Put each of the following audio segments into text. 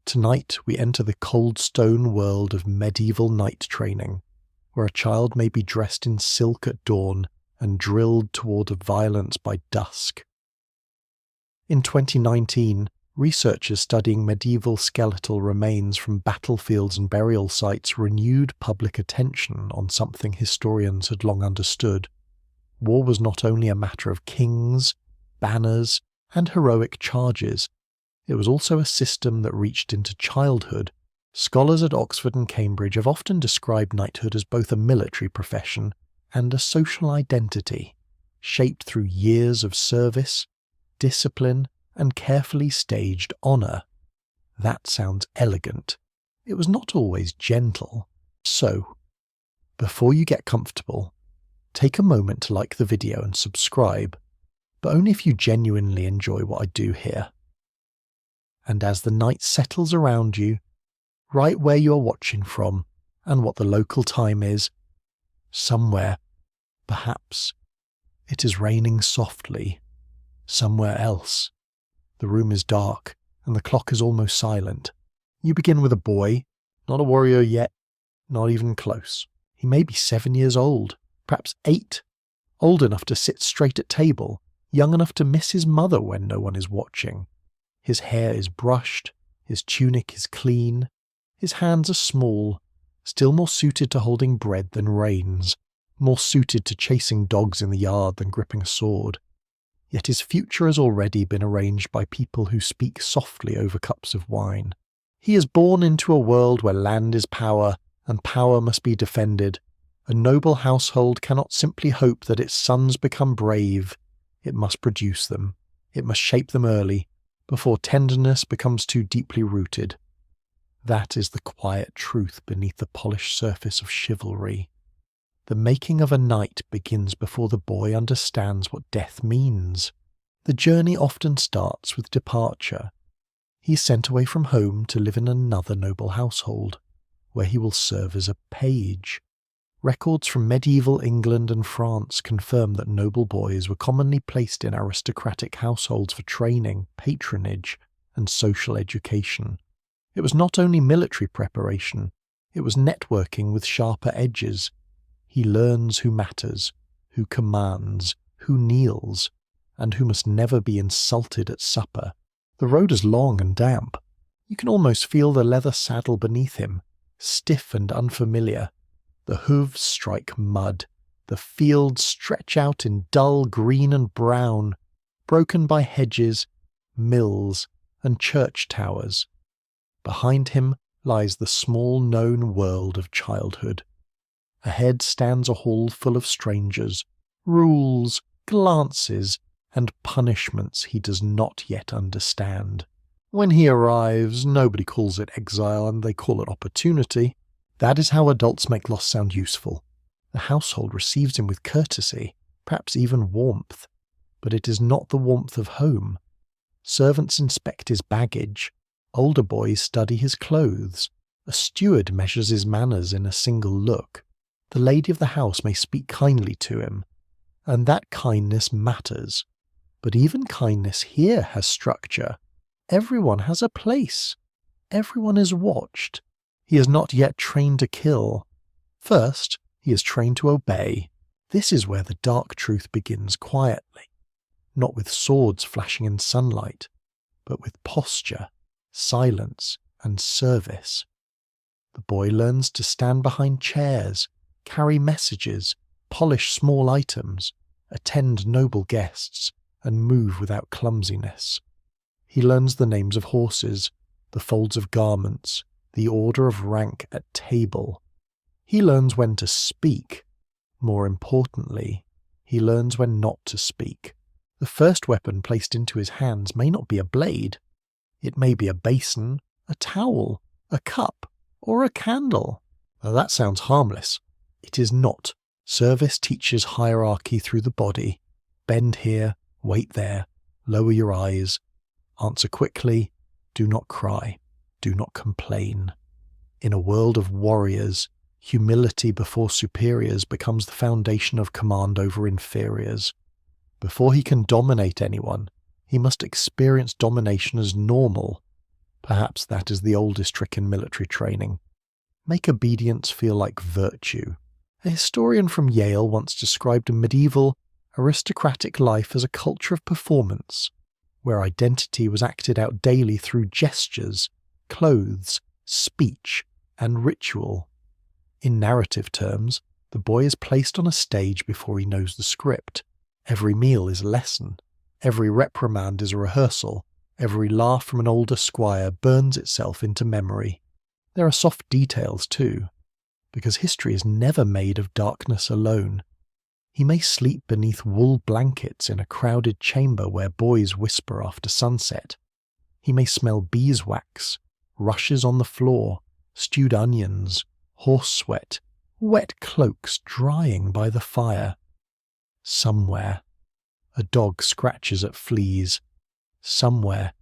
Tonight we enter the cold stone world of medieval knight training, where a child may be dressed in silk at dawn and drilled toward violence by dusk. In 2019, researchers studying medieval skeletal remains from battlefields and burial sites renewed public attention on something historians had long understood. War was not only a matter of kings, banners, and heroic charges. It was also a system that reached into childhood. Scholars at Oxford and Cambridge have often described knighthood as both a military profession and a social identity, shaped through years of service, discipline, and carefully staged honour. That sounds elegant. It was not always gentle. So, before you get comfortable, take a moment to like the video and subscribe, but only if you genuinely enjoy what I do here. And as the night settles around you, right where you are watching from and what the local time is, somewhere, perhaps, it is raining softly. Somewhere else, the room is dark and the clock is almost silent. You begin with a boy, not a warrior yet, not even close. He may be 7 years old, perhaps 8, old enough to sit straight at table, young enough to miss his mother when no one is watching. His hair is brushed, his tunic is clean, his hands are small, still more suited to holding bread than reins, more suited to chasing dogs in the yard than gripping a sword. Yet his future has already been arranged by people who speak softly over cups of wine. He is born into a world where land is power, and power must be defended. A noble household cannot simply hope that its sons become brave. It must produce them. It must shape them early, before tenderness becomes too deeply rooted. That is the quiet truth beneath the polished surface of chivalry. The making of a knight begins before the boy understands what death means. The journey often starts with departure. He is sent away from home to live in another noble household, where he will serve as a page. Records from medieval England and France confirm that noble boys were commonly placed in aristocratic households for training, patronage, and social education. It was not only military preparation, it was networking with sharper edges. He learns who matters, who commands, who kneels, and who must never be insulted at supper. The road is long and damp. You can almost feel the leather saddle beneath him, stiff and unfamiliar. The hooves strike mud. The fields stretch out in dull green and brown, broken by hedges, mills, and church towers. Behind him lies the small-known world of childhood. Ahead stands a hall full of strangers, rules, glances, and punishments he does not yet understand. When he arrives, nobody calls it exile and they call it opportunity. That is how adults make loss sound useful. The household receives him with courtesy, perhaps even warmth, but it is not the warmth of home. Servants inspect his baggage. Older boys study his clothes. A steward measures his manners in a single look. The lady of the house may speak kindly to him, and that kindness matters. But even kindness here has structure. Everyone has a place. Everyone is watched. He is not yet trained to kill. First, he is trained to obey. This is where the dark truth begins quietly, not with swords flashing in sunlight, but with posture, silence, and service. The boy learns to stand behind chairs, carry messages, polish small items, attend noble guests, and move without clumsiness. He learns the names of horses, the folds of garments, the order of rank at table. He learns when to speak. More importantly, he learns when not to speak. The first weapon placed into his hands may not be a blade. It may be a basin, a towel, a cup, or a candle. Now that sounds harmless. It is not. Service teaches hierarchy through the body. Bend here, wait there, lower your eyes, answer quickly, do not cry, do not complain. In a world of warriors, humility before superiors becomes the foundation of command over inferiors. Before he can dominate anyone, he must experience domination as normal. Perhaps that is the oldest trick in military training. Make obedience feel like virtue. A historian from Yale once described a medieval, aristocratic life as a culture of performance, where identity was acted out daily through gestures, clothes, speech, and ritual. In narrative terms, the boy is placed on a stage before he knows the script. Every meal is a lesson. Every reprimand is a rehearsal. Every laugh from an older squire burns itself into memory. There are soft details too, because history is never made of darkness alone. He may sleep beneath wool blankets in a crowded chamber where boys whisper after sunset. He may smell beeswax, rushes on the floor, stewed onions, horse sweat, wet cloaks drying by the fire. Somewhere, a dog scratches at fleas. Somewhere,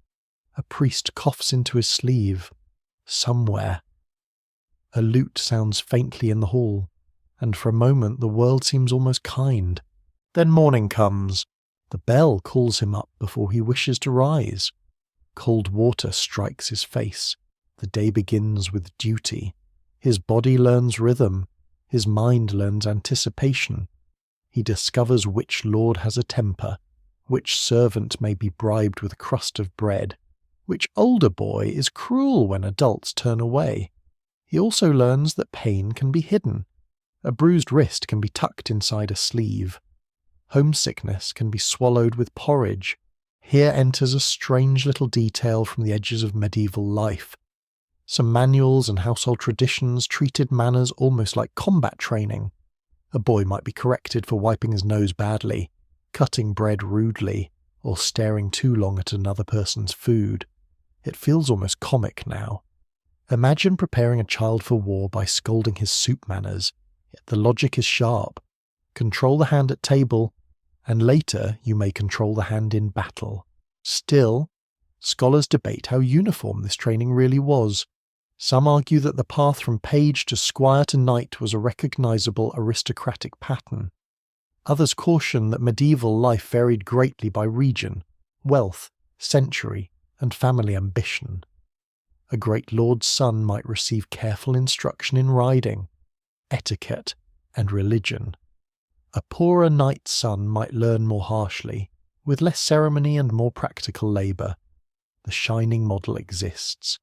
a priest coughs into his sleeve. Somewhere, a lute sounds faintly in the hall, and for a moment the world seems almost kind. Then morning comes. The bell calls him up before he wishes to rise. Cold water strikes his face. The day begins with duty. His body learns rhythm. His mind learns anticipation. He discovers which lord has a temper, which servant may be bribed with a crust of bread, which older boy is cruel when adults turn away. He also learns that pain can be hidden. A bruised wrist can be tucked inside a sleeve. Homesickness can be swallowed with porridge. Here enters a strange little detail from the edges of medieval life. Some manuals and household traditions treated manners almost like combat training. A boy might be corrected for wiping his nose badly, cutting bread rudely, or staring too long at another person's food. It feels almost comic now. Imagine preparing a child for war by scolding his soup manners, yet the logic is sharp. Control the hand at table, and later you may control the hand in battle. Still, scholars debate how uniform this training really was. Some argue that the path from page to squire to knight was a recognizable aristocratic pattern. Others caution that medieval life varied greatly by region, wealth, century, and family ambition. A great lord's son might receive careful instruction in riding, etiquette, and religion. A poorer knight's son might learn more harshly, with less ceremony and more practical labour. The shining model exists.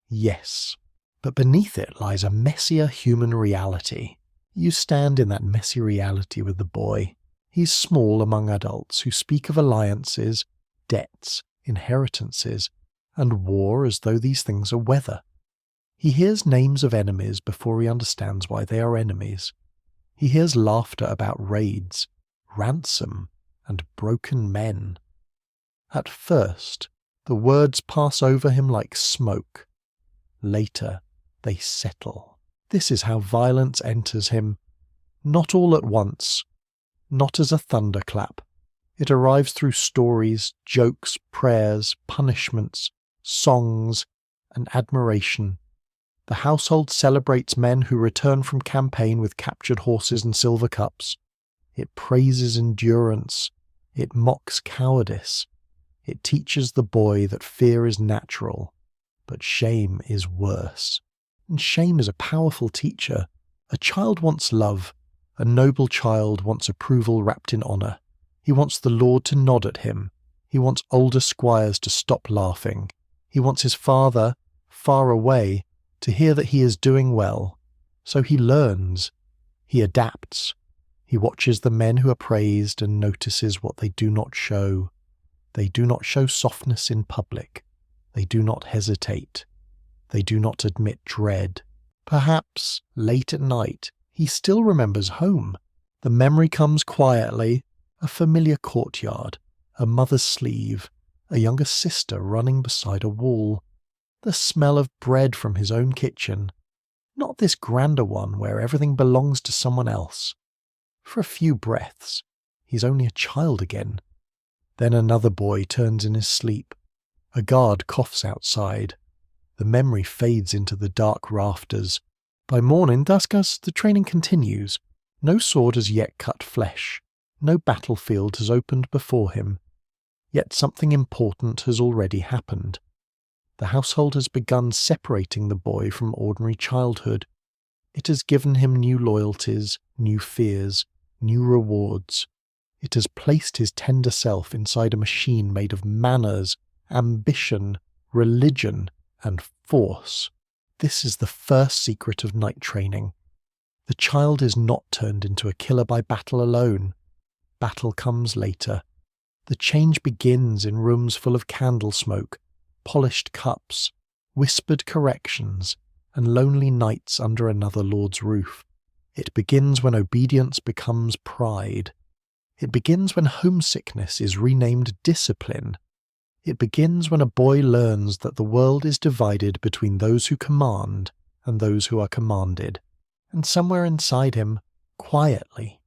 Yes, but beneath it lies a messier human reality. You stand in that messy reality with the boy. He's small among adults who speak of alliances, debts, inheritances, and war as though these things are weather. He hears names of enemies before he understands why they are enemies. He hears laughter about raids, ransom, and broken men. At first, the words pass over him like smoke. Later, they settle. This is how violence enters him. Not all at once, not as a thunderclap. It arrives through stories, jokes, prayers, punishments, songs, and admiration. The household celebrates men who return from campaign with captured horses and silver cups. It praises endurance. It mocks cowardice. It teaches the boy that fear is natural, but shame is worse. And shame is a powerful teacher. A child wants love. A noble child wants approval wrapped in honour. He wants the lord to nod at him. He wants older squires to stop laughing. He wants his father, far away, to hear that he is doing well. So he learns. He adapts. He watches the men who are praised and notices what they do not show. They do not show softness in public. They do not hesitate. They do not admit dread. Perhaps, late at night, he still remembers home. The memory comes quietly, a familiar courtyard, a mother's sleeve, a younger sister running beside a wall, the smell of bread from his own kitchen, not this grander one where everything belongs to someone else. For a few breaths, he's only a child again. Then another boy turns in his sleep. A guard coughs outside. The memory fades into the dark rafters. By morning, Duskus, the training continues. No sword has yet cut flesh. No battlefield has opened before him. Yet something important has already happened. The household has begun separating the boy from ordinary childhood. It has given him new loyalties, new fears, new rewards. It has placed his tender self inside a machine made of manners, ambition, religion, and force. This is the first secret of night training. The child is not turned into a killer by battle alone. Battle comes later. The change begins in rooms full of candle smoke, polished cups, whispered corrections, and lonely nights under another lord's roof. It begins when obedience becomes pride. It begins when homesickness is renamed discipline. It begins when a boy learns that the world is divided between those who command and those who are commanded. And somewhere inside him, quietly,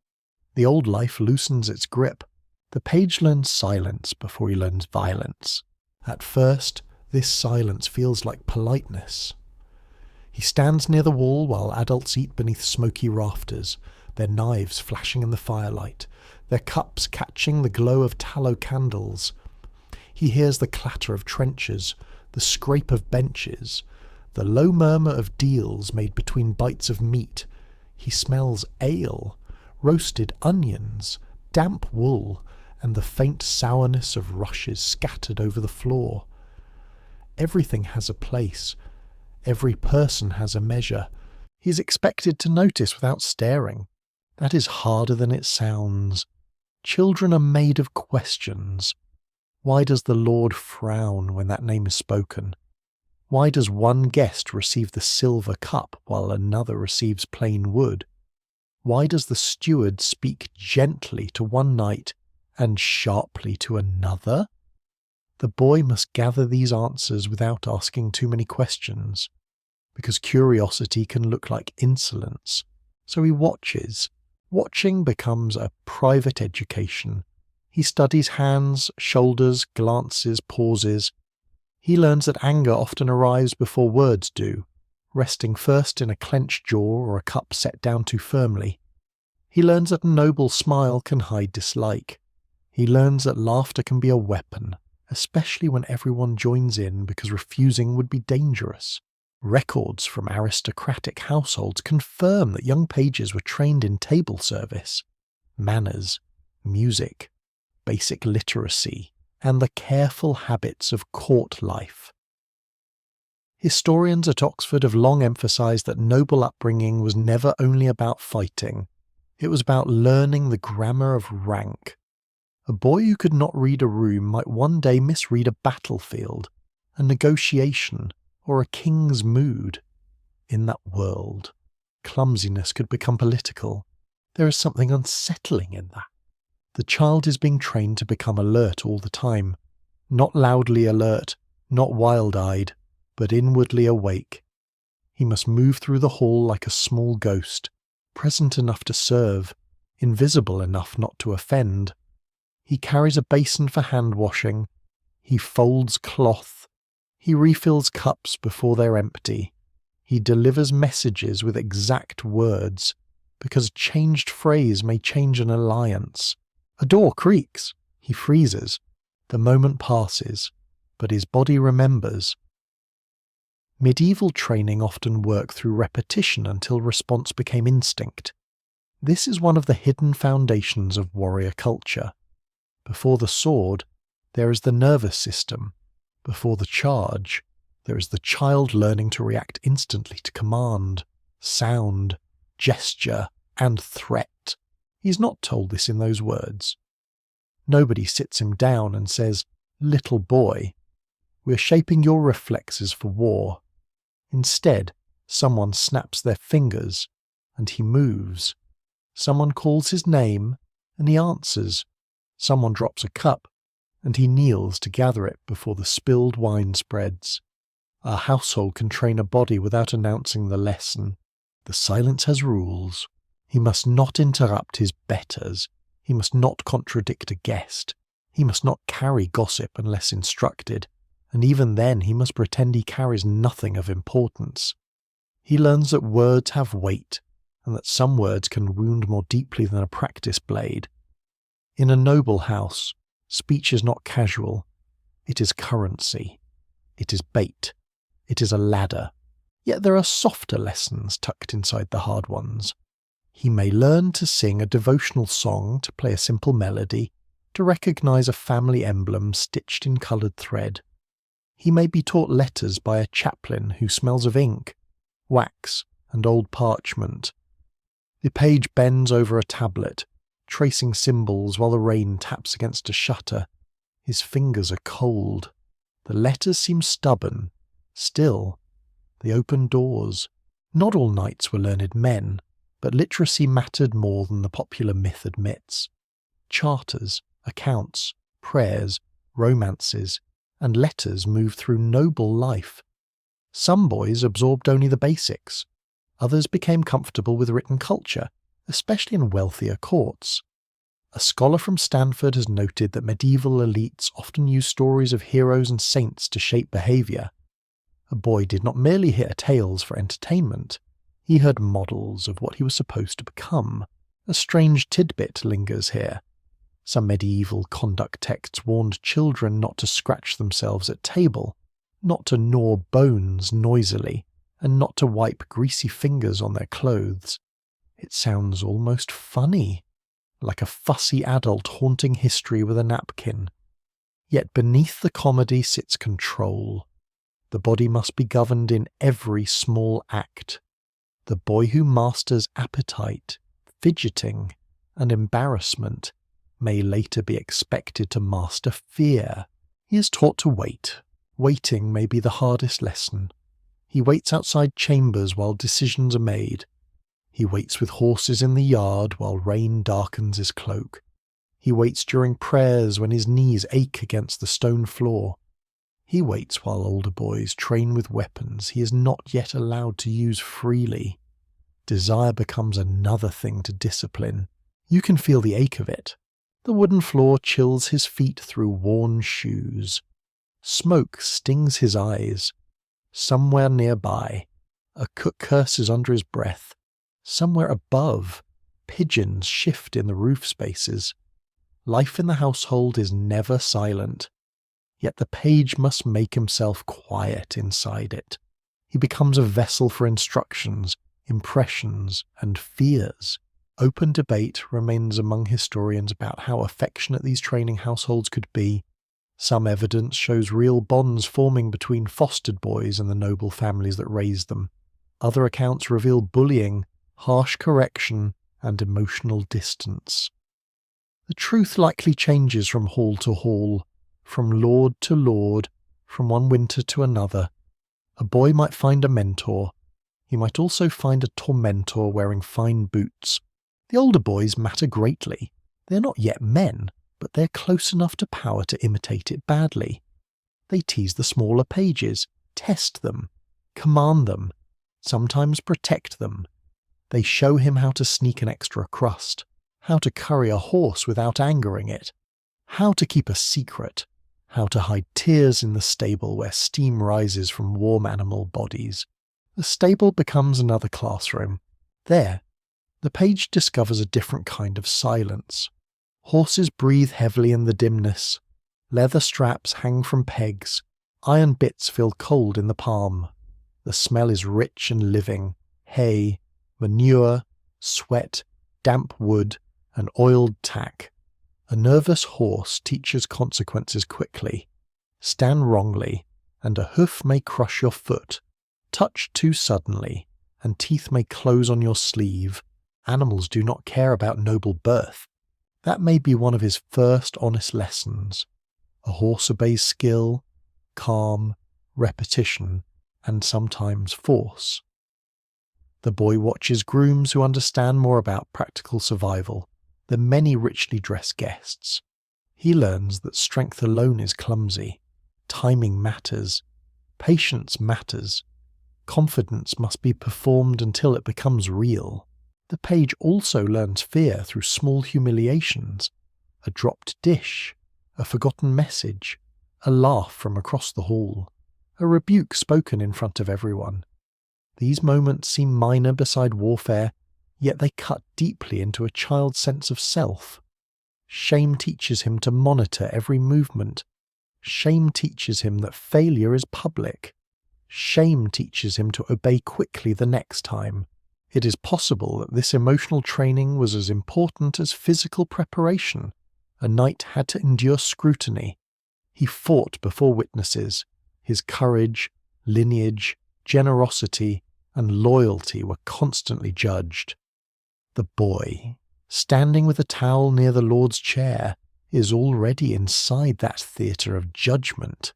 the old life loosens its grip. The page learns silence before he learns violence. At first, this silence feels like politeness. He stands near the wall while adults eat beneath smoky rafters, their knives flashing in the firelight, their cups catching the glow of tallow candles. He hears the clatter of trenchers, the scrape of benches, the low murmur of deals made between bites of meat. He smells ale, roasted onions, damp wool, and the faint sourness of rushes scattered over the floor. Everything has a place. Every person has a measure. He is expected to notice without staring. That is harder than it sounds. Children are made of questions. Why does the Lord frown when that name is spoken? Why does one guest receive the silver cup while another receives plain wood? Why does the steward speak gently to one knight and sharply to another? The boy must gather these answers without asking too many questions, because curiosity can look like insolence. So he watches. Watching becomes a private education. He studies hands, shoulders, glances, pauses. He learns that anger often arrives before words do, resting first in a clenched jaw or a cup set down too firmly. He learns that a noble smile can hide dislike. He learns that laughter can be a weapon, especially when everyone joins in because refusing would be dangerous. Records from aristocratic households confirm that young pages were trained in table service, manners, music, basic literacy, and the careful habits of court life. Historians at Oxford have long emphasised that noble upbringing was never only about fighting. It was about learning the grammar of rank. A boy who could not read a room might one day misread a battlefield, a negotiation, or a king's mood. In that world, clumsiness could become political. There is something unsettling in that. The child is being trained to become alert all the time. Not loudly alert, not wild-eyed, but inwardly awake. He must move through the hall like a small ghost, present enough to serve, invisible enough not to offend. He carries a basin for hand-washing. He folds cloth. He refills cups before they're empty. He delivers messages with exact words, because a changed phrase may change an alliance. A door creaks. He freezes. The moment passes, but his body remembers. Medieval training often worked through repetition until response became instinct. This is one of the hidden foundations of warrior culture. Before the sword, there is the nervous system. Before the charge, there is the child learning to react instantly to command, sound, gesture, and threat. He's not told this in those words. Nobody sits him down and says, "Little boy, we're shaping your reflexes for war." Instead, someone snaps their fingers, and he moves. Someone calls his name, and he answers. Someone drops a cup, and he kneels to gather it before the spilled wine spreads. Our household can train a body without announcing the lesson. The silence has rules. He must not interrupt his betters. He must not contradict a guest. He must not carry gossip unless instructed, and even then he must pretend he carries nothing of importance. He learns that words have weight, and that some words can wound more deeply than a practice blade. In a noble house, speech is not casual, it is currency. It is bait. It is a ladder. Yet there are softer lessons tucked inside the hard ones. He may learn to sing a devotional song, to play a simple melody, to recognise a family emblem stitched in coloured thread. He may be taught letters by a chaplain who smells of ink, wax, and old parchment. The page bends over a tablet, tracing symbols while the rain taps against a shutter. His fingers are cold. The letters seem stubborn. Still, they open doors. Not all knights were learned men, but literacy mattered more than the popular myth admits. Charters, accounts, prayers, romances, and letters moved through noble life. Some boys absorbed only the basics. Others became comfortable with written culture, especially in wealthier courts. A scholar from Stanford has noted that medieval elites often used stories of heroes and saints to shape behaviour. A boy did not merely hear tales for entertainment. He heard models of what he was supposed to become. A strange tidbit lingers here. Some medieval conduct texts warned children not to scratch themselves at table, not to gnaw bones noisily, and not to wipe greasy fingers on their clothes. It sounds almost funny, like a fussy adult haunting history with a napkin. Yet beneath the comedy sits control. The body must be governed in every small act. The boy who masters appetite, fidgeting, and embarrassment may later be expected to master fear. He is taught to wait. Waiting may be the hardest lesson. He waits outside chambers while decisions are made. He waits with horses in the yard while rain darkens his cloak. He waits during prayers when his knees ache against the stone floor. He waits while older boys train with weapons he is not yet allowed to use freely. Desire becomes another thing to discipline. You can feel the ache of it. The wooden floor chills his feet through worn shoes. Smoke stings his eyes. Somewhere nearby, a cook curses under his breath. Somewhere above, pigeons shift in the roof spaces. Life in the household is never silent. Yet the page must make himself quiet inside it. He becomes a vessel for instructions, impressions, and fears. Open debate remains among historians about how affectionate these training households could be. Some evidence shows real bonds forming between fostered boys and the noble families that raised them. Other accounts reveal bullying, harsh correction, and emotional distance. The truth likely changes from hall to hall, from lord to lord, from one winter to another. A boy might find a mentor. He might also find a tormentor wearing fine boots. The older boys matter greatly. They are not yet men, but they are close enough to power to imitate it badly. They tease the smaller pages, test them, command them, sometimes protect them. They show him how to sneak an extra crust, how to curry a horse without angering it, how to keep a secret, how to hide tears in the stable where steam rises from warm animal bodies. The stable becomes another classroom. There, the page discovers a different kind of silence. Horses breathe heavily in the dimness. Leather straps hang from pegs. Iron bits feel cold in the palm. The smell is rich and living. Hay, manure, sweat, damp wood, and oiled tack. A nervous horse teaches consequences quickly. Stand wrongly, and a hoof may crush your foot. Touch too suddenly, and teeth may close on your sleeve. Animals do not care about noble birth. That may be one of his first honest lessons. A horse obeys skill, calm, repetition, and sometimes force. The boy watches grooms who understand more about practical survival than many richly dressed guests. He learns that strength alone is clumsy. Timing matters. Patience matters. Confidence must be performed until it becomes real. The page also learns fear through small humiliations. A dropped dish, a forgotten message, a laugh from across the hall, a rebuke spoken in front of everyone. These moments seem minor beside warfare, yet they cut deeply into a child's sense of self. Shame teaches him to monitor every movement. Shame teaches him that failure is public. Shame teaches him to obey quickly the next time. It is possible that this emotional training was as important as physical preparation. A knight had to endure scrutiny. He fought before witnesses. His courage, lineage, generosity, and loyalty were constantly judged. The boy, standing with a towel near the Lord's chair, is already inside that theatre of judgment.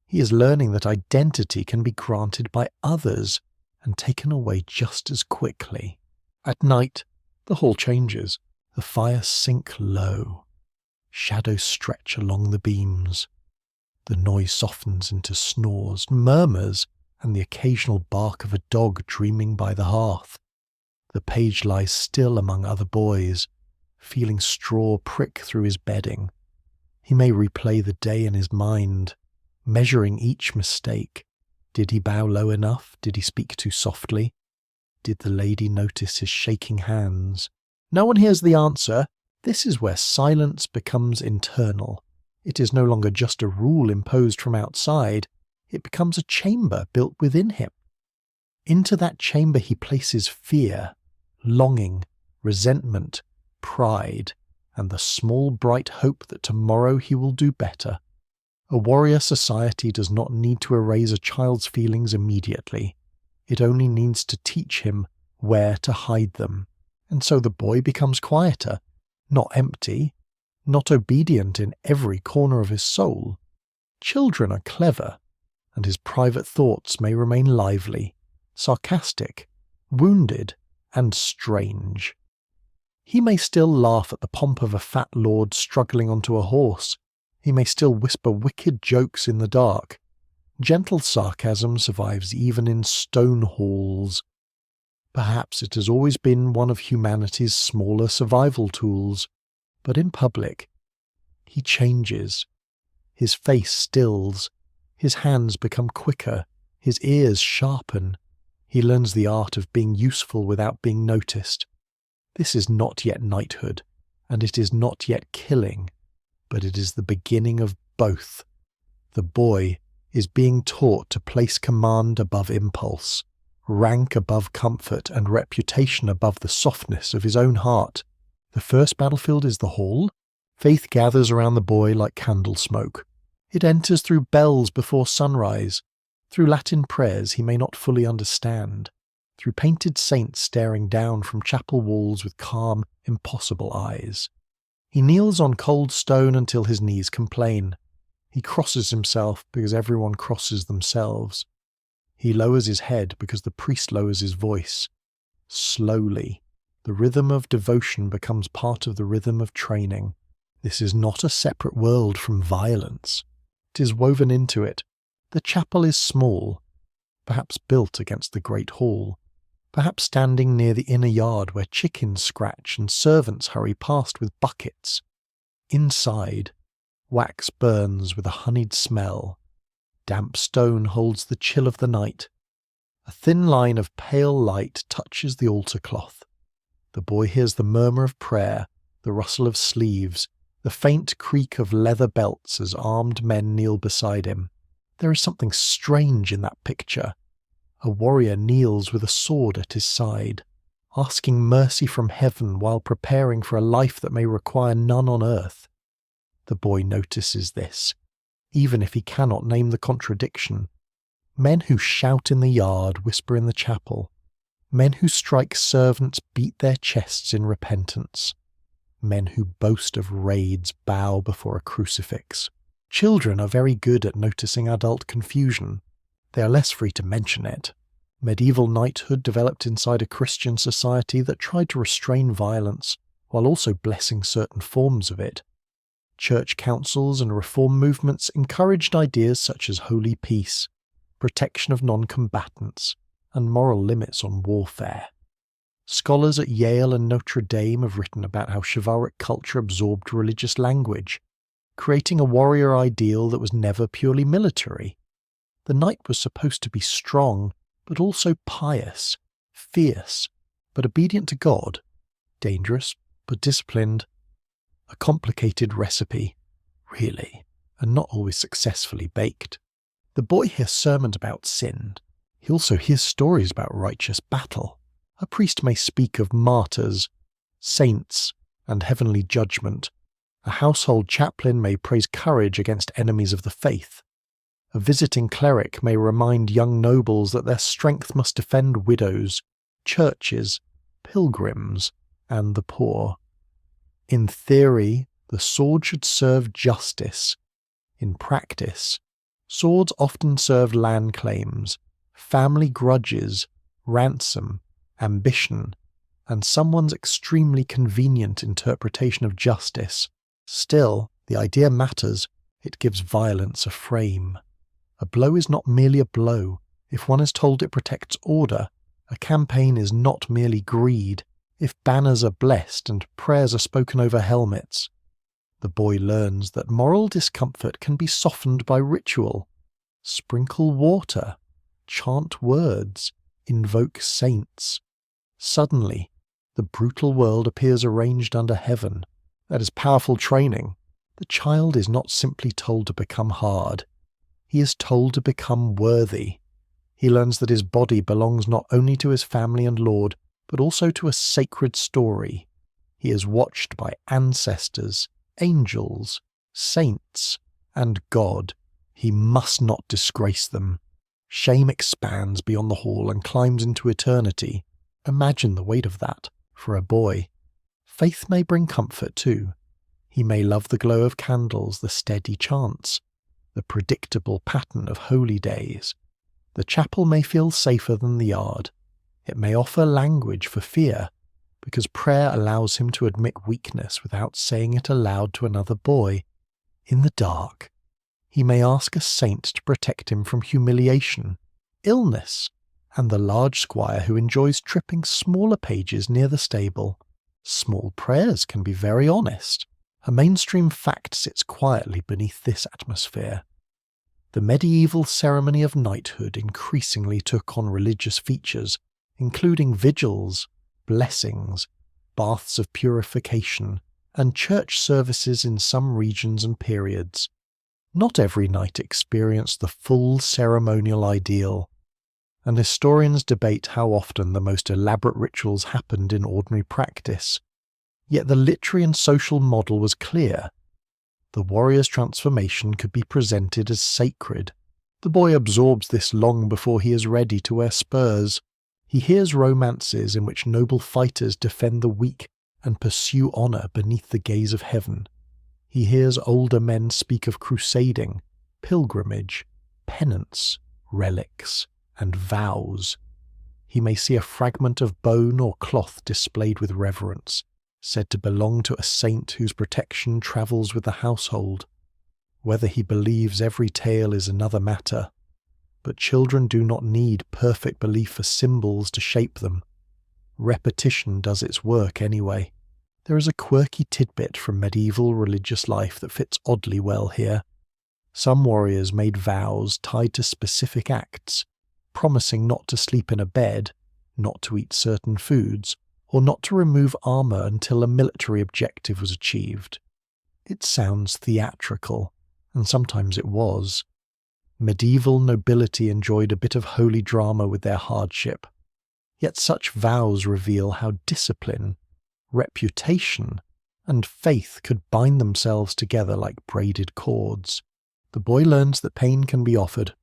He is learning that identity can be granted by others and taken away just as quickly. At night, the hall changes. The fires sink low. Shadows stretch along the beams. The noise softens into snores, murmurs, and the occasional bark of a dog dreaming by the hearth. The page lies still among other boys, feeling straw prick through his bedding. He may replay the day in his mind, measuring each mistake. Did he bow low enough? Did he speak too softly? Did the lady notice his shaking hands? No one hears the answer. This is where silence becomes internal. It is no longer just a rule imposed from outside. It becomes a chamber built within him. Into that chamber he places fear, longing, resentment, pride, and the small bright hope that tomorrow he will do better. A warrior society does not need to erase a child's feelings immediately. It only needs to teach him where to hide them. And so the boy becomes quieter, not empty, not obedient in every corner of his soul. Children are clever, and his private thoughts may remain lively, sarcastic, wounded, and strange. He may still laugh at the pomp of a fat lord struggling onto a horse. He may still whisper wicked jokes in the dark. Gentle sarcasm survives even in stone halls. Perhaps it has always been one of humanity's smaller survival tools, but in public, he changes. His face stills. His hands become quicker. His ears sharpen. He learns the art of being useful without being noticed. This is not yet knighthood, and it is not yet killing, but it is the beginning of both. The boy is being taught to place command above impulse, rank above comfort, and reputation above the softness of his own heart. The first battlefield is the hall. Faith gathers around the boy like candle smoke. It enters through bells before sunrise, through Latin prayers he may not fully understand, through painted saints staring down from chapel walls with calm, impossible eyes. He kneels on cold stone until his knees complain. He crosses himself because everyone crosses themselves. He lowers his head because the priest lowers his voice. Slowly, the rhythm of devotion becomes part of the rhythm of training. This is not a separate world from violence. It is woven into it. The chapel is small, perhaps built against the great hall, perhaps standing near the inner yard where chickens scratch and servants hurry past with buckets. Inside, wax burns with a honeyed smell. Damp stone holds the chill of the night. A thin line of pale light touches the altar cloth. The boy hears the murmur of prayer, the rustle of sleeves, the faint creak of leather belts as armed men kneel beside him. There is something strange in that picture. A warrior kneels with a sword at his side, asking mercy from heaven while preparing for a life that may require none on earth. The boy notices this, even if he cannot name the contradiction. Men who shout in the yard whisper in the chapel. Men who strike servants beat their chests in repentance. Men who boast of raids bow before a crucifix. Children are very good at noticing adult confusion. They are less free to mention it. Medieval knighthood developed inside a Christian society that tried to restrain violence while also blessing certain forms of it. Church councils and reform movements encouraged ideas such as holy peace, protection of non-combatants, and moral limits on warfare. Scholars at Yale and Notre Dame have written about how chivalric culture absorbed religious language, creating a warrior ideal that was never purely military. The knight was supposed to be strong, but also pious, fierce, but obedient to God, dangerous, but disciplined. A complicated recipe, really. and not always successfully baked. The boy hears sermons about sin. He also hears stories about righteous battle. A priest may speak of martyrs, saints, and heavenly judgment. A household chaplain may praise courage against enemies of the faith. A visiting cleric may remind young nobles that their strength must defend widows, churches, pilgrims, and the poor. In theory, the sword should serve justice. In practice, swords often serve land claims, family grudges, ransom, ambition, and someone's extremely convenient interpretation of justice. Still, the idea matters. It gives violence a frame. A blow is not merely a blow. If one is told it protects order, a campaign is not merely greed. If banners are blessed and prayers are spoken over helmets, the boy learns that moral discomfort can be softened by ritual. Sprinkle water, chant words, invoke saints. Suddenly, the brutal world appears arranged under heaven. That is powerful training. The child is not simply told to become hard. He is told to become worthy. He learns that his body belongs not only to his family and Lord, but also to a sacred story. He is watched by ancestors, angels, saints, and God. He must not disgrace them. Shame expands beyond the hall and climbs into eternity. Imagine the weight of that for a boy. Faith may bring comfort too. He may love the glow of candles, the steady chants, the predictable pattern of holy days. The chapel may feel safer than the yard. It may offer language for fear, because prayer allows him to admit weakness without saying it aloud to another boy. In the dark, he may ask a saint to protect him from humiliation, illness, and the large squire who enjoys tripping smaller pages near the stable. Small prayers can be very honest. A mainstream fact sits quietly beneath this atmosphere. The medieval ceremony of knighthood increasingly took on religious features, including vigils, blessings, baths of purification, and church services in some regions and periods. Not every knight experienced the full ceremonial ideal, and historians debate how often the most elaborate rituals happened in ordinary practice. Yet the literary and social model was clear. The warrior's transformation could be presented as sacred. The boy absorbs this long before he is ready to wear spurs. He hears romances in which noble fighters defend the weak and pursue honour beneath the gaze of heaven. He hears older men speak of crusading, pilgrimage, penance, relics, and vows. He may see a fragment of bone or cloth displayed with reverence, said to belong to a saint whose protection travels with the household. Whether he believes every tale is another matter, but children do not need perfect belief for symbols to shape them. Repetition does its work anyway. There is a quirky tidbit from medieval religious life that fits oddly well here. Some warriors made vows tied to specific acts, promising not to sleep in a bed, not to eat certain foods, or not to remove armour until a military objective was achieved. It sounds theatrical, and sometimes it was. Medieval nobility enjoyed a bit of holy drama with their hardship. Yet such vows reveal how discipline, reputation, and faith could bind themselves together like braided cords. The boy learns that pain can be offered.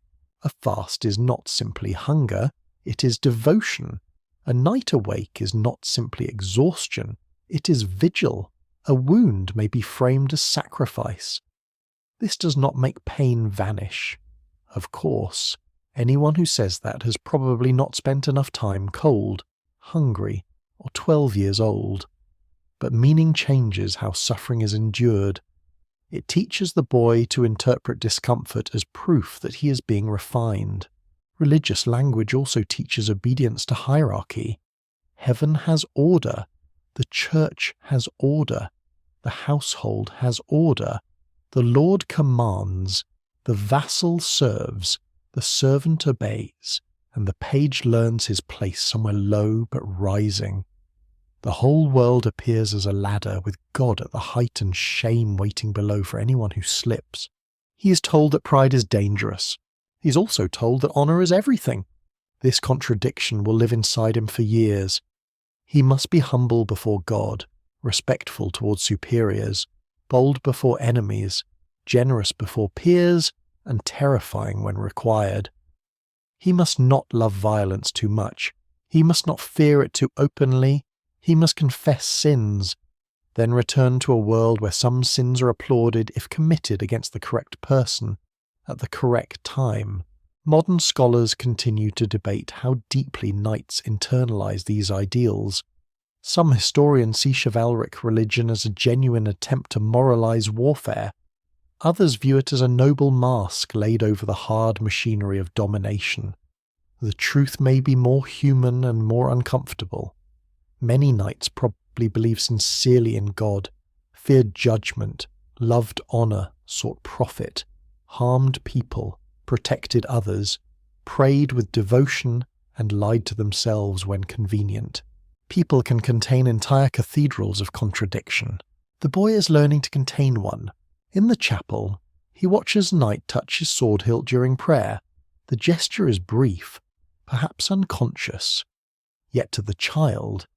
A fast is not simply hunger, it is devotion. A night awake is not simply exhaustion, it is vigil. A wound may be framed as sacrifice. This does not make pain vanish. Of course, anyone who says that has probably not spent enough time cold, hungry, or 12 years old. But meaning changes how suffering is endured. It teaches the boy to interpret discomfort as proof that he is being refined. Religious language also teaches obedience to hierarchy. Heaven has order. The church has order. The household has order. The Lord commands. The vassal serves. The servant obeys. And the page learns his place somewhere low but rising. The whole world appears as a ladder with God at the height and shame waiting below for anyone who slips. He is told that pride is dangerous. He is also told that honour is everything. This contradiction will live inside him for years. He must be humble before God, respectful towards superiors, bold before enemies, generous before peers, and terrifying when required. He must not love violence too much. He must not fear it too openly. He must confess sins, then return to a world where some sins are applauded if committed against the correct person, at the correct time. Modern scholars continue to debate how deeply knights internalize these ideals. Some historians see chivalric religion as a genuine attempt to moralize warfare. Others view it as a noble mask laid over the hard machinery of domination. The truth may be more human and more uncomfortable. Many knights probably believed sincerely in God, feared judgment, loved honour, sought profit, harmed people, protected others, prayed with devotion, and lied to themselves when convenient. People can contain entire cathedrals of contradiction. The boy is learning to contain one. In the chapel, he watches Knight touch his sword hilt during prayer. The gesture is brief, perhaps unconscious. Yet to the child,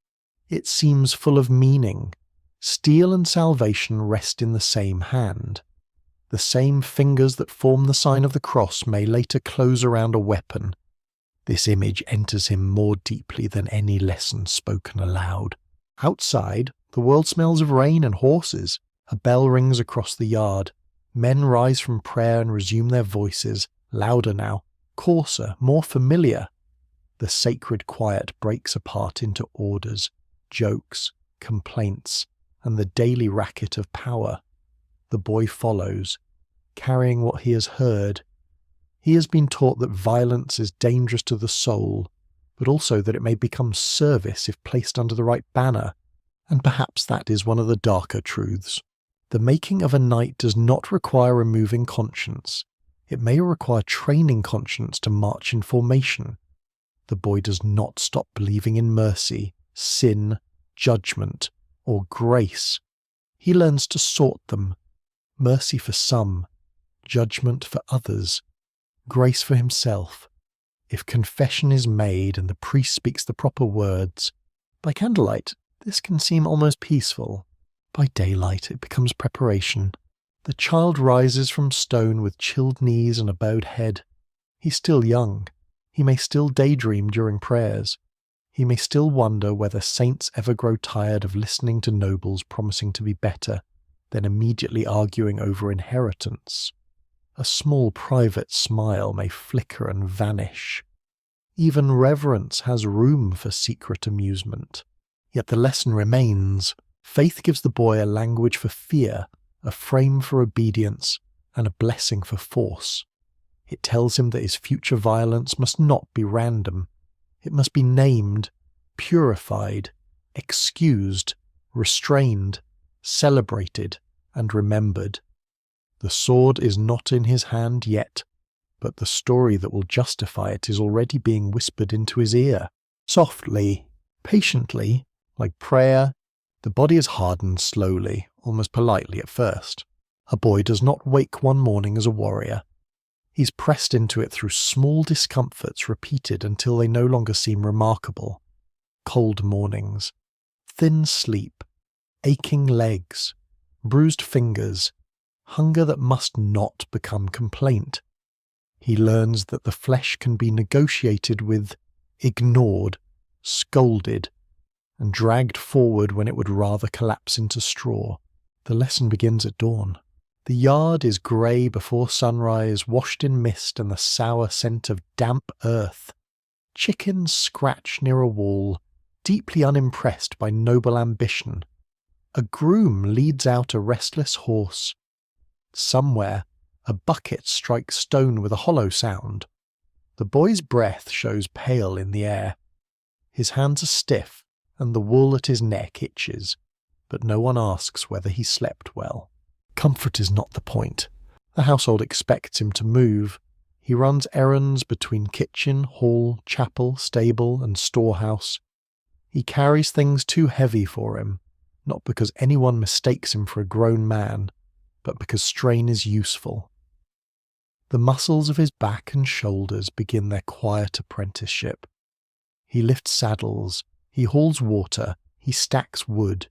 it seems full of meaning. Steel and salvation rest in the same hand. The same fingers that form the sign of the cross may later close around a weapon. This image enters him more deeply than any lesson spoken aloud. Outside, the world smells of rain and horses. A bell rings across the yard. Men rise from prayer and resume their voices, louder now, coarser, more familiar. The sacred quiet breaks apart into orders, jokes, complaints, and the daily racket of power. The boy follows, carrying what he has heard. He has been taught that violence is dangerous to the soul, but also that it may become service if placed under the right banner, and perhaps that is one of the darker truths. The making of a knight does not require removing conscience. It may require training conscience to march in formation. The boy does not stop believing in mercy, sin, judgment, or grace. He learns to sort them. Mercy for some, judgment for others, grace for himself. If confession is made and the priest speaks the proper words, by candlelight this can seem almost peaceful. By daylight it becomes preparation. The child rises from stone with chilled knees and a bowed head. He's still young. He may still daydream during prayers. He may still wonder whether saints ever grow tired of listening to nobles promising to be better, then immediately arguing over inheritance. A small private smile may flicker and vanish. Even reverence has room for secret amusement. Yet the lesson remains. Faith gives the boy a language for fear, a frame for obedience, and a blessing for force. It tells him that his future violence must not be random. It must be named, purified, excused, restrained, celebrated, and remembered. The sword is not in his hand yet, but the story that will justify it is already being whispered into his ear. Softly, patiently, like prayer, the body is hardened slowly, almost politely at first. A boy does not wake one morning as a warrior. He's pressed into it through small discomforts repeated until they no longer seem remarkable. Cold mornings, thin sleep, aching legs, bruised fingers, hunger that must not become complaint. He learns that the flesh can be negotiated with, ignored, scolded, and dragged forward when it would rather collapse into straw. The lesson begins at dawn. The yard is grey before sunrise, washed in mist and the sour scent of damp earth. Chickens scratch near a wall, deeply unimpressed by noble ambition. A groom leads out a restless horse. Somewhere, a bucket strikes stone with a hollow sound. The boy's breath shows pale in the air. His hands are stiff, and the wool at his neck itches, but no one asks whether he slept well. Comfort is not the point. The household expects him to move. He runs errands between kitchen, hall, chapel, stable, and storehouse. He carries things too heavy for him, not because anyone mistakes him for a grown man, but because strain is useful. The muscles of his back and shoulders begin their quiet apprenticeship. He lifts saddles, he hauls water, he stacks wood.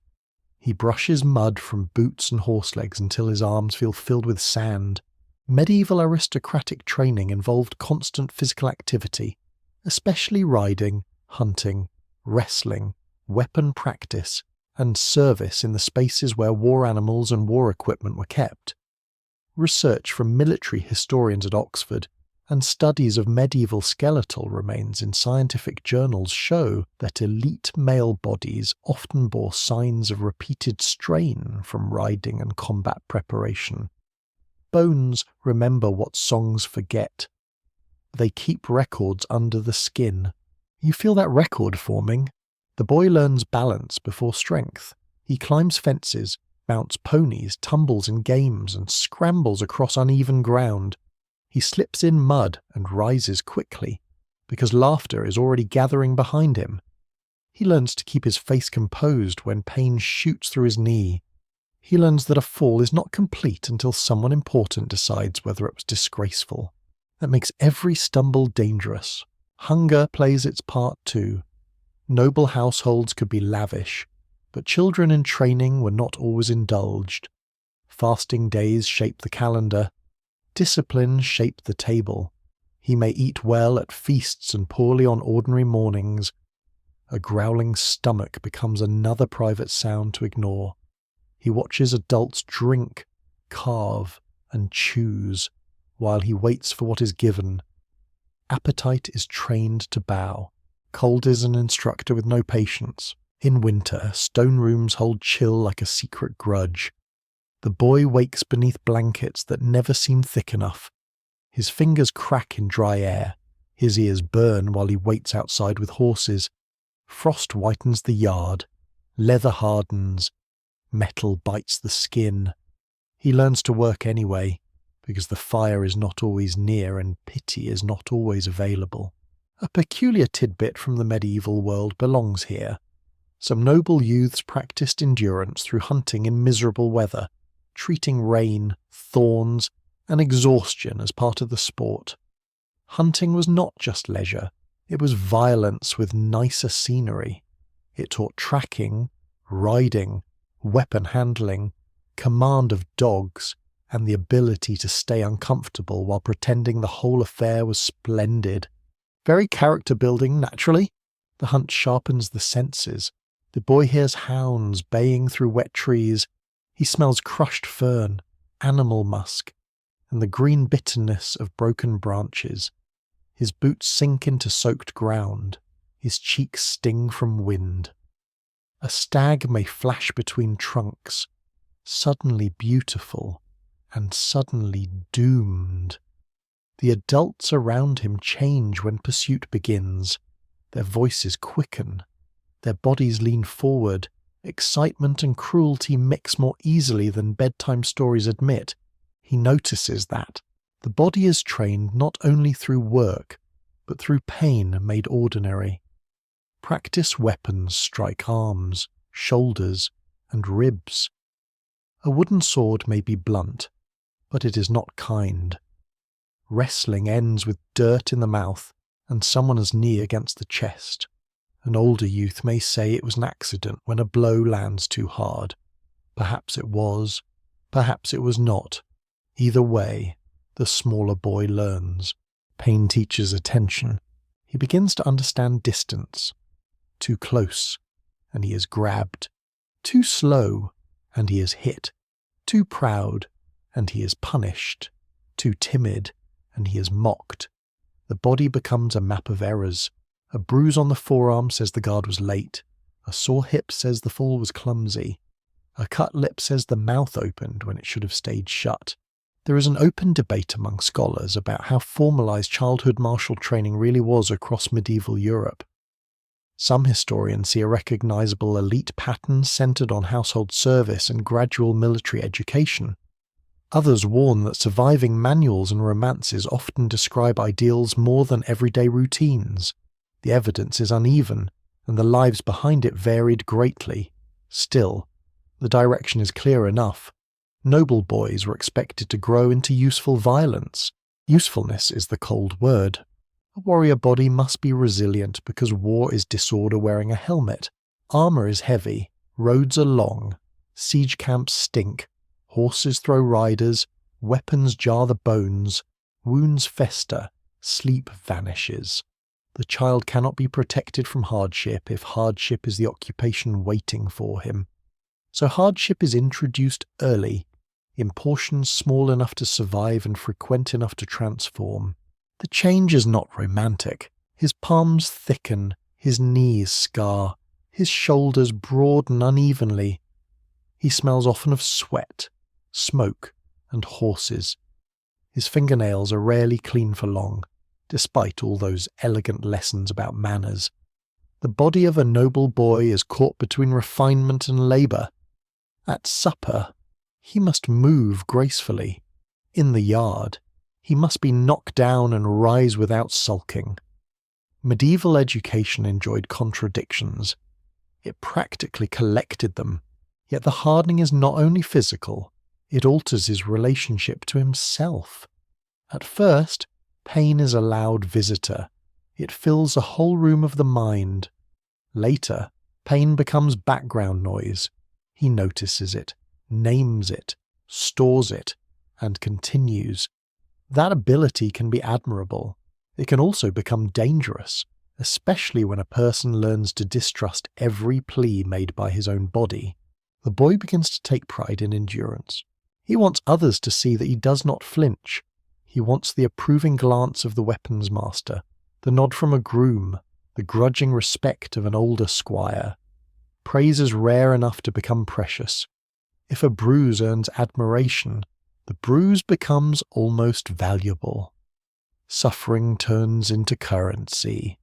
He brushes mud from boots and horse legs until his arms feel filled with sand. Medieval aristocratic training involved constant physical activity, especially riding, hunting, wrestling, weapon practice, and service in the spaces where war animals and war equipment were kept. Research from military historians at Oxford and studies of medieval skeletal remains in scientific journals show that elite male bodies often bore signs of repeated strain from riding and combat preparation. Bones remember what songs forget. They keep records under the skin. You feel that record forming? The boy learns balance before strength. He climbs fences, mounts ponies, tumbles in games, and scrambles across uneven ground. He slips in mud and rises quickly, because laughter is already gathering behind him. He learns to keep his face composed when pain shoots through his knee. He learns that a fall is not complete until someone important decides whether it was disgraceful. That makes every stumble dangerous. Hunger plays its part too. Noble households could be lavish, but children in training were not always indulged. Fasting days shape the calendar. Discipline shaped the table. He may eat well at feasts and poorly on ordinary mornings. A growling stomach becomes another private sound to ignore. He watches adults drink, carve, and choose, while he waits for what is given. Appetite is trained to bow. Cold is an instructor with no patience. In winter, stone rooms hold chill like a secret grudge. The boy wakes beneath blankets that never seem thick enough. His fingers crack in dry air. His ears burn while he waits outside with horses. Frost whitens the yard. Leather hardens. Metal bites the skin. He learns to work anyway, because the fire is not always near and pity is not always available. A peculiar tidbit from the medieval world belongs here. Some noble youths practiced endurance through hunting in miserable weather, treating rain, thorns, and exhaustion as part of the sport. Hunting was not just leisure, it was violence with nicer scenery. It taught tracking, riding, weapon handling, command of dogs, and the ability to stay uncomfortable while pretending the whole affair was splendid. Very character building, naturally. The hunt sharpens the senses. The boy hears hounds baying through wet trees. He smells crushed fern, animal musk, and the green bitterness of broken branches. His boots sink into soaked ground. His cheeks sting from wind. A stag may flash between trunks, suddenly beautiful and suddenly doomed. The adults around him change when pursuit begins. Their voices quicken. Their bodies lean forward. Excitement and cruelty mix more easily than bedtime stories admit. He notices that. The body is trained not only through work, but through pain made ordinary. Practice weapons strike arms, shoulders, and ribs. A wooden sword may be blunt, but it is not kind. Wrestling ends with dirt in the mouth and someone's knee against the chest. An older youth may say it was an accident when a blow lands too hard. Perhaps it was, perhaps it was not. Either way, the smaller boy learns. Pain teaches attention. He begins to understand distance. Too close, and he is grabbed. Too slow, and he is hit. Too proud, and he is punished. Too timid, and he is mocked. The body becomes a map of errors. A bruise on the forearm says the guard was late. A sore hip says the fall was clumsy. A cut lip says the mouth opened when it should have stayed shut. There is an open debate among scholars about how formalized childhood martial training really was across medieval Europe. Some historians see a recognizable elite pattern centered on household service and gradual military education. Others warn that surviving manuals and romances often describe ideals more than everyday routines. The evidence is uneven, and the lives behind it varied greatly. Still, the direction is clear enough. Noble boys were expected to grow into useful violence. Usefulness is the cold word. A warrior body must be resilient because war is disorder wearing a helmet. Armor is heavy, roads are long, siege camps stink, horses throw riders, weapons jar the bones, wounds fester, sleep vanishes. The child cannot be protected from hardship if hardship is the occupation waiting for him. So hardship is introduced early, in portions small enough to survive and frequent enough to transform. The change is not romantic. His palms thicken, his knees scar, his shoulders broaden unevenly. He smells often of sweat, smoke, and horses. His fingernails are rarely clean for long, despite all those elegant lessons about manners. The body of a noble boy is caught between refinement and labour. At supper, he must move gracefully. In the yard, he must be knocked down and rise without sulking. Medieval education enjoyed contradictions. It practically collected them, yet the hardening is not only physical, it alters his relationship to himself. At first, pain is a loud visitor. It fills the whole room of the mind. Later, pain becomes background noise. He notices it, names it, stores it, and continues. That ability can be admirable. It can also become dangerous, especially when a person learns to distrust every plea made by his own body. The boy begins to take pride in endurance. He wants others to see that he does not flinch. He wants the approving glance of the weapons master, the nod from a groom, the grudging respect of an older squire. Praise is rare enough to become precious. If a bruise earns admiration, the bruise becomes almost valuable. Suffering turns into currency.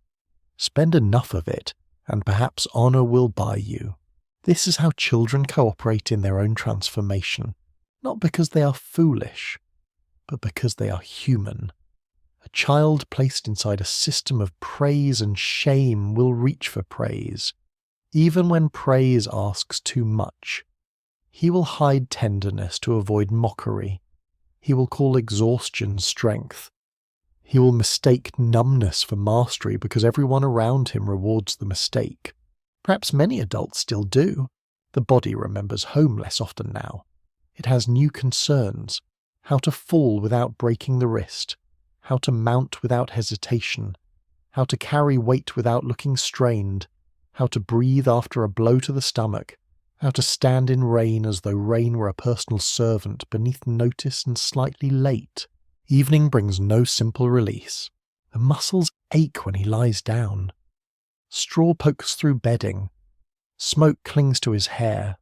Spend enough of it, and perhaps honour will buy you. This is how children cooperate in their own transformation, not because they are foolish, but because they are human. A child placed inside a system of praise and shame will reach for praise, even when praise asks too much. He will hide tenderness to avoid mockery. He will call exhaustion strength. He will mistake numbness for mastery because everyone around him rewards the mistake. Perhaps many adults still do. The body remembers home less often now. It has new concerns. How to fall without breaking the wrist. How to mount without hesitation. How to carry weight without looking strained. How to breathe after a blow to the stomach. How to stand in rain as though rain were a personal servant beneath notice and slightly late. Evening brings no simple release. The muscles ache when he lies down. Straw pokes through bedding. Smoke clings to his hair.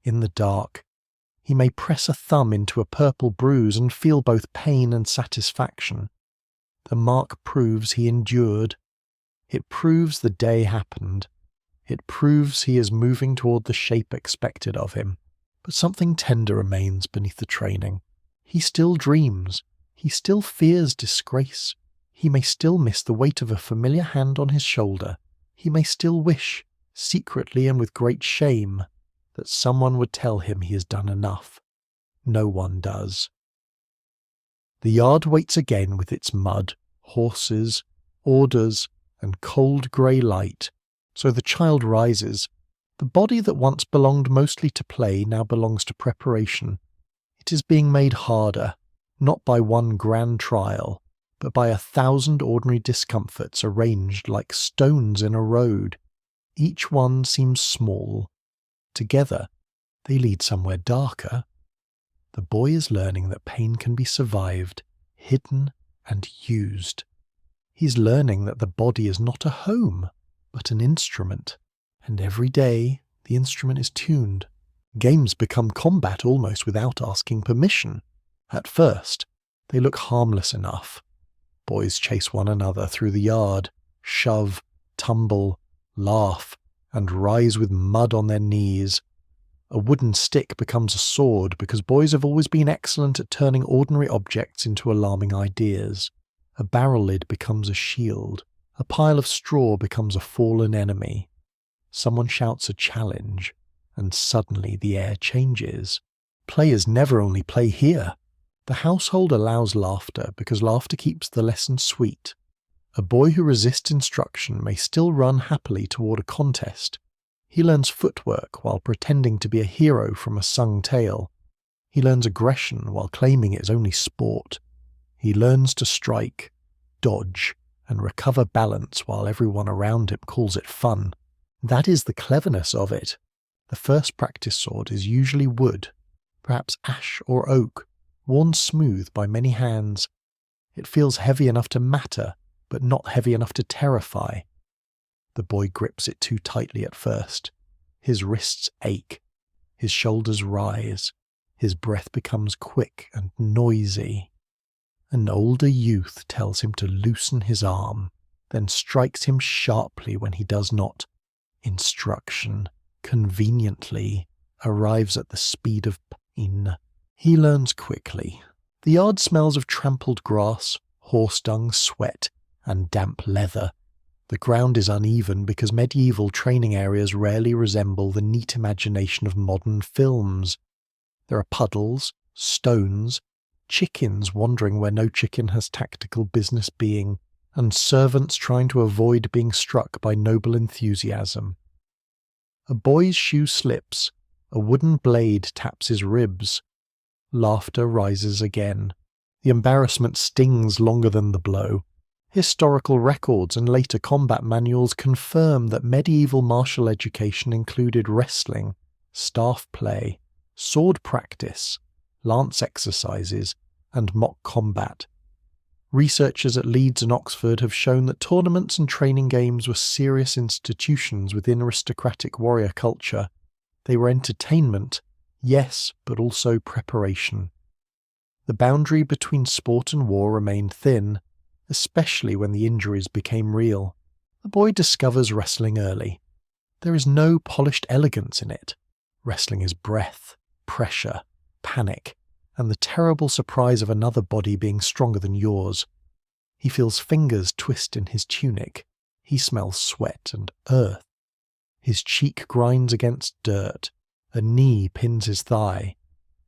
In the dark, he may press a thumb into a purple bruise and feel both pain and satisfaction. The mark proves he endured. It proves the day happened. It proves he is moving toward the shape expected of him. But something tender remains beneath the training. He still dreams. He still fears disgrace. He may still miss the weight of a familiar hand on his shoulder. He may still wish, secretly and with great shame, that someone would tell him he has done enough. No one does. The yard waits again with its mud, horses, orders, and cold grey light. So the child rises. The body that once belonged mostly to play now belongs to preparation. It is being made harder, not by one grand trial, but by 1,000 ordinary discomforts arranged like stones in a road. Each one seems small. Together, they lead somewhere darker. The boy is learning that pain can be survived, hidden, and used. He's learning that the body is not a home, but an instrument, and every day the instrument is tuned. Games become combat almost without asking permission. At first, they look harmless enough. Boys chase one another through the yard, shove, tumble, laugh, and rise with mud on their knees. A wooden stick becomes a sword because boys have always been excellent at turning ordinary objects into alarming ideas. A barrel lid becomes a shield. A pile of straw becomes a fallen enemy. Someone shouts a challenge, and suddenly the air changes. Players never only play here. The household allows laughter because laughter keeps the lesson sweet. A boy who resists instruction may still run happily toward a contest. He learns footwork while pretending to be a hero from a sung tale. He learns aggression while claiming it is only sport. He learns to strike, dodge, and recover balance while everyone around him calls it fun. That is the cleverness of it. The first practice sword is usually wood, perhaps ash or oak, worn smooth by many hands. It feels heavy enough to matter, but not heavy enough to terrify. The boy grips it too tightly at first. His wrists ache. His shoulders rise. His breath becomes quick and noisy. An older youth tells him to loosen his arm, then strikes him sharply when he does not. Instruction, conveniently, arrives at the speed of pain. He learns quickly. The yard smells of trampled grass, horse dung, sweat, and damp leather. The ground is uneven because medieval training areas rarely resemble the neat imagination of modern films. There are puddles, stones, chickens wandering where no chicken has tactical business being, and servants trying to avoid being struck by noble enthusiasm. A boy's shoe slips, a wooden blade taps his ribs. Laughter rises again. The embarrassment stings longer than the blow. Historical records and later combat manuals confirm that medieval martial education included wrestling, staff play, sword practice, lance exercises, and mock combat. Researchers at Leeds and Oxford have shown that tournaments and training games were serious institutions within aristocratic warrior culture. They were entertainment, yes, but also preparation. The boundary between sport and war remained thin, especially when the injuries became real. The boy discovers wrestling early. There is no polished elegance in it. Wrestling is breath, pressure, panic, and the terrible surprise of another body being stronger than yours. He feels fingers twist in his tunic. He smells sweat and earth. His cheek grinds against dirt. A knee pins his thigh.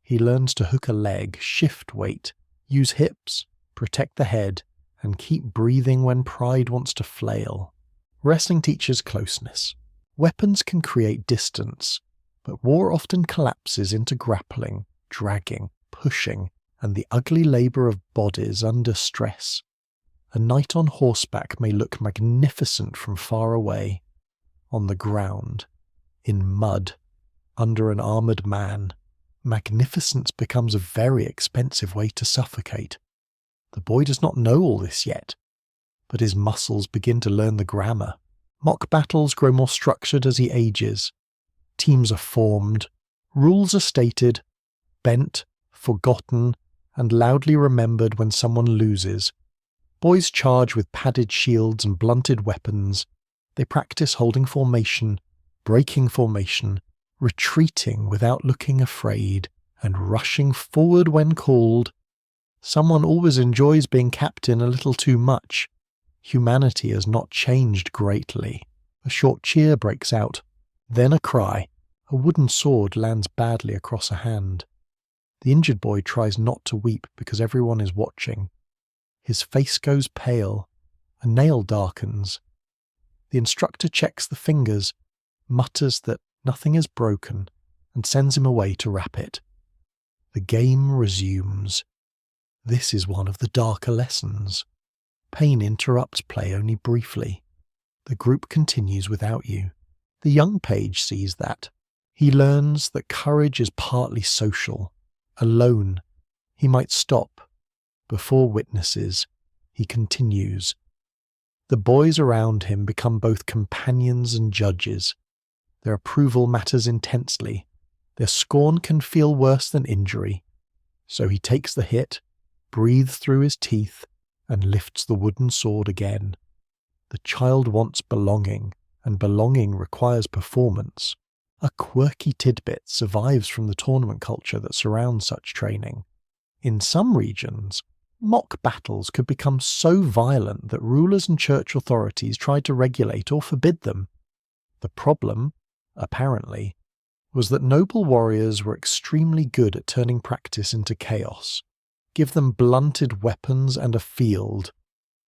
He learns to hook a leg, shift weight, use hips, protect the head, and keep breathing when pride wants to flail. Wrestling teaches closeness. Weapons can create distance, but war often collapses into grappling, dragging, pushing, and the ugly labour of bodies under stress. A knight on horseback may look magnificent from far away. On the ground, in mud, under an armoured man, magnificence becomes a very expensive way to suffocate. The boy does not know all this yet, but his muscles begin to learn the grammar. Mock battles grow more structured as he ages. Teams are formed, rules are stated, bent, forgotten, and loudly remembered when someone loses. Boys charge with padded shields and blunted weapons. They practice holding formation, breaking formation, retreating without looking afraid, and rushing forward when called. Someone always enjoys being captain a little too much. Humanity has not changed greatly. A short cheer breaks out, then a cry. A wooden sword lands badly across a hand. The injured boy tries not to weep because everyone is watching. His face goes pale. A nail darkens. The instructor checks the fingers, mutters that nothing is broken, and sends him away to wrap it. The game resumes. This is one of the darker lessons. Pain interrupts play only briefly. The group continues without you. The young page sees that. He learns that courage is partly social. Alone, he might stop. Before witnesses, he continues. The boys around him become both companions and judges. Their approval matters intensely. Their scorn can feel worse than injury. So he takes the hit, breathes through his teeth, and lifts the wooden sword again. The child wants belonging, and belonging requires performance. A quirky tidbit survives from the tournament culture that surrounds such training. In some regions, mock battles could become so violent that rulers and church authorities tried to regulate or forbid them. The problem, apparently, was that noble warriors were extremely good at turning practice into chaos. Give them blunted weapons and a field,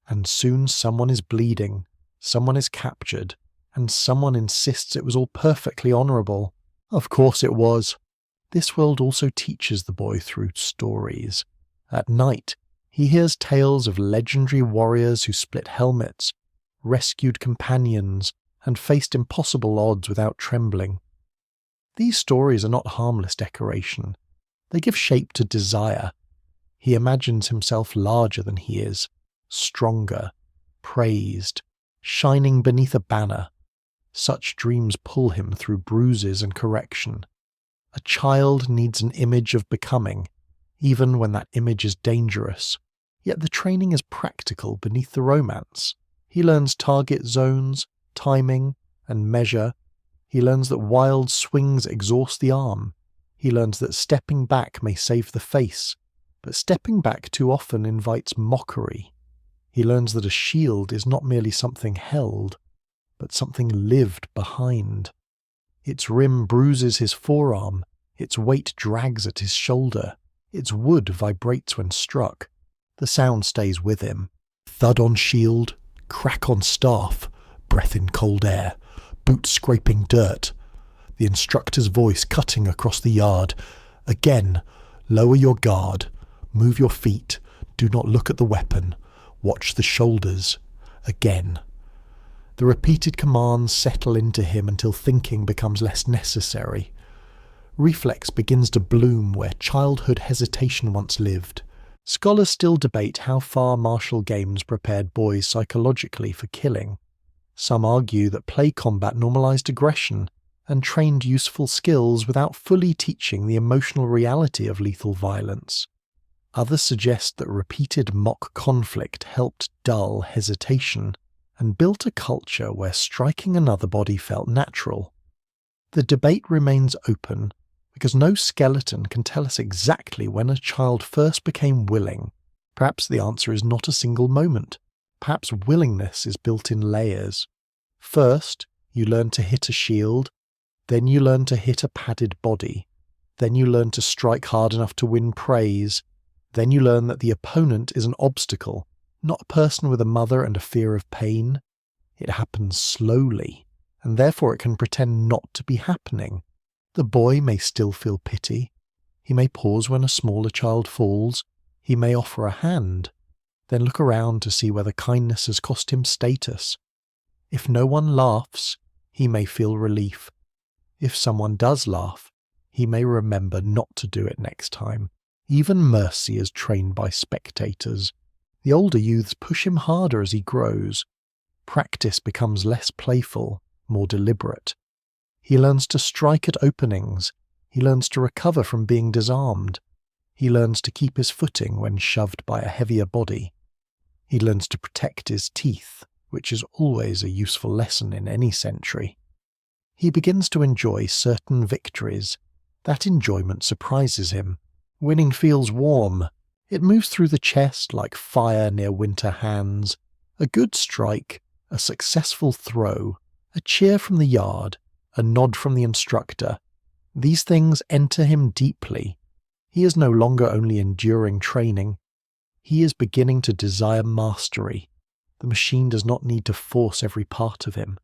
and soon someone is bleeding, someone is captured, and someone insists it was all perfectly honourable. Of course it was. This world also teaches the boy through stories. At night, he hears tales of legendary warriors who split helmets, rescued companions, and faced impossible odds without trembling. These stories are not harmless decoration. They give shape to desire. He imagines himself larger than he is, stronger, praised, shining beneath a banner. Such dreams pull him through bruises and correction. A child needs an image of becoming, even when that image is dangerous. Yet the training is practical beneath the romance. He learns target zones, timing, and measure. He learns that wild swings exhaust the arm. He learns that stepping back may save the face, but stepping back too often invites mockery. He learns that a shield is not merely something held, but something lived behind. Its rim bruises his forearm, its weight drags at his shoulder, its wood vibrates when struck. The sound stays with him. Thud on shield, crack on staff, breath in cold air, boots scraping dirt. The instructor's voice cutting across the yard. Again, lower your guard, move your feet, do not look at the weapon, watch the shoulders. Again. The repeated commands settle into him until thinking becomes less necessary. Reflex begins to bloom where childhood hesitation once lived. Scholars still debate how far martial games prepared boys psychologically for killing. Some argue that play combat normalized aggression and trained useful skills without fully teaching the emotional reality of lethal violence. Others suggest that repeated mock conflict helped dull hesitation and built a culture where striking another body felt natural. The debate remains open because no skeleton can tell us exactly when a child first became willing. Perhaps the answer is not a single moment. Perhaps willingness is built in layers. First, you learn to hit a shield, then you learn to hit a padded body, then you learn to strike hard enough to win praise, then you learn that the opponent is an obstacle, not a person with a mother and a fear of pain. It happens slowly, and therefore it can pretend not to be happening. The boy may still feel pity. He may pause when a smaller child falls. He may offer a hand, then look around to see whether kindness has cost him status. If no one laughs, he may feel relief. If someone does laugh, he may remember not to do it next time. Even mercy is trained by spectators. The older youths push him harder as he grows. Practice becomes less playful, more deliberate. He learns to strike at openings. He learns to recover from being disarmed. He learns to keep his footing when shoved by a heavier body. He learns to protect his teeth, which is always a useful lesson in any century. He begins to enjoy certain victories. That enjoyment surprises him. Winning feels warm. It moves through the chest like fire near winter hands. A good strike, a successful throw, a cheer from the yard, a nod from the instructor. These things enter him deeply. He is no longer only enduring training. He is beginning to desire mastery. The machine does not need to force every part of him.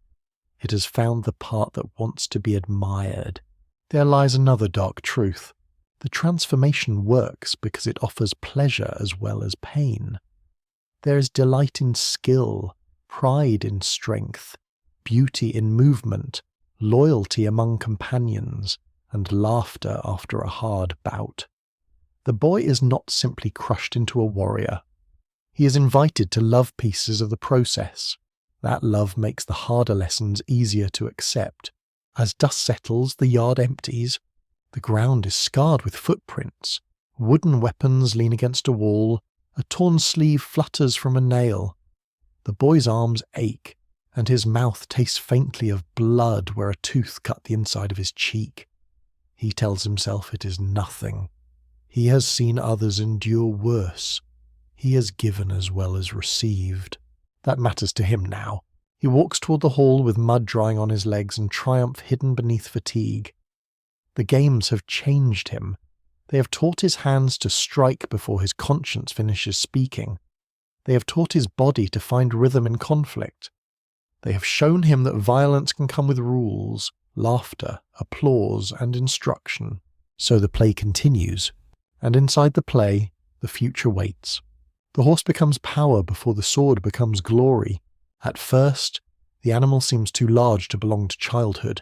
It has found the part that wants to be admired. There lies another dark truth. The transformation works because it offers pleasure as well as pain. There is delight in skill, pride in strength, beauty in movement, loyalty among companions, and laughter after a hard bout. The boy is not simply crushed into a warrior. He is invited to love pieces of the process. That love makes the harder lessons easier to accept. As dust settles, the yard empties. The ground is scarred with footprints. Wooden weapons lean against a wall. A torn sleeve flutters from a nail. The boy's arms ache, and his mouth tastes faintly of blood where a tooth cut the inside of his cheek. He tells himself it is nothing. He has seen others endure worse. He has given as well as received. That matters to him now. He walks toward the hall with mud drying on his legs and triumph hidden beneath fatigue. The games have changed him. They have taught his hands to strike before his conscience finishes speaking. They have taught his body to find rhythm in conflict. They have shown him that violence can come with rules, laughter, applause, and instruction. So the play continues, and inside the play, the future waits. The horse becomes power before the sword becomes glory. At first, the animal seems too large to belong to childhood.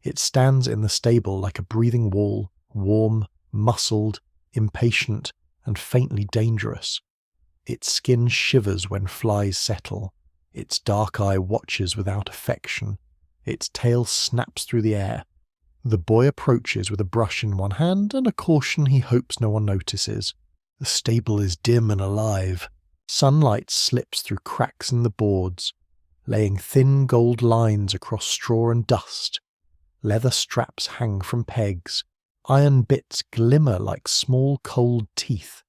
It stands in the stable like a breathing wall, warm, muscled, impatient, and faintly dangerous. Its skin shivers when flies settle. Its dark eye watches without affection. Its tail snaps through the air. The boy approaches with a brush in one hand and a caution he hopes no one notices. The stable is dim and alive. Sunlight slips through cracks in the boards, laying thin gold lines across straw and dust. Leather straps hang from pegs. Iron bits glimmer like small cold teeth.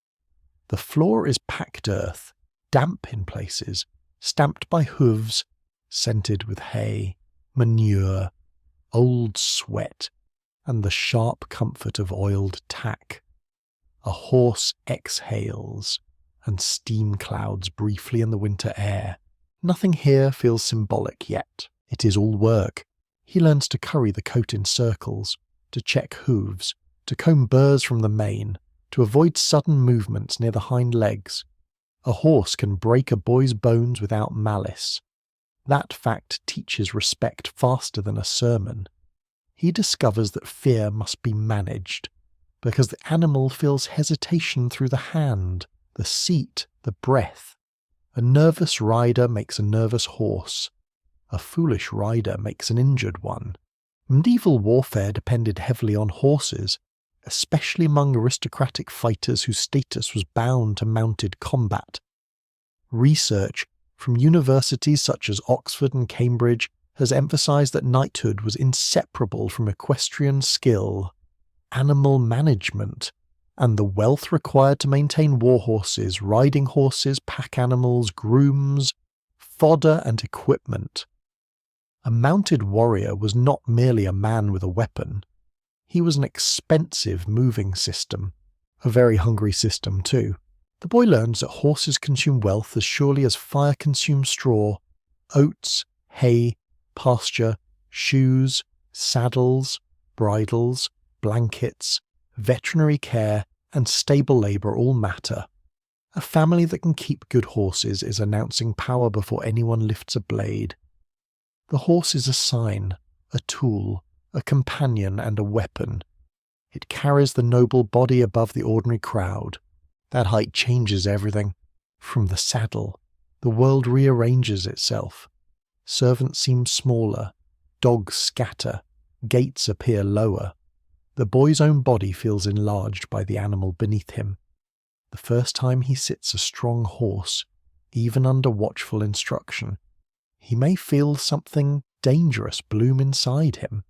The floor is packed earth, damp in places, stamped by hooves, scented with hay, manure, old sweat, and the sharp comfort of oiled tack. A horse exhales, and steam clouds briefly in the winter air. Nothing here feels symbolic yet. It is all work. He learns to curry the coat in circles, to check hooves, to comb burrs from the mane, to avoid sudden movements near the hind legs. A horse can break a boy's bones without malice. That fact teaches respect faster than a sermon. He discovers that fear must be managed, because the animal feels hesitation through the hand, the seat, the breath. A nervous rider makes a nervous horse. A foolish rider makes an injured one. Medieval warfare depended heavily on horses, especially among aristocratic fighters whose status was bound to mounted combat. Research from universities such as Oxford and Cambridge has emphasized that knighthood was inseparable from equestrian skill, animal management, and the wealth required to maintain war horses, riding horses, pack animals, grooms, fodder, and equipment. A mounted warrior was not merely a man with a weapon. He was an expensive moving system, a very hungry system too. The boy learns that horses consume wealth as surely as fire consumes straw, oats, hay, pasture, shoes, saddles, bridles, blankets, veterinary care, and stable labour all matter. A family that can keep good horses is announcing power before anyone lifts a blade. The horse is a sign, a tool, a companion, and a weapon. It carries the noble body above the ordinary crowd. That height changes everything. From the saddle, the world rearranges itself. Servants seem smaller, dogs scatter, gates appear lower. The boy's own body feels enlarged by the animal beneath him. The first time he sits a strong horse, even under watchful instruction, he may feel something dangerous bloom inside him.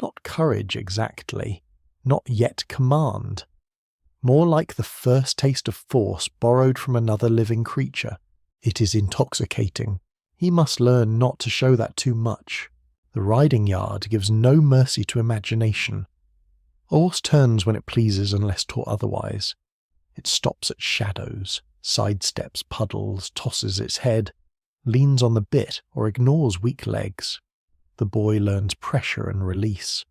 Not courage exactly, not yet command. More like the first taste of force borrowed from another living creature. It is intoxicating. He must learn not to show that too much. The riding yard gives no mercy to imagination. A horse turns when it pleases unless taught otherwise. It stops at shadows, sidesteps puddles, tosses its head, leans on the bit or ignores weak legs. The boy learns pressure and release.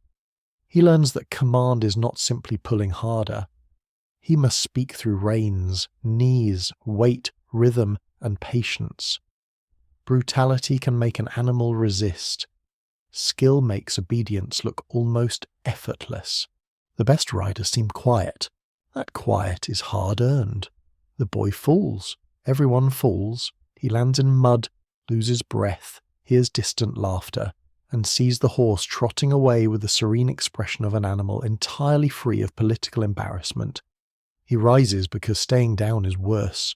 He learns that command is not simply pulling harder. He must speak through reins, knees, weight, rhythm, and patience. Brutality can make an animal resist. Skill makes obedience look almost effortless. The best riders seem quiet. That quiet is hard-earned. The boy falls. Everyone falls. He lands in mud, loses breath, hears distant laughter, and sees the horse trotting away with the serene expression of an animal entirely free of political embarrassment. He rises because staying down is worse.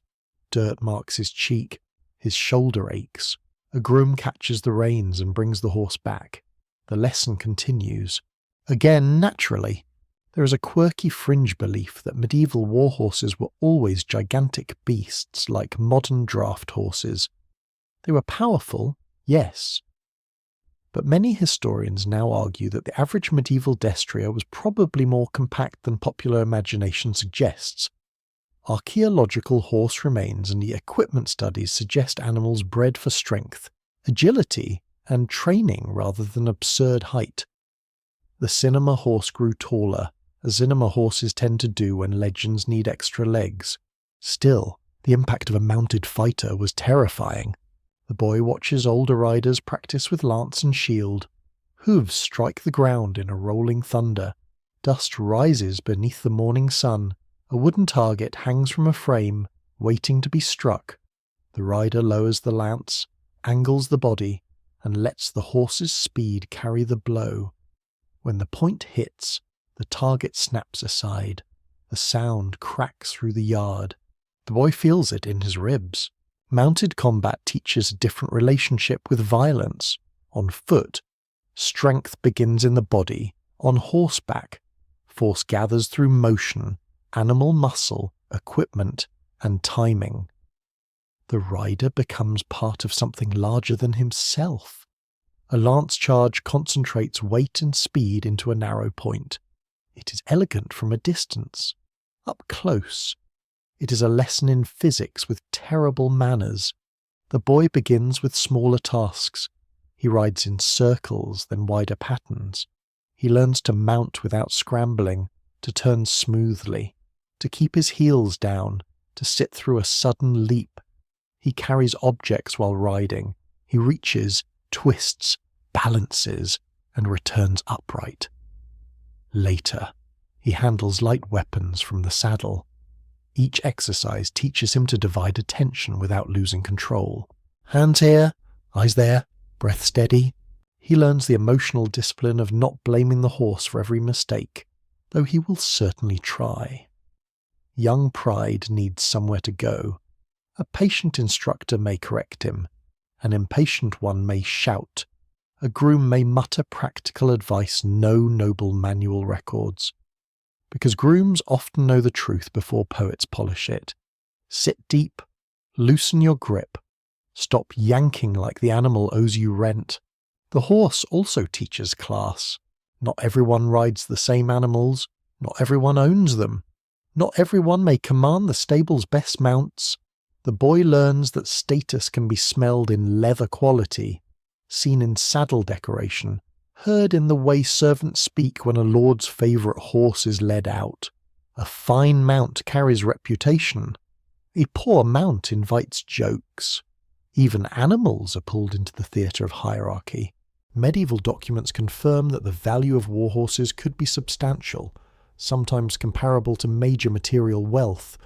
Dirt marks his cheek. His shoulder aches. A groom catches the reins and brings the horse back. The lesson continues. Again, naturally. There is a quirky fringe belief that medieval war horses were always gigantic beasts like modern draft horses. They were powerful, yes, but many historians now argue that the average medieval destrier was probably more compact than popular imagination suggests. Archaeological horse remains and the equipment studies suggest animals bred for strength, agility, and training rather than absurd height. The cinema horse grew taller, as cinema horses tend to do when legends need extra legs. Still, the impact of a mounted fighter was terrifying. The boy watches older riders practice with lance and shield. Hooves strike the ground in a rolling thunder. Dust rises beneath the morning sun. A wooden target hangs from a frame, waiting to be struck. The rider lowers the lance, angles the body, and lets the horse's speed carry the blow. When the point hits, the target snaps aside. The sound cracks through the yard. The boy feels it in his ribs. Mounted combat teaches a different relationship with violence. On foot, strength begins in the body. On horseback, force gathers through motion, animal muscle, equipment, and timing. The rider becomes part of something larger than himself. A lance charge concentrates weight and speed into a narrow point. It is elegant from a distance. Up close, it is a lesson in physics with terrible manners. The boy begins with smaller tasks. He rides in circles, then wider patterns. He learns to mount without scrambling, to turn smoothly, to keep his heels down, to sit through a sudden leap. He carries objects while riding. He reaches, twists, balances, and returns upright. Later, he handles light weapons from the saddle. Each exercise teaches him to divide attention without losing control. Hands here, eyes there, breath steady. He learns the emotional discipline of not blaming the horse for every mistake, though he will certainly try. Young pride needs somewhere to go. A patient instructor may correct him. An impatient one may shout. A groom may mutter practical advice no noble manual records. Because grooms often know the truth before poets polish it. Sit deep, loosen your grip, stop yanking like the animal owes you rent. The horse also teaches class. Not everyone rides the same animals, not everyone owns them. Not everyone may command the stable's best mounts. The boy learns that status can be smelled in leather quality, seen in saddle decoration, heard in the way servants speak when a lord's favourite horse is led out. A fine mount carries reputation. A poor mount invites jokes. Even animals are pulled into the theatre of hierarchy. Medieval documents confirm that the value of war horses could be substantial, sometimes comparable to major material wealth.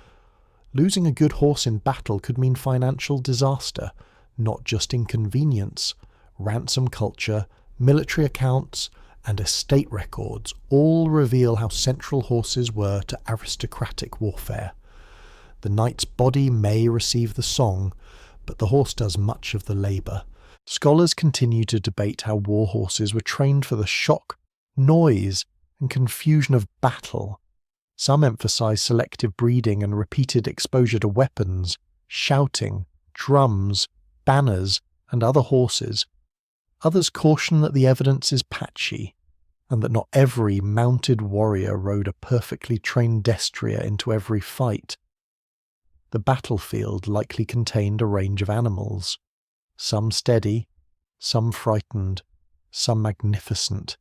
Losing a good horse in battle could mean financial disaster, not just inconvenience. Ransom culture, military accounts, and estate records all reveal how central horses were to aristocratic warfare. The knight's body may receive the song, but the horse does much of the labour. Scholars continue to debate how war horses were trained for the shock, noise, and confusion of battle. Some emphasize selective breeding and repeated exposure to weapons, shouting, drums, banners, and other horses. Others caution that the evidence is patchy, and that not every mounted warrior rode a perfectly trained destrier into every fight. The battlefield likely contained a range of animals, some steady, some frightened, some magnificent,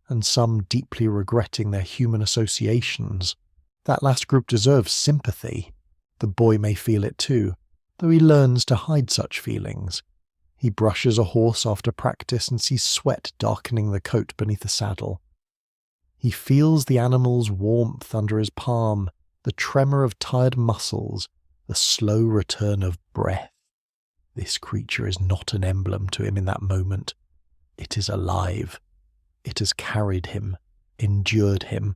and some deeply regretting their human associations. That last group deserves sympathy. The boy may feel it too, though he learns to hide such feelings. He brushes a horse after practice and sees sweat darkening the coat beneath the saddle. He feels the animal's warmth under his palm, the tremor of tired muscles, the slow return of breath. This creature is not an emblem to him in that moment. It is alive. It has carried him, endured him,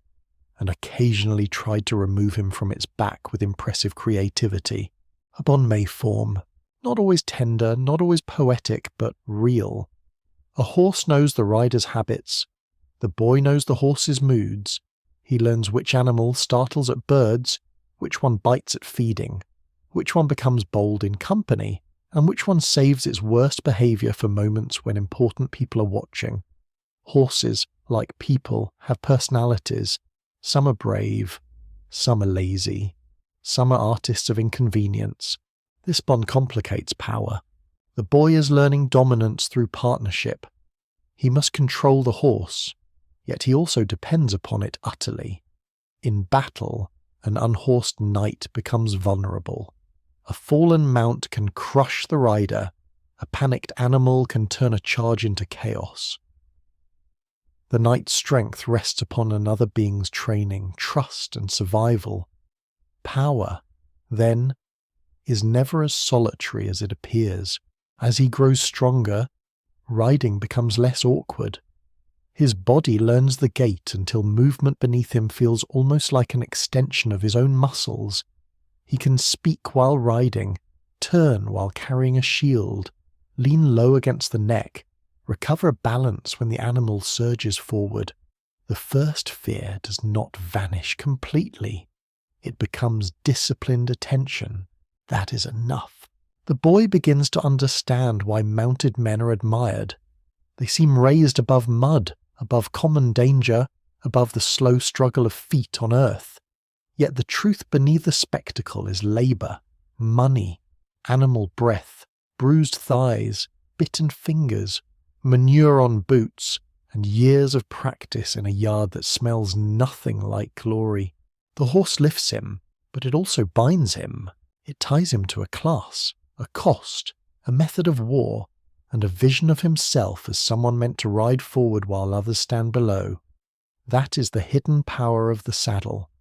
and occasionally tried to remove him from its back with impressive creativity. A bonne may form, not always tender, not always poetic, but real. A horse knows the rider's habits. The boy knows the horse's moods. He learns which animal startles at birds, which one bites at feeding, which one becomes bold in company, and which one saves its worst behaviour for moments when important people are watching. Horses, like people, have personalities. Some are brave, some are lazy, some are artists of inconvenience. This bond complicates power. The boy is learning dominance through partnership. He must control the horse, yet he also depends upon it utterly. In battle, an unhorsed knight becomes vulnerable. A fallen mount can crush the rider. A panicked animal can turn a charge into chaos. The knight's strength rests upon another being's training, trust, and survival. Power, then, is never as solitary as it appears. As he grows stronger, riding becomes less awkward. His body learns the gait until movement beneath him feels almost like an extension of his own muscles. He can speak while riding, turn while carrying a shield, lean low against the neck, recover balance when the animal surges forward. The first fear does not vanish completely. It becomes disciplined attention. That is enough. The boy begins to understand why mounted men are admired. They seem raised above mud, above common danger, above the slow struggle of feet on earth. Yet the truth beneath the spectacle is labour, money, animal breath, bruised thighs, bitten fingers, manure on boots, and years of practice in a yard that smells nothing like glory. The horse lifts him, but it also binds him. It ties him to a class, a cost, a method of war, and a vision of himself as someone meant to ride forward while others stand below. That is the hidden power of the saddle.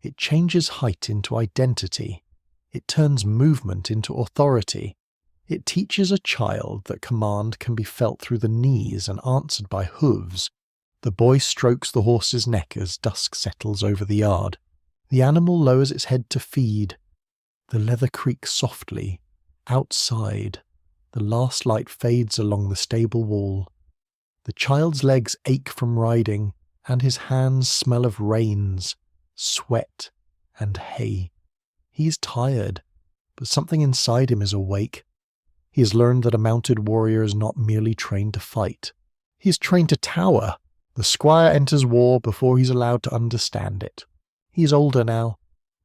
It changes height into identity. It turns movement into authority. It teaches a child that command can be felt through the knees and answered by hooves. The boy strokes the horse's neck as dusk settles over the yard. The animal lowers its head to feed. The leather creaks softly. Outside, the last light fades along the stable wall. The child's legs ache from riding, and his hands smell of reins, sweat, and hay. He is tired, but something inside him is awake. He has learned that a mounted warrior is not merely trained to fight. He is trained to tower. The squire enters war before he is allowed to understand it. He is older now,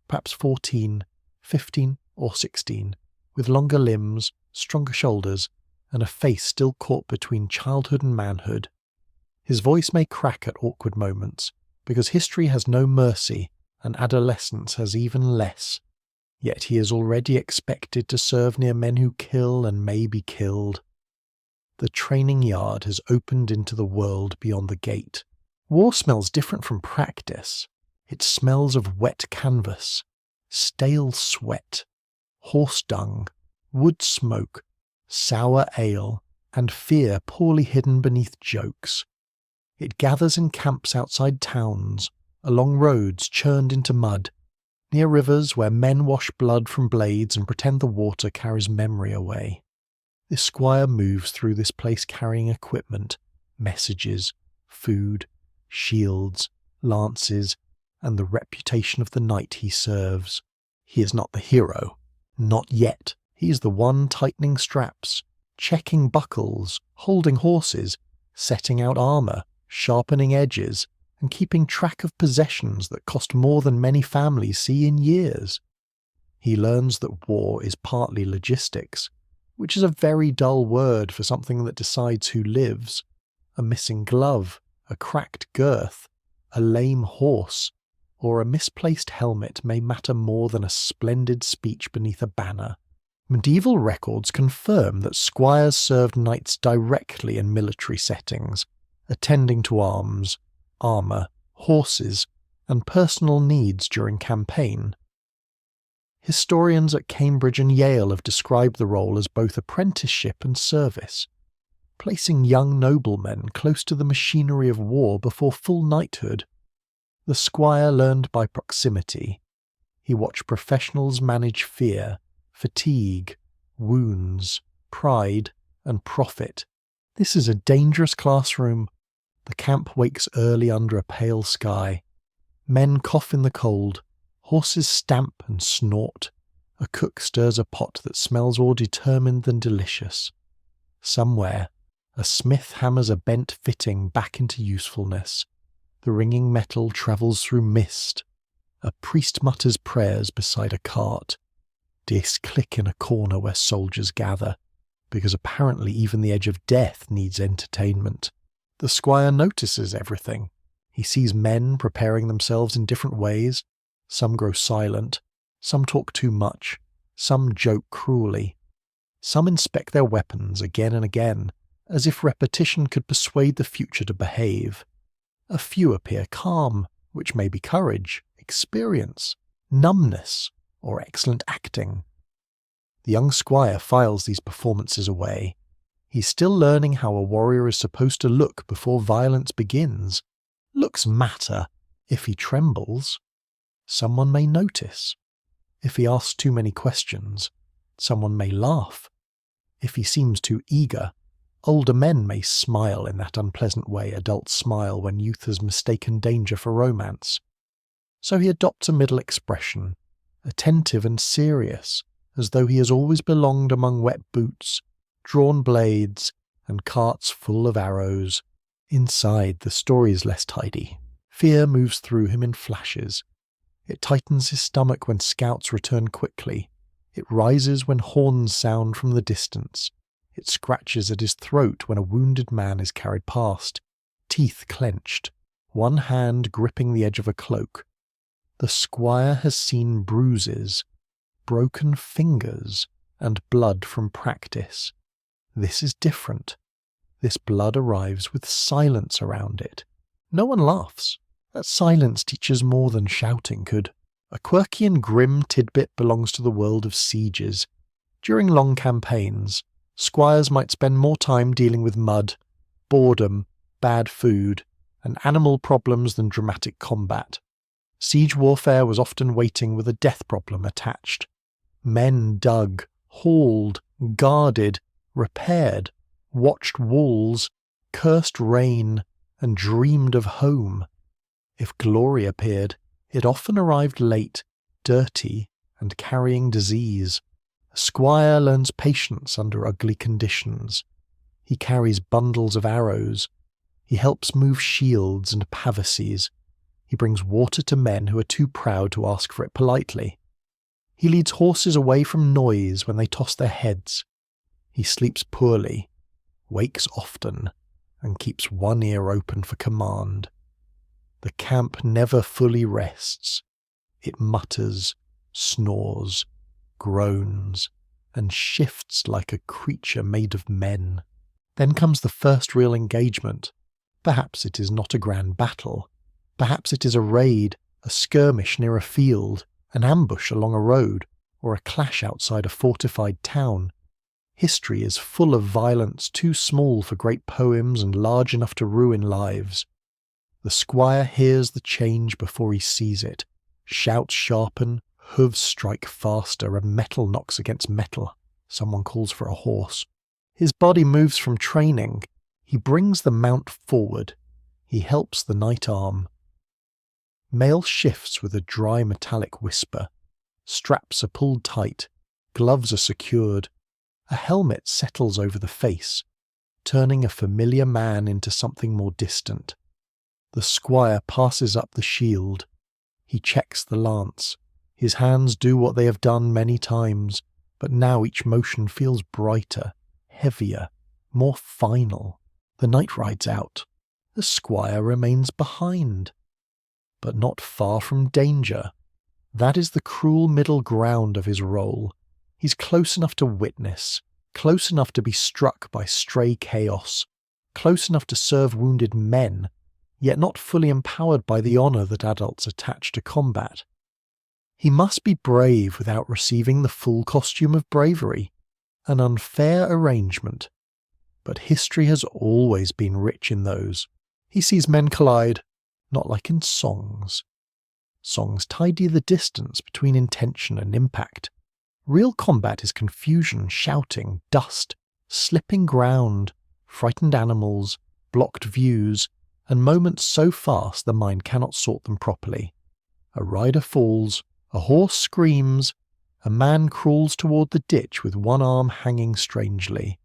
perhaps 14, 15, or 16, with longer limbs, stronger shoulders, and a face still caught between childhood and manhood. His voice may crack at awkward moments, because history has no mercy, and adolescence has even less. Yet he is already expected to serve near men who kill and may be killed. The training yard has opened into the world beyond the gate. War smells different from practice. It smells of wet canvas, stale sweat, horse dung, wood smoke, sour ale, and fear poorly hidden beneath jokes. It gathers in camps outside towns, along roads churned into mud, near rivers where men wash blood from blades and pretend the water carries memory away. This squire moves through this place carrying equipment, messages, food, shields, lances, and the reputation of the knight he serves. He is not the hero. Not yet. He is the one tightening straps, checking buckles, holding horses, setting out armour, sharpening edges, and keeping track of possessions that cost more than many families see in years. He learns that war is partly logistics, which is a very dull word for something that decides who lives. A missing glove, a cracked girth, a lame horse, or a misplaced helmet may matter more than a splendid speech beneath a banner. Medieval records confirm that squires served knights directly in military settings, attending to arms, armour, horses, and personal needs during campaign. Historians at Cambridge and Yale have described the role as both apprenticeship and service, placing young noblemen close to the machinery of war before full knighthood. The squire learned by proximity. He watched professionals manage fear, fatigue, wounds, pride, and profit. This is a dangerous classroom. The camp wakes early under a pale sky. Men cough in the cold. Horses stamp and snort. A cook stirs a pot that smells more determined than delicious. Somewhere, a smith hammers a bent fitting back into usefulness. The ringing metal travels through mist. A priest mutters prayers beside a cart. Discs click in a corner where soldiers gather, because apparently even the edge of death needs entertainment. The squire notices everything. He sees men preparing themselves in different ways. Some grow silent, some talk too much, some joke cruelly. Some inspect their weapons again and again, as if repetition could persuade the future to behave. A few appear calm, which may be courage, experience, numbness, or excellent acting. The young squire files these performances away. He's still learning how a warrior is supposed to look before violence begins. Looks matter. If he trembles, someone may notice. If he asks too many questions, someone may laugh. If he seems too eager, older men may smile in that unpleasant way adults smile when youth has mistaken danger for romance. So he adopts a middle expression, attentive and serious, as though he has always belonged among wet boots, drawn blades, and carts full of arrows. Inside, the story is less tidy. Fear moves through him in flashes. It tightens his stomach when scouts return quickly. It rises when horns sound from the distance. It scratches at his throat when a wounded man is carried past, teeth clenched, one hand gripping the edge of a cloak. The squire has seen bruises, broken fingers, and blood from practice. This is different. This blood arrives with silence around it. No one laughs. That silence teaches more than shouting could. A quirky and grim tidbit belongs to the world of sieges. During long campaigns, squires might spend more time dealing with mud, boredom, bad food, and animal problems than dramatic combat. Siege warfare was often waiting with a death problem attached. Men dug, hauled, guarded, repaired, watched walls, cursed rain, and dreamed of home. If glory appeared, it often arrived late, dirty, and carrying disease. A squire learns patience under ugly conditions. He carries bundles of arrows. He helps move shields and pavises. He brings water to men who are too proud to ask for it politely. He leads horses away from noise when they toss their heads. He sleeps poorly, wakes often, and keeps one ear open for command. The camp never fully rests. It mutters, snores, groans, and shifts like a creature made of men. Then comes the first real engagement. Perhaps it is not a grand battle. Perhaps it is a raid, a skirmish near a field, an ambush along a road, or a clash outside a fortified town. History is full of violence too small for great poems and large enough to ruin lives. The squire hears the change before he sees it. Shouts sharpen, hooves strike faster, and metal knocks against metal. Someone calls for a horse. His body moves from training. He brings the mount forward. He helps the knight arm. Mail shifts with a dry metallic whisper. Straps are pulled tight. Gloves are secured. A helmet settles over the face, turning a familiar man into something more distant. The squire passes up the shield. He checks the lance. His hands do what they have done many times, but now each motion feels brighter, heavier, more final. The knight rides out. The squire remains behind, but not far from danger. That is the cruel middle ground of his role. He's close enough to witness, close enough to be struck by stray chaos, close enough to serve wounded men, yet not fully empowered by the honour that adults attach to combat. He must be brave without receiving the full costume of bravery, an unfair arrangement. But history has always been rich in those. He sees men collide, not like in songs. Songs tidy the distance between intention and impact. Real combat is confusion, shouting, dust, slipping ground, frightened animals, blocked views, and moments so fast the mind cannot sort them properly. A rider falls, a horse screams, A man crawls toward the ditch with one arm hanging strangely.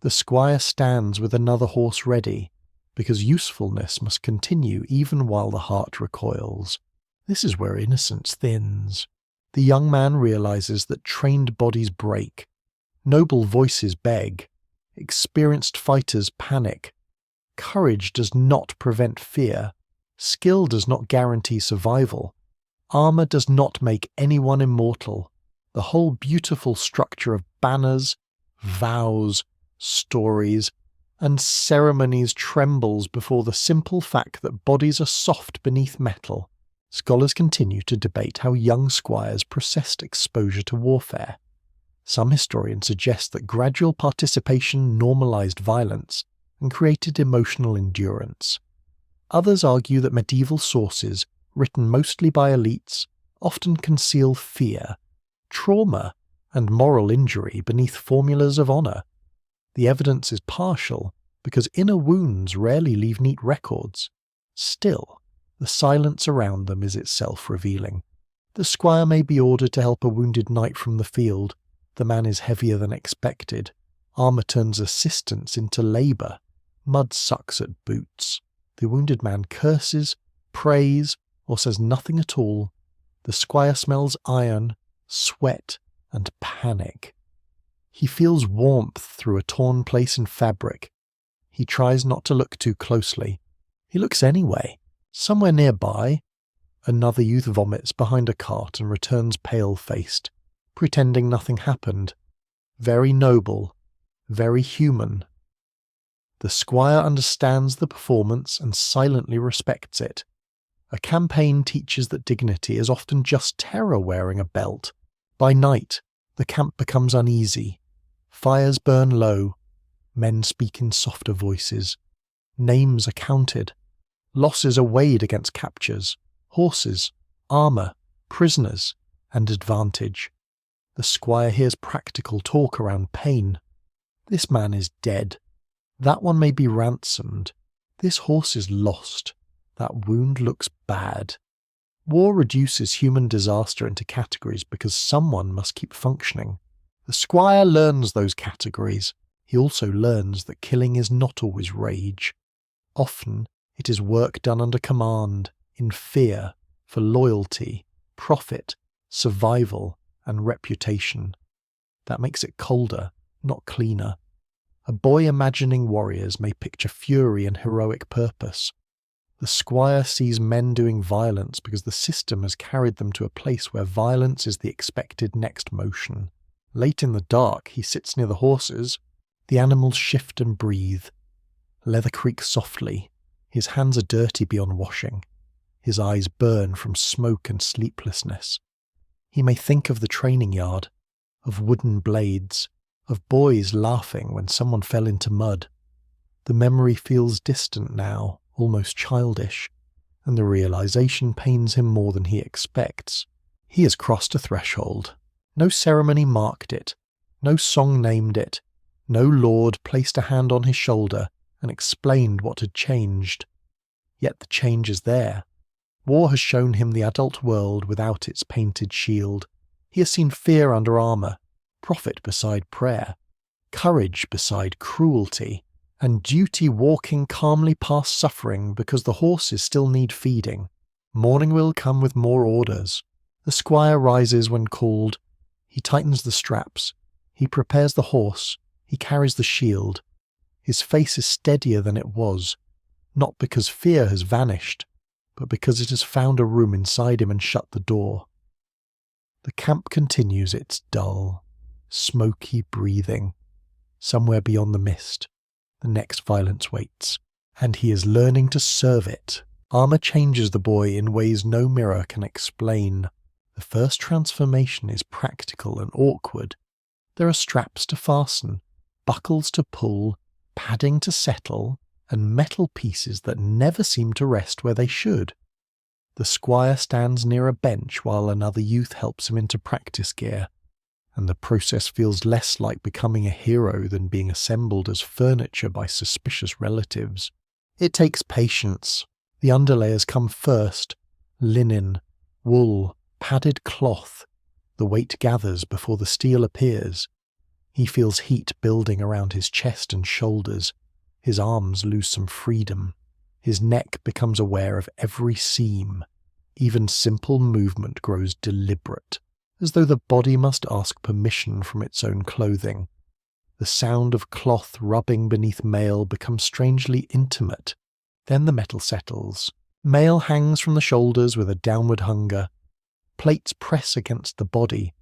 The squire stands with another horse ready, because usefulness must continue even while the heart recoils. This is where innocence thins. The young man realizes that trained bodies break, noble voices beg, experienced fighters panic. Courage does not prevent fear. Skill does not guarantee survival. Armor does not make anyone immortal. The whole beautiful structure of banners, vows, stories, and ceremonies trembles before the simple fact that bodies are soft beneath metal. Scholars continue to debate how young squires processed exposure to warfare. Some historians suggest that gradual participation normalized violence and created emotional endurance. Others argue that medieval sources, written mostly by elites, often conceal fear, trauma, and moral injury beneath formulas of honor. The evidence is partial because inner wounds rarely leave neat records. Still, the silence around them is itself revealing. The squire may be ordered to help a wounded knight from the field. The man is heavier than expected. Armor turns assistance into labor. Mud sucks at boots. The wounded man curses, prays, or says nothing at all. The squire smells iron, sweat, and panic. He feels warmth through a torn place in fabric. He tries not to look too closely. He looks anyway. Somewhere nearby, another youth vomits behind a cart and returns pale-faced, pretending nothing happened. Very noble, very human. The squire understands the performance and silently respects it. A campaign teaches that dignity is often just terror wearing a belt. By night, the camp becomes uneasy. Fires burn low. Men speak in softer voices. Names are counted. Losses are weighed against captures, horses, armor, prisoners, and advantage. The squire hears practical talk around pain. This man is dead. That one may be ransomed. This horse is lost. That wound looks bad. War reduces human disaster into categories because someone must keep functioning. The squire learns those categories. He also learns that killing is not always rage. Often, it is work done under command, in fear, for loyalty, profit, survival, and reputation. That makes it colder, not cleaner. A boy imagining warriors may picture fury and heroic purpose. The squire sees men doing violence because the system has carried them to a place where violence is the expected next motion. Late in the dark, he sits near the horses. The animals shift and breathe. Leather creaks softly. His hands are dirty beyond washing. His eyes burn from smoke and sleeplessness. He may think of the training yard, of wooden blades, of boys laughing when someone fell into mud. The memory feels distant now, almost childish, and the realization pains him more than he expects. He has crossed a threshold. No ceremony marked it. No song named it. No lord placed a hand on his shoulder and explained what had changed. Yet the change is there. War has shown him the adult world without its painted shield. He has seen fear under armor, profit beside prayer, courage beside cruelty, and duty walking calmly past suffering because the horses still need feeding. Morning will come with more orders. The squire rises when called. He tightens the straps. He prepares the horse. He carries the shield. His face is steadier than it was, not because fear has vanished, but because it has found a room inside him and shut the door. The camp continues its dull, smoky breathing. Somewhere beyond the mist, the next violence waits, and he is learning to serve it. Armor changes the boy in ways no mirror can explain. The first transformation is practical and awkward. There are straps to fasten, buckles to pull, padding to settle, and metal pieces that never seem to rest where they should. The squire stands near a bench while another youth helps him into practice gear, and the process feels less like becoming a hero than being assembled as furniture by suspicious relatives. It takes patience. The underlayers come first: linen, wool, padded cloth. The weight gathers before the steel appears. He feels heat building around his chest and shoulders. His arms lose some freedom. His neck becomes aware of every seam. Even simple movement grows deliberate, as though the body must ask permission from its own clothing. The sound of cloth rubbing beneath mail becomes strangely intimate. Then the metal settles. Mail hangs from the shoulders with a downward hunger. Plates press against the body.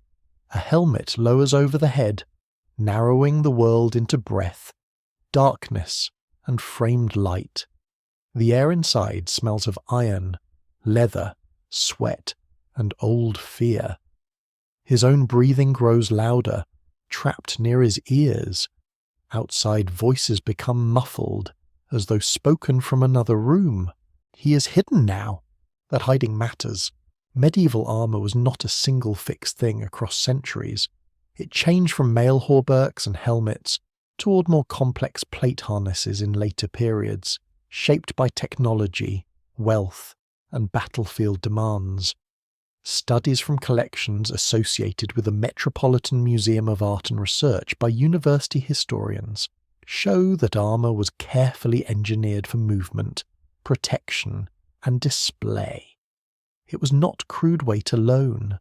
A helmet lowers over the head, narrowing the world into breath, darkness, and framed light. The air inside smells of iron, leather, sweat, and old fear. His own breathing grows louder, trapped near his ears. Outside voices become muffled, as though spoken from another room. He is hidden now. That hiding matters. Medieval armour was not a single fixed thing across centuries. It changed from mail hauberks and helmets toward more complex plate harnesses in later periods, shaped by technology, wealth, and battlefield demands. Studies from collections associated with the Metropolitan Museum of Art and Research by university historians show that armour was carefully engineered for movement, protection, and display. It was not crude weight alone.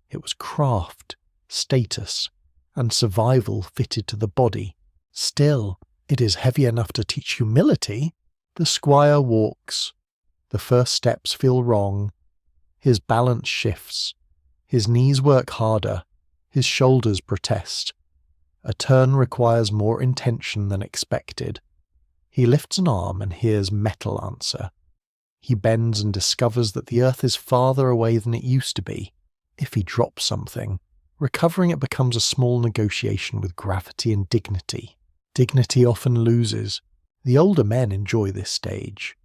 It was craft, status, and survival fitted to the body. Still, it is heavy enough to teach humility. The squire walks. The first steps feel wrong. His balance shifts. His knees work harder. His shoulders protest. A turn requires more intention than expected. He lifts an arm and hears metal answer. He bends and discovers that the earth is farther away than it used to be. If he drops something, recovering it becomes a small negotiation with gravity and dignity. Dignity often loses. The older men enjoy this stage.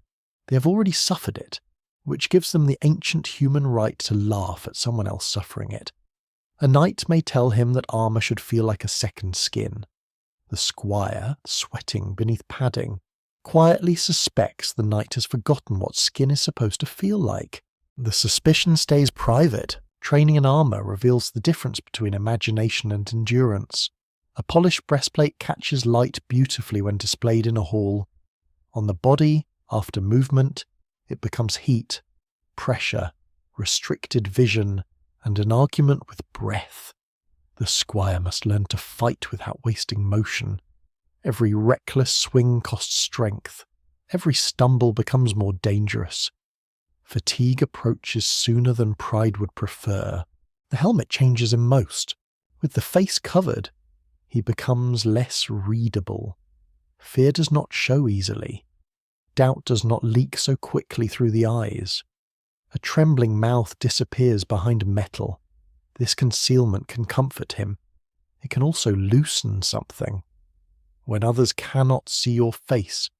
They have already suffered it, which gives them the ancient human right to laugh at someone else suffering it. A knight may tell him that armour should feel like a second skin. The squire, sweating beneath padding, quietly suspects the knight has forgotten what skin is supposed to feel like. The suspicion stays private. Training in armour reveals the difference between imagination and endurance. A polished breastplate catches light beautifully when displayed in a hall. On the body, after movement, it becomes heat, pressure, restricted vision, and an argument with breath. The squire must learn to fight without wasting motion. Every reckless swing costs strength. Every stumble becomes more dangerous. Fatigue approaches sooner than pride would prefer. The helmet changes him most. With the face covered, he becomes less readable. Fear does not show easily. Doubt does not leak so quickly through the eyes. A trembling mouth disappears behind metal. This concealment can comfort him. It can also loosen something. When others cannot see your face,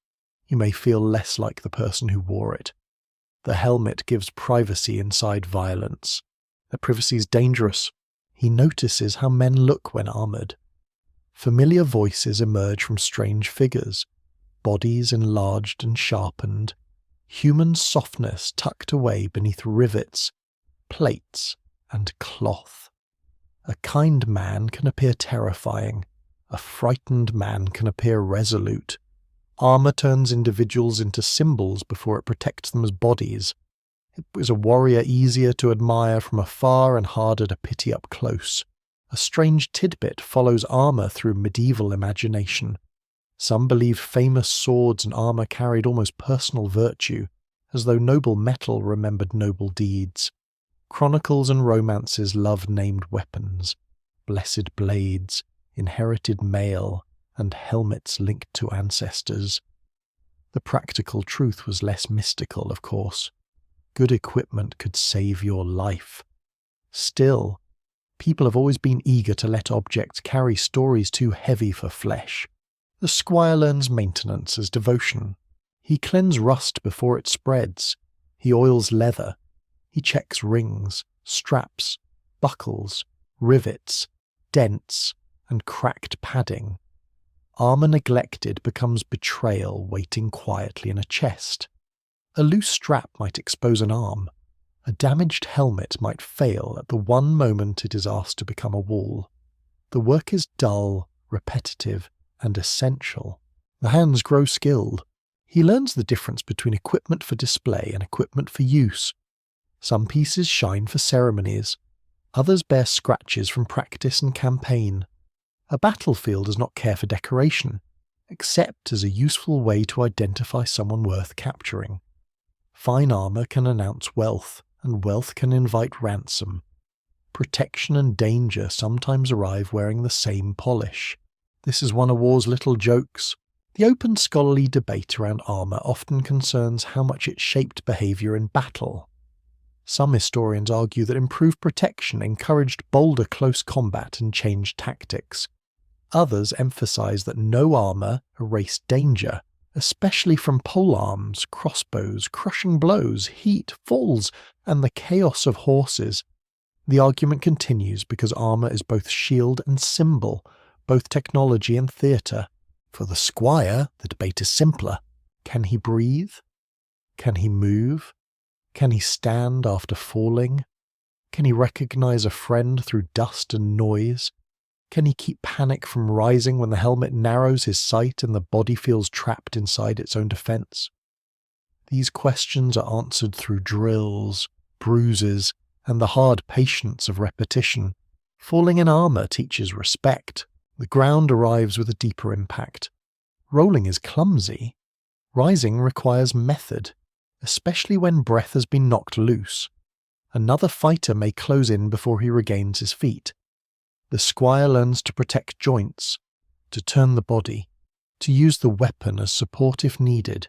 you may feel less like the person who wore it. The helmet gives privacy inside violence. That privacy is dangerous. He notices how men look when armoured. Familiar voices emerge from strange figures, bodies enlarged and sharpened, human softness tucked away beneath rivets, plates, and cloth. A kind man can appear terrifying. A frightened man can appear resolute. Armour turns individuals into symbols before it protects them as bodies. It was a warrior easier to admire from afar and harder to pity up close. A strange tidbit follows armour through medieval imagination. Some believe famous swords and armour carried almost personal virtue, as though noble metal remembered noble deeds. Chronicles and romances love named weapons, blessed blades, inherited mail, and helmets linked to ancestors. The practical truth was less mystical, of course. Good equipment could save your life. Still, people have always been eager to let objects carry stories too heavy for flesh. The squire learns maintenance as devotion. He cleans rust before it spreads. He oils leather. He checks rings, straps, buckles, rivets, dents, and cracked padding. Armour neglected becomes betrayal waiting quietly in a chest. A loose strap might expose an arm. A damaged helmet might fail at the one moment it is asked to become a wall. The work is dull, repetitive, and essential. The hands grow skilled. He learns the difference between equipment for display and equipment for use. Some pieces shine for ceremonies. Others bear scratches from practice and campaign. A battlefield does not care for decoration, except as a useful way to identify someone worth capturing. Fine armour can announce wealth, and wealth can invite ransom. Protection and danger sometimes arrive wearing the same polish. This is one of war's little jokes. The open scholarly debate around armour often concerns how much it shaped behaviour in battle. Some historians argue that improved protection encouraged bolder close combat and changed tactics. Others emphasise that no armour erased danger, especially from polearms, crossbows, crushing blows, heat, falls, and the chaos of horses. The argument continues because armour is both shield and symbol, both technology and theatre. For the squire, the debate is simpler. Can he breathe? Can he move? Can he stand after falling? Can he recognise a friend through dust and noise? Can he keep panic from rising when the helmet narrows his sight and the body feels trapped inside its own defence? These questions are answered through drills, bruises, and the hard patience of repetition. Falling in armour teaches respect. The ground arrives with a deeper impact. Rolling is clumsy. Rising requires method, especially when breath has been knocked loose. Another fighter may close in before he regains his feet. The squire learns to protect joints, to turn the body, to use the weapon as support if needed.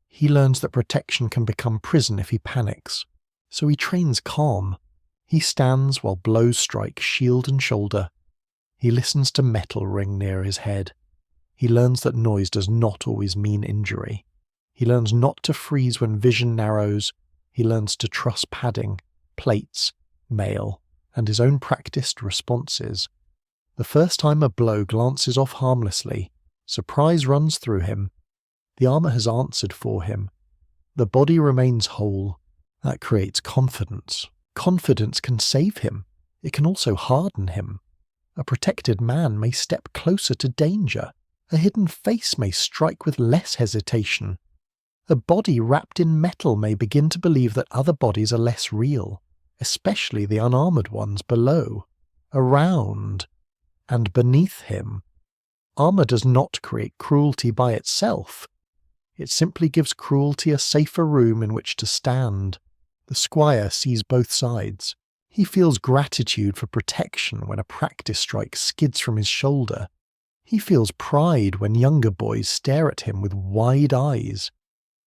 He learns that protection can become prison if he panics, so he trains calm. He stands while blows strike shield and shoulder. He listens to metal ring near his head. He learns that noise does not always mean injury. He learns not to freeze when vision narrows. He learns to trust padding, plates, mail, and his own practiced responses. The first time a blow glances off harmlessly, surprise runs through him. The armour has answered for him. The body remains whole. That creates confidence. Confidence can save him. It can also harden him. A protected man may step closer to danger. A hidden face may strike with less hesitation. A body wrapped in metal may begin to believe that other bodies are less real, especially the unarmoured ones below, around, and beneath him. Armour does not create cruelty by itself. It simply gives cruelty a safer room in which to stand. The squire sees both sides. He feels gratitude for protection when a practice strike skids from his shoulder. He feels pride when younger boys stare at him with wide eyes.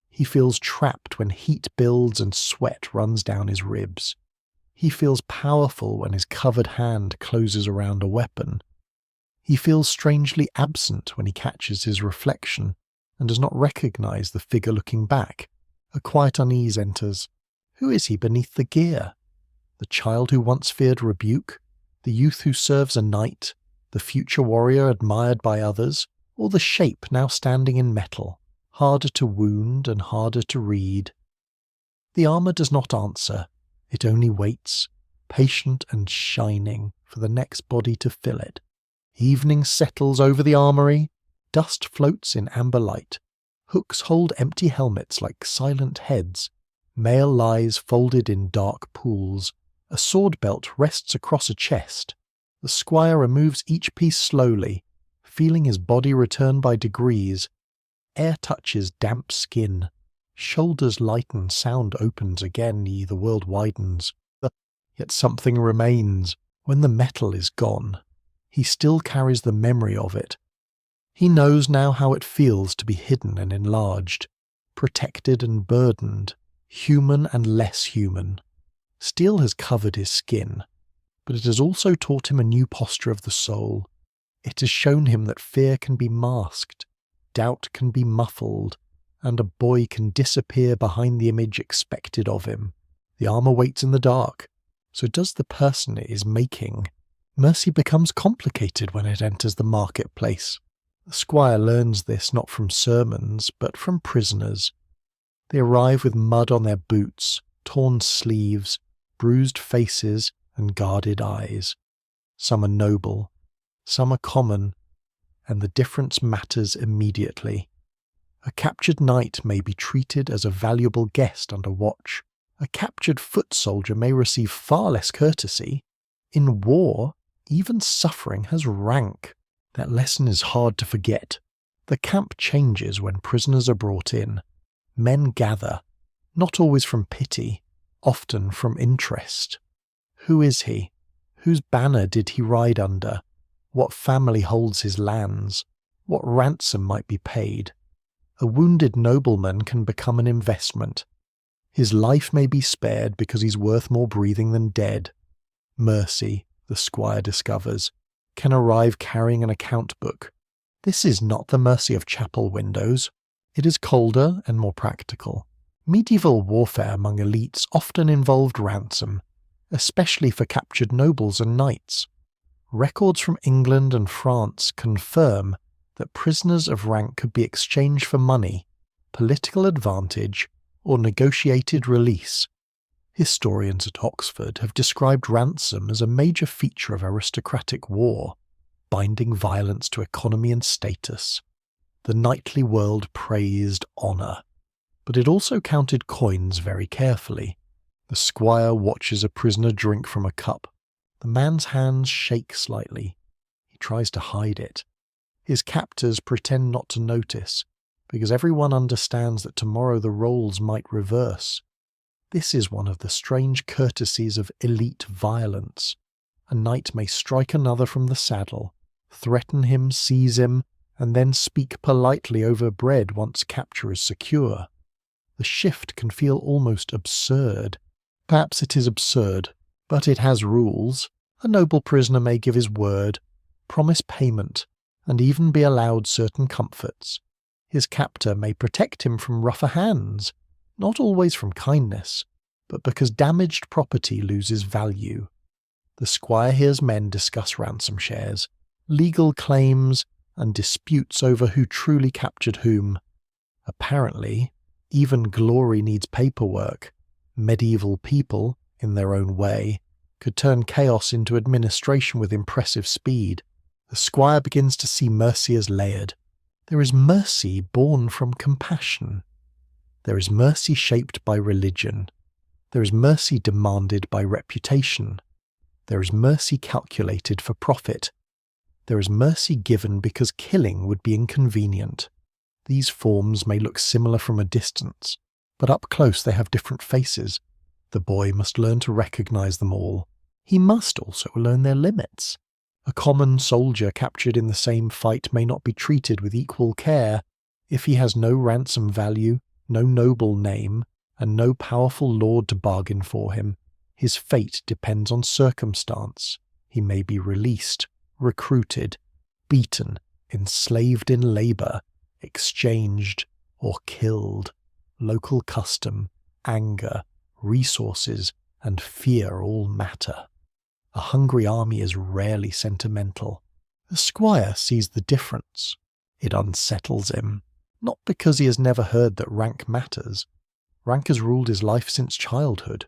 He feels trapped when heat builds and sweat runs down his ribs. He feels powerful when his covered hand closes around a weapon. He feels strangely absent when he catches his reflection and does not recognise the figure looking back. A quiet unease enters. Who is he beneath the gear? The child who once feared rebuke? The youth who serves a knight? The future warrior admired by others? Or the shape now standing in metal, harder to wound and harder to read? The armour does not answer. It only waits, patient and shining, for the next body to fill it. Evening settles over the armoury. Dust floats in amber light. Hooks hold empty helmets like silent heads. Mail lies folded in dark pools. A sword belt rests across a chest. The squire removes each piece slowly, feeling his body return by degrees. Air touches damp skin. Shoulders lighten, sound opens again, the world widens. Yet something remains. When the metal is gone, he still carries the memory of it. He knows now how it feels to be hidden and enlarged, protected and burdened, human and less human. Steel has covered his skin, but it has also taught him a new posture of the soul. It has shown him that fear can be masked, doubt can be muffled, and a boy can disappear behind the image expected of him. The armour waits in the dark. So does the person it is making. Mercy becomes complicated when it enters the marketplace. The squire learns this not from sermons, but from prisoners. They arrive with mud on their boots, torn sleeves, bruised faces, and guarded eyes. Some are noble, some are common, and the difference matters immediately. A captured knight may be treated as a valuable guest under watch. A captured foot soldier may receive far less courtesy. In war, even suffering has rank. That lesson is hard to forget. The camp changes when prisoners are brought in. Men gather, not always from pity, often from interest. Who is he? Whose banner did he ride under? What family holds his lands? What ransom might be paid? A wounded nobleman can become an investment. His life may be spared because he's worth more breathing than dead. Mercy, the squire discovers, can arrive carrying an account book. This is not the mercy of chapel windows. It is colder and more practical. Medieval warfare among elites often involved ransom, especially for captured nobles and knights. Records from England and France confirm that prisoners of rank could be exchanged for money, political advantage, or negotiated release. Historians at Oxford have described ransom as a major feature of aristocratic war, binding violence to economy and status. The knightly world praised honour, but it also counted coins very carefully. The squire watches a prisoner drink from a cup. The man's hands shake slightly. He tries to hide it. His captors pretend not to notice, because everyone understands that tomorrow the roles might reverse. This is one of the strange courtesies of elite violence. A knight may strike another from the saddle, threaten him, seize him, and then speak politely over bread once capture is secure. The shift can feel almost absurd. Perhaps it is absurd, but it has rules. A noble prisoner may give his word, promise payment, and even be allowed certain comforts. His captor may protect him from rougher hands, not always from kindness, but because damaged property loses value. The squire hears men discuss ransom shares, legal claims, and disputes over who truly captured whom. Apparently, even glory needs paperwork. Medieval people, in their own way, could turn chaos into administration with impressive speed. The squire begins to see mercy as layered. There is mercy born from compassion. There is mercy shaped by religion. There is mercy demanded by reputation. There is mercy calculated for profit. There is mercy given because killing would be inconvenient. These forms may look similar from a distance, but up close they have different faces. The boy must learn to recognize them all. He must also learn their limits. A common soldier captured in the same fight may not be treated with equal care. If he has no ransom value, no noble name, and no powerful lord to bargain for him, his fate depends on circumstance. He may be released, recruited, beaten, enslaved in labour, exchanged, or killed. Local custom, anger, resources, and fear all matter. A hungry army is rarely sentimental. The squire sees the difference. It unsettles him, not because he has never heard that rank matters. Rank has ruled his life since childhood,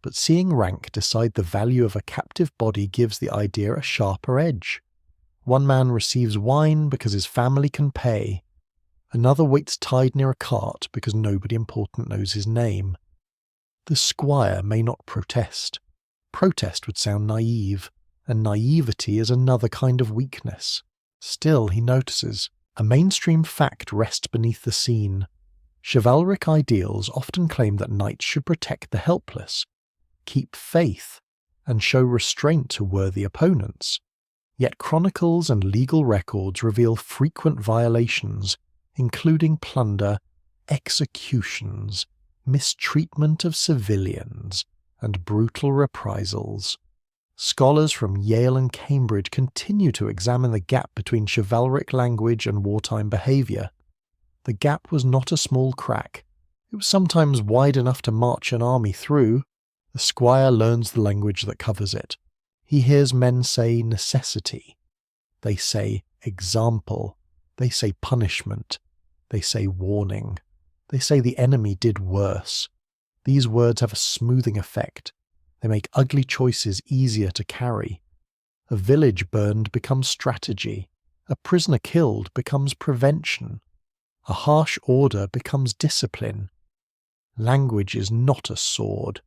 but seeing rank decide the value of a captive body gives the idea a sharper edge. One man receives wine because his family can pay. Another waits tied near a cart because nobody important knows his name. The squire may not protest. Protest would sound naive, and naivety is another kind of weakness. Still, he notices, a mainstream fact rests beneath the scene. Chivalric ideals often claim that knights should protect the helpless, keep faith, and show restraint to worthy opponents. Yet chronicles and legal records reveal frequent violations, including plunder, executions, mistreatment of civilians, and brutal reprisals. Scholars from Yale and Cambridge continue to examine the gap between chivalric language and wartime behaviour. The gap was not a small crack. It was sometimes wide enough to march an army through. The squire learns the language that covers it. He hears men say necessity. They say example. They say punishment. They say warning. They say the enemy did worse. These words have a smoothing effect. They make ugly choices easier to carry. A village burned becomes strategy. A prisoner killed becomes prevention. A harsh order becomes discipline. Language is not a sword,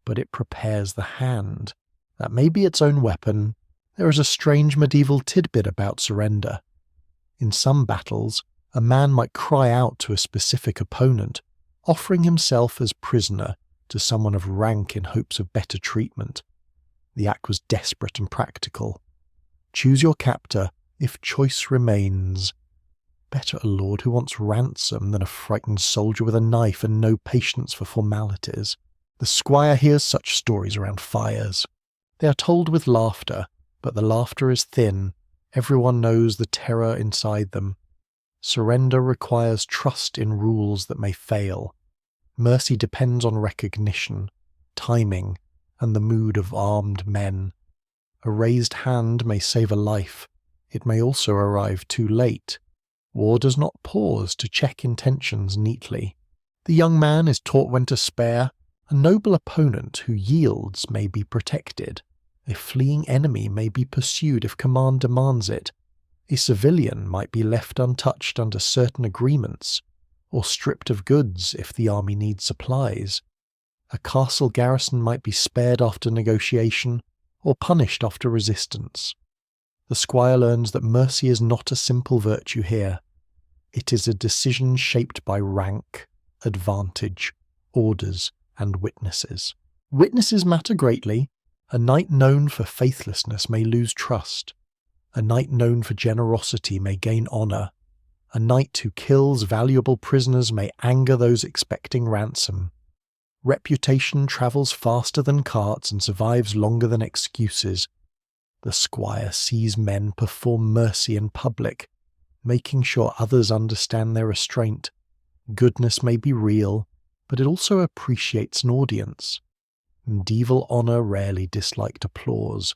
but it prepares the hand. That may be its own weapon. There is a strange medieval tidbit about surrender. In some battles, a man might cry out to a specific opponent, offering himself as prisoner to someone of rank in hopes of better treatment. The act was desperate and practical. Choose your captor if choice remains. Better a lord who wants ransom than a frightened soldier with a knife and no patience for formalities. The squire hears such stories around fires. They are told with laughter, but the laughter is thin. Everyone knows the terror inside them. Surrender requires trust in rules that may fail. Mercy depends on recognition, timing, and the mood of armed men. A raised hand may save a life. It may also arrive too late. War does not pause to check intentions neatly. The young man is taught when to spare. A noble opponent who yields may be protected. A fleeing enemy may be pursued if command demands it. A civilian might be left untouched under certain agreements, or stripped of goods if the army needs supplies. A castle garrison might be spared after negotiation, or punished after resistance. The squire learns that mercy is not a simple virtue here. It is a decision shaped by rank, advantage, orders, and witnesses. Witnesses matter greatly. A knight known for faithlessness may lose trust. A knight known for generosity may gain honour. A knight who kills valuable prisoners may anger those expecting ransom. Reputation travels faster than carts and survives longer than excuses. The squire sees men perform mercy in public, making sure others understand their restraint. Goodness may be real, but it also appreciates an audience. Medieval honour rarely disliked applause.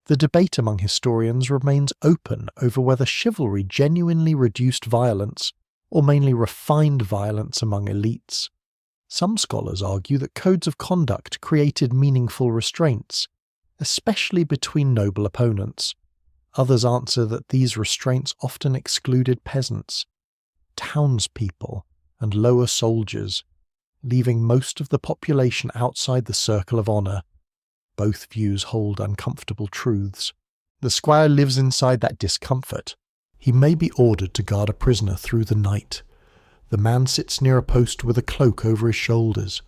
The debate among historians remains open over whether chivalry genuinely reduced violence or mainly refined violence among elites. Some scholars argue that codes of conduct created meaningful restraints, especially between noble opponents. Others answer that these restraints often excluded peasants, townspeople, and lower soldiers, leaving most of the population outside the circle of honour. Both views hold uncomfortable truths. The squire lives inside that discomfort. He may be ordered to guard a prisoner through the night. The man sits near a post with a cloak over his shoulders.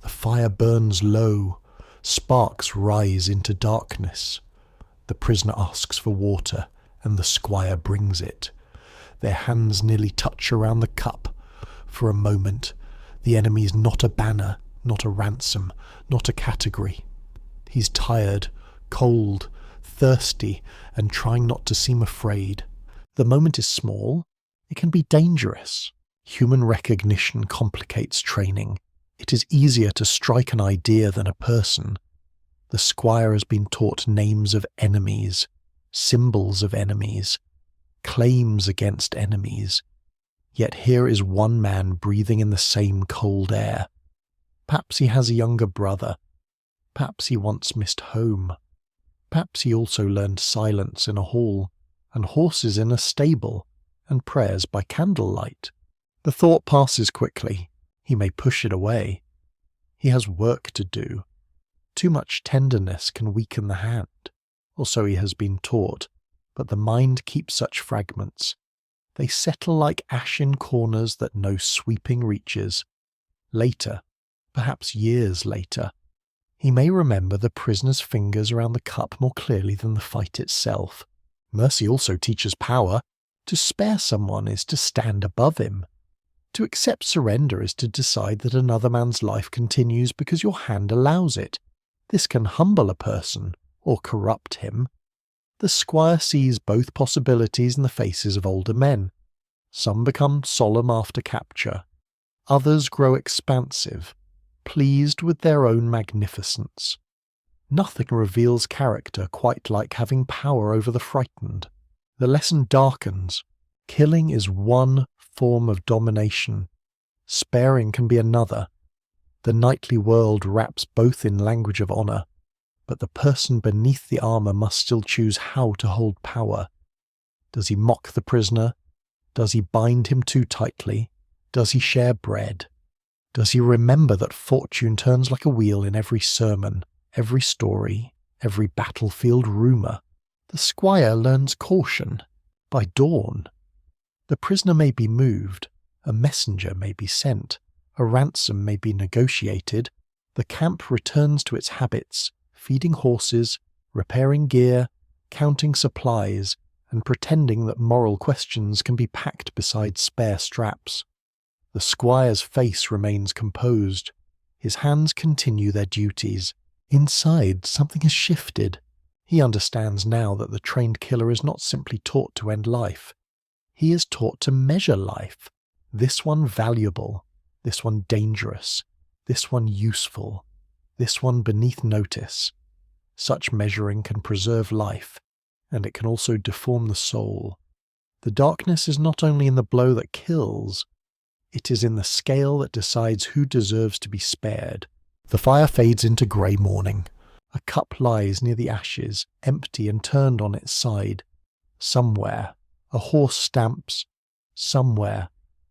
The fire burns low. Sparks rise into darkness. The prisoner asks for water, and the squire brings it. Their hands nearly touch around the cup. For a moment, the enemy is not a banner, not a ransom, not a category. He's tired, cold, thirsty, and trying not to seem afraid. The moment is small. It can be dangerous. Human recognition complicates training. It is easier to strike an idea than a person. The squire has been taught names of enemies, symbols of enemies, claims against enemies. Yet here is one man breathing in the same cold air. Perhaps he has a younger brother. Perhaps he once missed home. Perhaps he also learned silence in a hall, and horses in a stable, and prayers by candlelight. The thought passes quickly. He may push it away. He has work to do. Too much tenderness can weaken the hand, or so he has been taught, but the mind keeps such fragments. They settle like ash in corners that no sweeping reaches. Later, perhaps years later, he may remember the prisoner's fingers around the cup more clearly than the fight itself. Mercy also teaches power. To spare someone is to stand above him. To accept surrender is to decide that another man's life continues because your hand allows it. This can humble a person or corrupt him. The squire sees both possibilities in the faces of older men. Some become solemn after capture. Others grow expansive, pleased with their own magnificence. Nothing reveals character quite like having power over the frightened. The lesson darkens. Killing is one form of domination. Sparing can be another. The knightly world raps both in language of honour, but the person beneath the armour must still choose how to hold power. Does he mock the prisoner? Does he bind him too tightly? Does he share bread? Does he remember that fortune turns like a wheel in every sermon, every story, every battlefield rumour? The squire learns caution by dawn. The prisoner may be moved, a messenger may be sent, a ransom may be negotiated, the camp returns to its habits, feeding horses, repairing gear, counting supplies, and pretending that moral questions can be packed beside spare straps. The squire's face remains composed. His hands continue their duties. Inside, something has shifted. He understands now that the trained killer is not simply taught to end life. He is taught to measure life. This one valuable, this one dangerous, this one useful, this one beneath notice. Such measuring can preserve life, and it can also deform the soul. The darkness is not only in the blow that kills, it is in the scale that decides who deserves to be spared. The fire fades into grey morning. A cup lies near the ashes, empty and turned on its side. Somewhere, a horse stamps. Somewhere,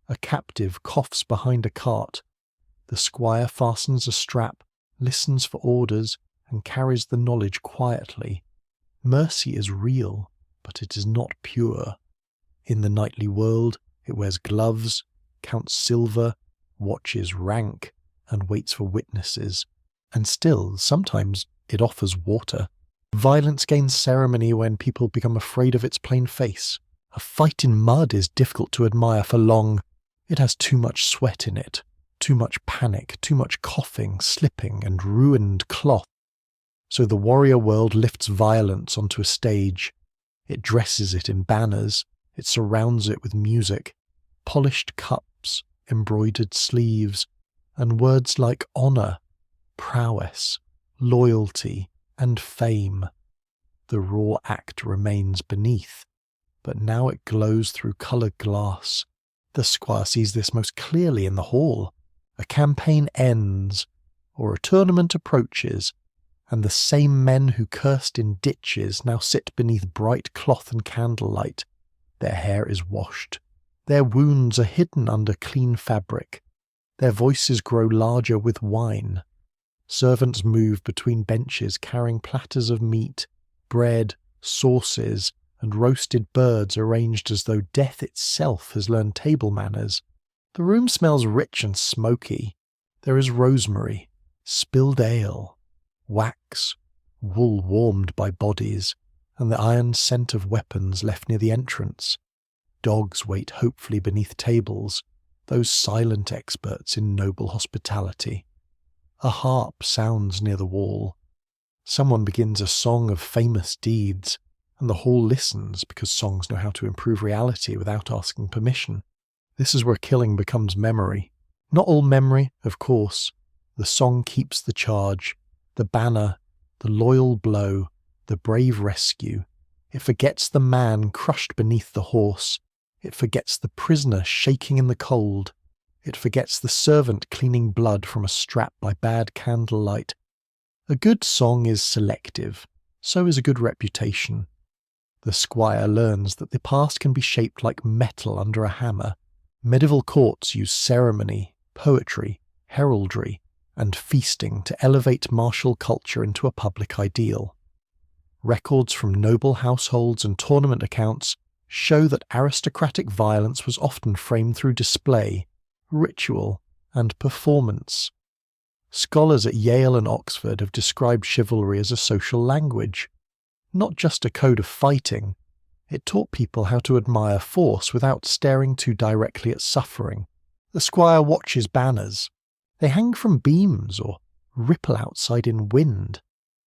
a captive coughs behind a cart. The squire fastens a strap, listens for orders, and carries the knowledge quietly. Mercy is real, but it is not pure. In the knightly world, it wears gloves, counts silver, watches rank, and waits for witnesses. And still, sometimes, it offers water. Violence gains ceremony when people become afraid of its plain face. A fight in mud is difficult to admire for long. It has too much sweat in it, too much panic, too much coughing, slipping, and ruined cloth. So the warrior world lifts violence onto a stage. It dresses it in banners, it surrounds it with music, polished cups, embroidered sleeves, and words like honour, prowess, loyalty, and fame. The raw act remains beneath, but now it glows through coloured glass. The squire sees this most clearly in the hall. A campaign ends, or a tournament approaches, and the same men who cursed in ditches now sit beneath bright cloth and candlelight. Their hair is washed. Their wounds are hidden under clean fabric. Their voices grow larger with wine. Servants move between benches carrying platters of meat, bread, sauces, and roasted birds arranged as though death itself has learned table manners. The room smells rich and smoky. There is rosemary, spilled ale, wax, wool warmed by bodies, and the iron scent of weapons left near the entrance. Dogs wait hopefully beneath tables, those silent experts in noble hospitality. A harp sounds near the wall. Someone begins a song of famous deeds, and the hall listens because songs know how to improve reality without asking permission. This is where killing becomes memory. Not all memory, of course. The song keeps the charge, the banner, the loyal blow, the brave rescue. It forgets the man crushed beneath the horse. It forgets the prisoner shaking in the cold. It forgets the servant cleaning blood from a strap by bad candlelight. A good song is selective. So is a good reputation. The squire learns that the past can be shaped like metal under a hammer. Medieval courts use ceremony, poetry, heraldry, and feasting to elevate martial culture into a public ideal. Records from noble households and tournament accounts show that aristocratic violence was often framed through display, ritual, and performance. Scholars at Yale and Oxford have described chivalry as a social language, not just a code of fighting. It taught people how to admire force without staring too directly at suffering. The squire watches banners. They hang from beams or ripple outside in wind,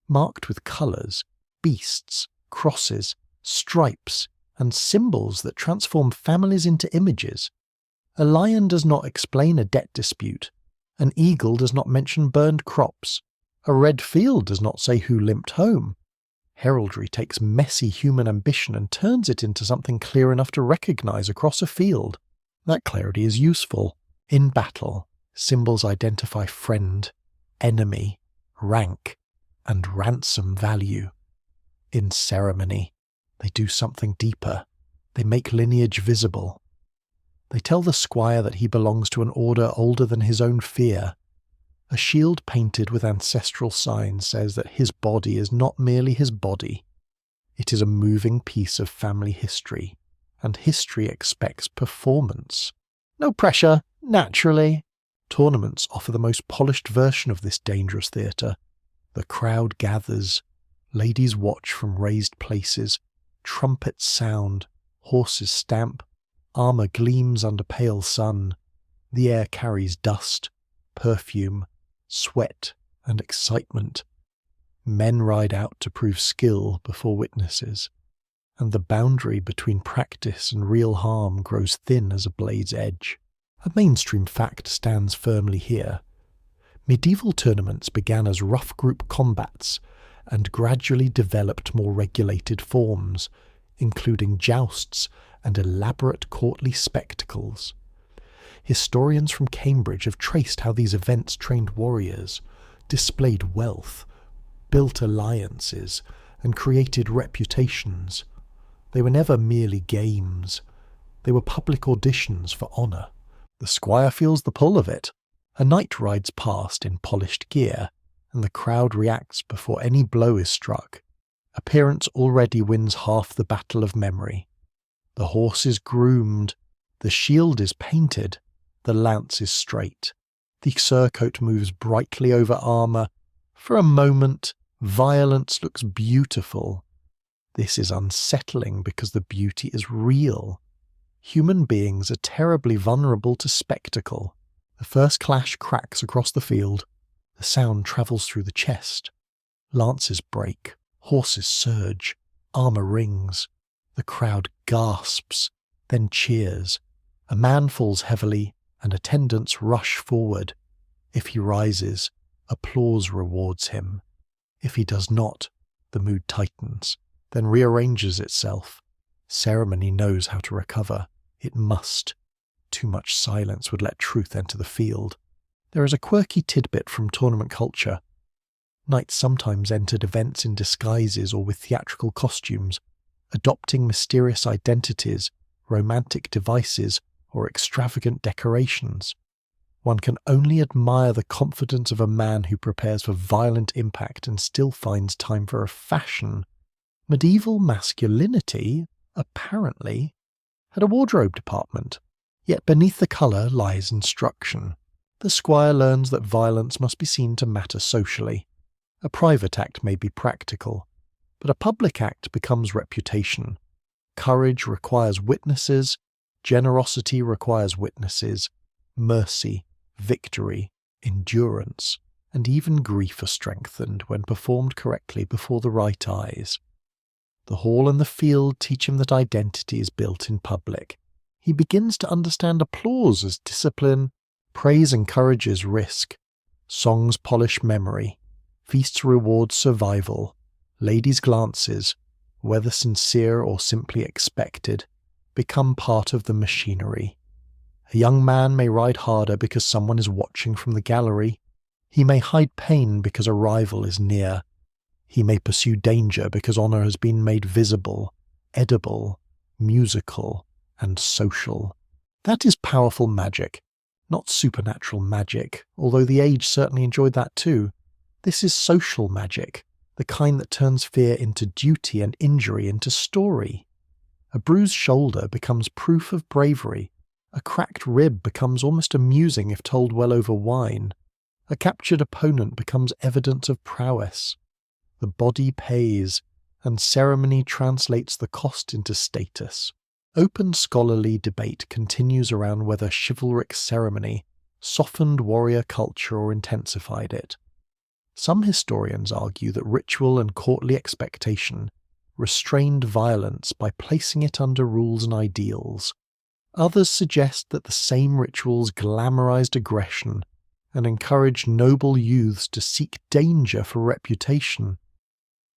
marked with colours, beasts, crosses, stripes, and symbols that transform families into images. A lion does not explain a debt dispute. An eagle does not mention burned crops. A red field does not say who limped home. Heraldry takes messy human ambition and turns it into something clear enough to recognise across a field. That clarity is useful in battle, Symbols identify friend, enemy, rank, and ransom value. In ceremony, they do something deeper. They make lineage visible. They tell the squire that he belongs to an order older than his own fear. A shield painted with ancestral signs says that his body is not merely his body. It is a moving piece of family history, and history expects performance. No pressure, naturally. Tournaments offer the most polished version of this dangerous theatre. The crowd gathers, ladies watch from raised places, trumpets sound, horses stamp, armour gleams under pale sun. The air carries dust, perfume, sweat, and excitement. Men ride out to prove skill before witnesses, and the boundary between practice and real harm grows thin as a blade's edge. A mainstream fact stands firmly here. Medieval tournaments began as rough group combats and gradually developed more regulated forms, including jousts and elaborate courtly spectacles. Historians from Cambridge have traced how these events trained warriors, displayed wealth, built alliances, and created reputations. They were never merely games. They were public auditions for honour. The squire feels the pull of it. A knight rides past in polished gear, and the crowd reacts before any blow is struck. Appearance already wins half the battle of memory. The horse is groomed, the shield is painted, the lance is straight. The surcoat moves brightly over armour. For a moment, violence looks beautiful. This is unsettling because the beauty is real. Human beings are terribly vulnerable to spectacle. The first clash cracks across the field. The sound travels through the chest. Lances break, horses surge, armour rings. The crowd gasps, then cheers. A man falls heavily, and attendants rush forward. If he rises, applause rewards him. If he does not, the mood tightens, then rearranges itself. Ceremony knows how to recover. It must. Too much silence would let truth enter the field. There is a quirky tidbit from tournament culture. Knights sometimes entered events in disguises or with theatrical costumes, adopting mysterious identities, romantic devices, or extravagant decorations. One can only admire the confidence of a man who prepares for violent impact and still finds time for a fashion. Medieval masculinity, apparently, had a wardrobe department, yet beneath the colour lies instruction. The squire learns that violence must be seen to matter socially. A private act may be practical, but a public act becomes reputation. Courage requires witnesses, generosity requires witnesses, mercy, victory, endurance, and even grief are strengthened when performed correctly before the right eyes. The hall and the field teach him that identity is built in public. He begins to understand applause as discipline, praise encourages risk, songs polish memory, feasts reward survival, ladies' glances, whether sincere or simply expected, become part of the machinery. A young man may ride harder because someone is watching from the gallery. He may hide pain because a rival is near. He may pursue danger because honour has been made visible, edible, musical, and social. That is powerful magic, not supernatural magic, although the age certainly enjoyed that too. This is social magic, the kind that turns fear into duty and injury into story. A bruised shoulder becomes proof of bravery. A cracked rib becomes almost amusing if told well over wine. A captured opponent becomes evidence of prowess. The body pays, and ceremony translates the cost into status. Open scholarly debate continues around whether chivalric ceremony softened warrior culture or intensified it. Some historians argue that ritual and courtly expectation restrained violence by placing it under rules and ideals. Others suggest that the same rituals glamorized aggression and encouraged noble youths to seek danger for reputation.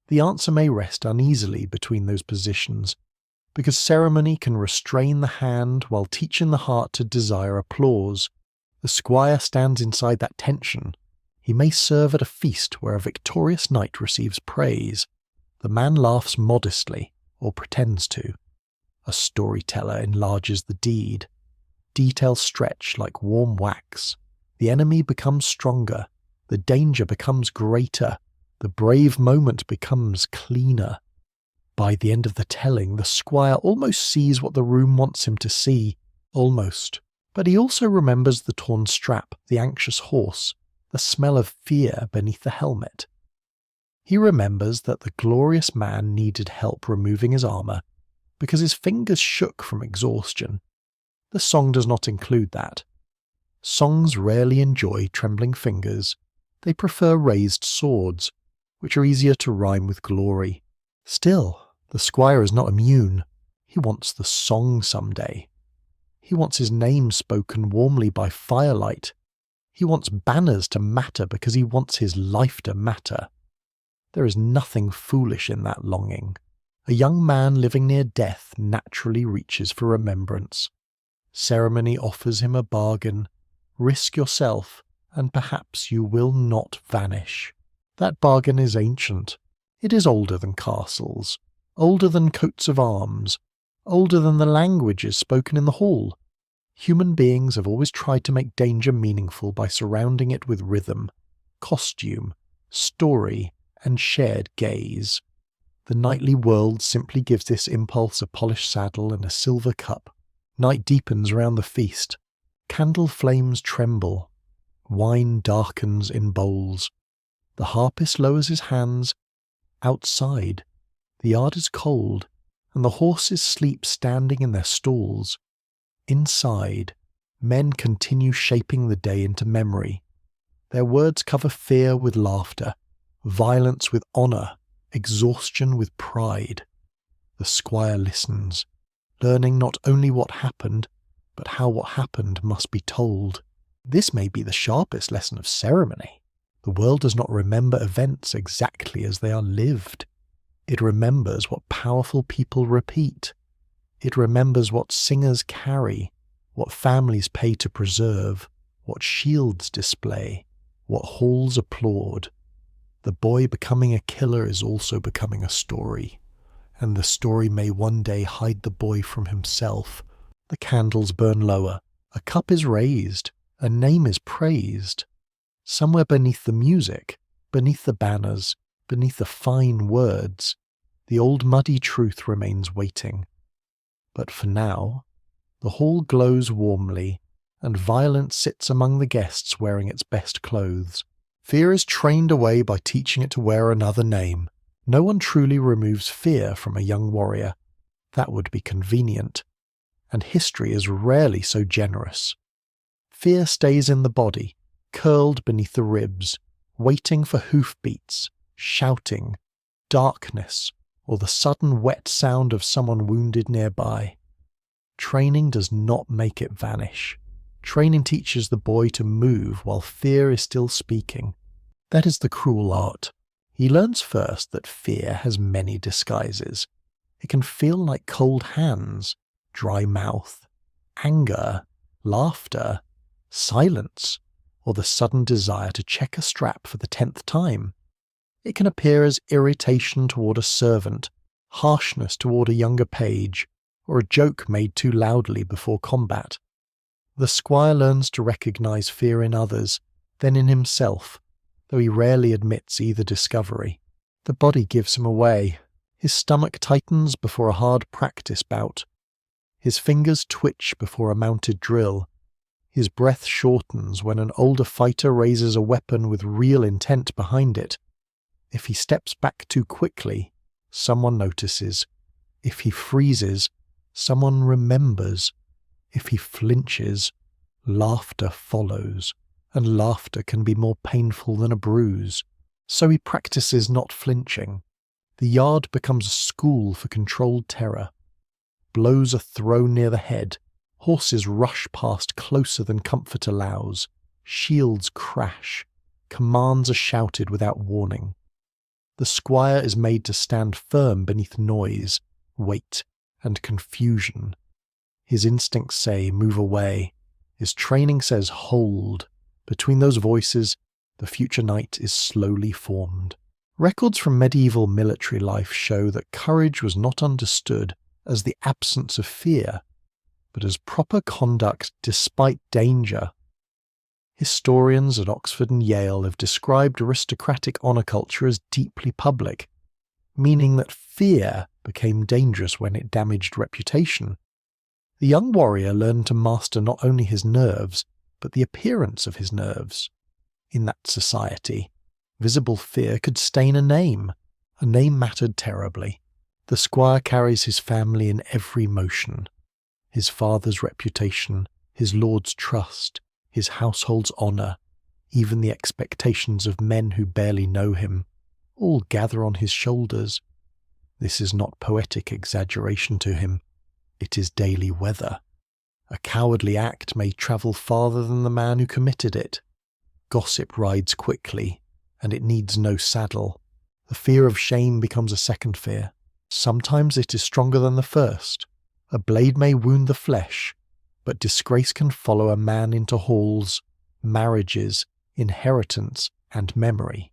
The answer may rest uneasily between those positions, because ceremony can restrain the hand while teaching the heart to desire applause. The squire stands inside that tension. He may serve at a feast where a victorious knight receives praise. The man laughs modestly, or pretends to. A storyteller enlarges the deed. Details stretch like warm wax. The enemy becomes stronger. The danger becomes greater. The brave moment becomes cleaner. By the end of the telling, the squire almost sees what the room wants him to see. Almost. But he also remembers the torn strap, the anxious horse, the smell of fear beneath the helmet. He remembers that the glorious man needed help removing his armour because his fingers shook from exhaustion. The song does not include that. Songs rarely enjoy trembling fingers. They prefer raised swords, which are easier to rhyme with glory. Still, the squire is not immune. He wants the song someday. He wants his name spoken warmly by firelight. He wants banners to matter because he wants his life to matter. There is nothing foolish in that longing. A young man living near death naturally reaches for remembrance. Ceremony offers him a bargain. Risk yourself, and perhaps you will not vanish. That bargain is ancient. It is older than castles, older than coats of arms, older than the languages spoken in the hall. Human beings have always tried to make danger meaningful by surrounding it with rhythm, costume, story, and shared gaze. The nightly world simply gives this impulse a polished saddle and a silver cup. Night deepens around the feast. Candle flames tremble. Wine darkens in bowls. The harpist lowers his hands. Outside, the yard is cold, and the horses sleep standing in their stalls. Inside, men continue shaping the day into memory. Their words cover fear with laughter, violence with honour, exhaustion with pride. The squire listens, learning not only what happened, but how what happened must be told. This may be the sharpest lesson of ceremony. The world does not remember events exactly as they are lived. It remembers what powerful people repeat. It remembers what singers carry, what families pay to preserve, what shields display, what halls applaud. The boy becoming a killer is also becoming a story, and the story may one day hide the boy from himself. The candles burn lower, a cup is raised, a name is praised. Somewhere beneath the music, beneath the banners, beneath the fine words, the old muddy truth remains waiting. But for now, the hall glows warmly, and violence sits among the guests wearing its best clothes. Fear is trained away by teaching it to wear another name. No one truly removes fear from a young warrior. That would be convenient. And history is rarely so generous. Fear stays in the body, curled beneath the ribs, waiting for hoofbeats, shouting, darkness, or the sudden wet sound of someone wounded nearby. Training does not make it vanish. Training teaches the boy to move while fear is still speaking. That is the cruel art. He learns first that fear has many disguises. It can feel like cold hands, dry mouth, anger, laughter, silence, or the sudden desire to check a strap for the 10th time. It can appear as irritation toward a servant, harshness toward a younger page, or a joke made too loudly before combat. The squire learns to recognize fear in others, then in himself, though he rarely admits either discovery. The body gives him away. His stomach tightens before a hard practice bout. His fingers twitch before a mounted drill. His breath shortens when an older fighter raises a weapon with real intent behind it. If he steps back too quickly, someone notices. If he freezes, someone remembers. If he flinches, laughter follows, and laughter can be more painful than a bruise. So he practices not flinching. The yard becomes a school for controlled terror. Blows are thrown near the head. Horses rush past closer than comfort allows. Shields crash. Commands are shouted without warning. The squire is made to stand firm beneath noise, weight, and confusion. His instincts say, move away. His training says hold. Between those voices, the future knight is slowly formed. Records from medieval military life show that courage was not understood as the absence of fear, but as proper conduct despite danger. Historians at Oxford and Yale have described aristocratic honour culture as deeply public, meaning that fear became dangerous when it damaged reputation. The young warrior learned to master not only his nerves, but the appearance of his nerves. In that society, visible fear could stain a name. A name mattered terribly. The squire carries his family in every motion. His father's reputation, his lord's trust, his household's honour, even the expectations of men who barely know him, all gather on his shoulders. This is not poetic exaggeration to him. It is daily weather. A cowardly act may travel farther than the man who committed it. Gossip rides quickly, and it needs no saddle. The fear of shame becomes a second fear. Sometimes it is stronger than the first. A blade may wound the flesh, but disgrace can follow a man into halls, marriages, inheritance, and memory.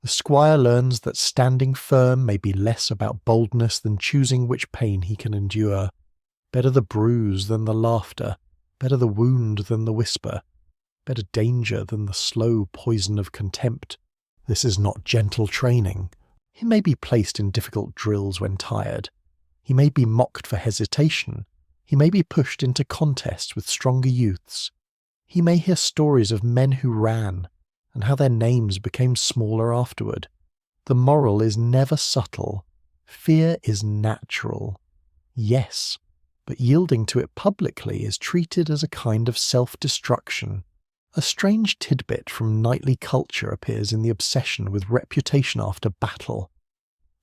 The squire learns that standing firm may be less about boldness than choosing which pain he can endure. Better the bruise than the laughter, better the wound than the whisper, better danger than the slow poison of contempt. This is not gentle training. He may be placed in difficult drills when tired. He may be mocked for hesitation. He may be pushed into contests with stronger youths. He may hear stories of men who ran, and how their names became smaller afterward. The moral is never subtle. Fear is natural. Yes, but yielding to it publicly is treated as a kind of self-destruction. A strange tidbit from knightly culture appears in the obsession with reputation after battle.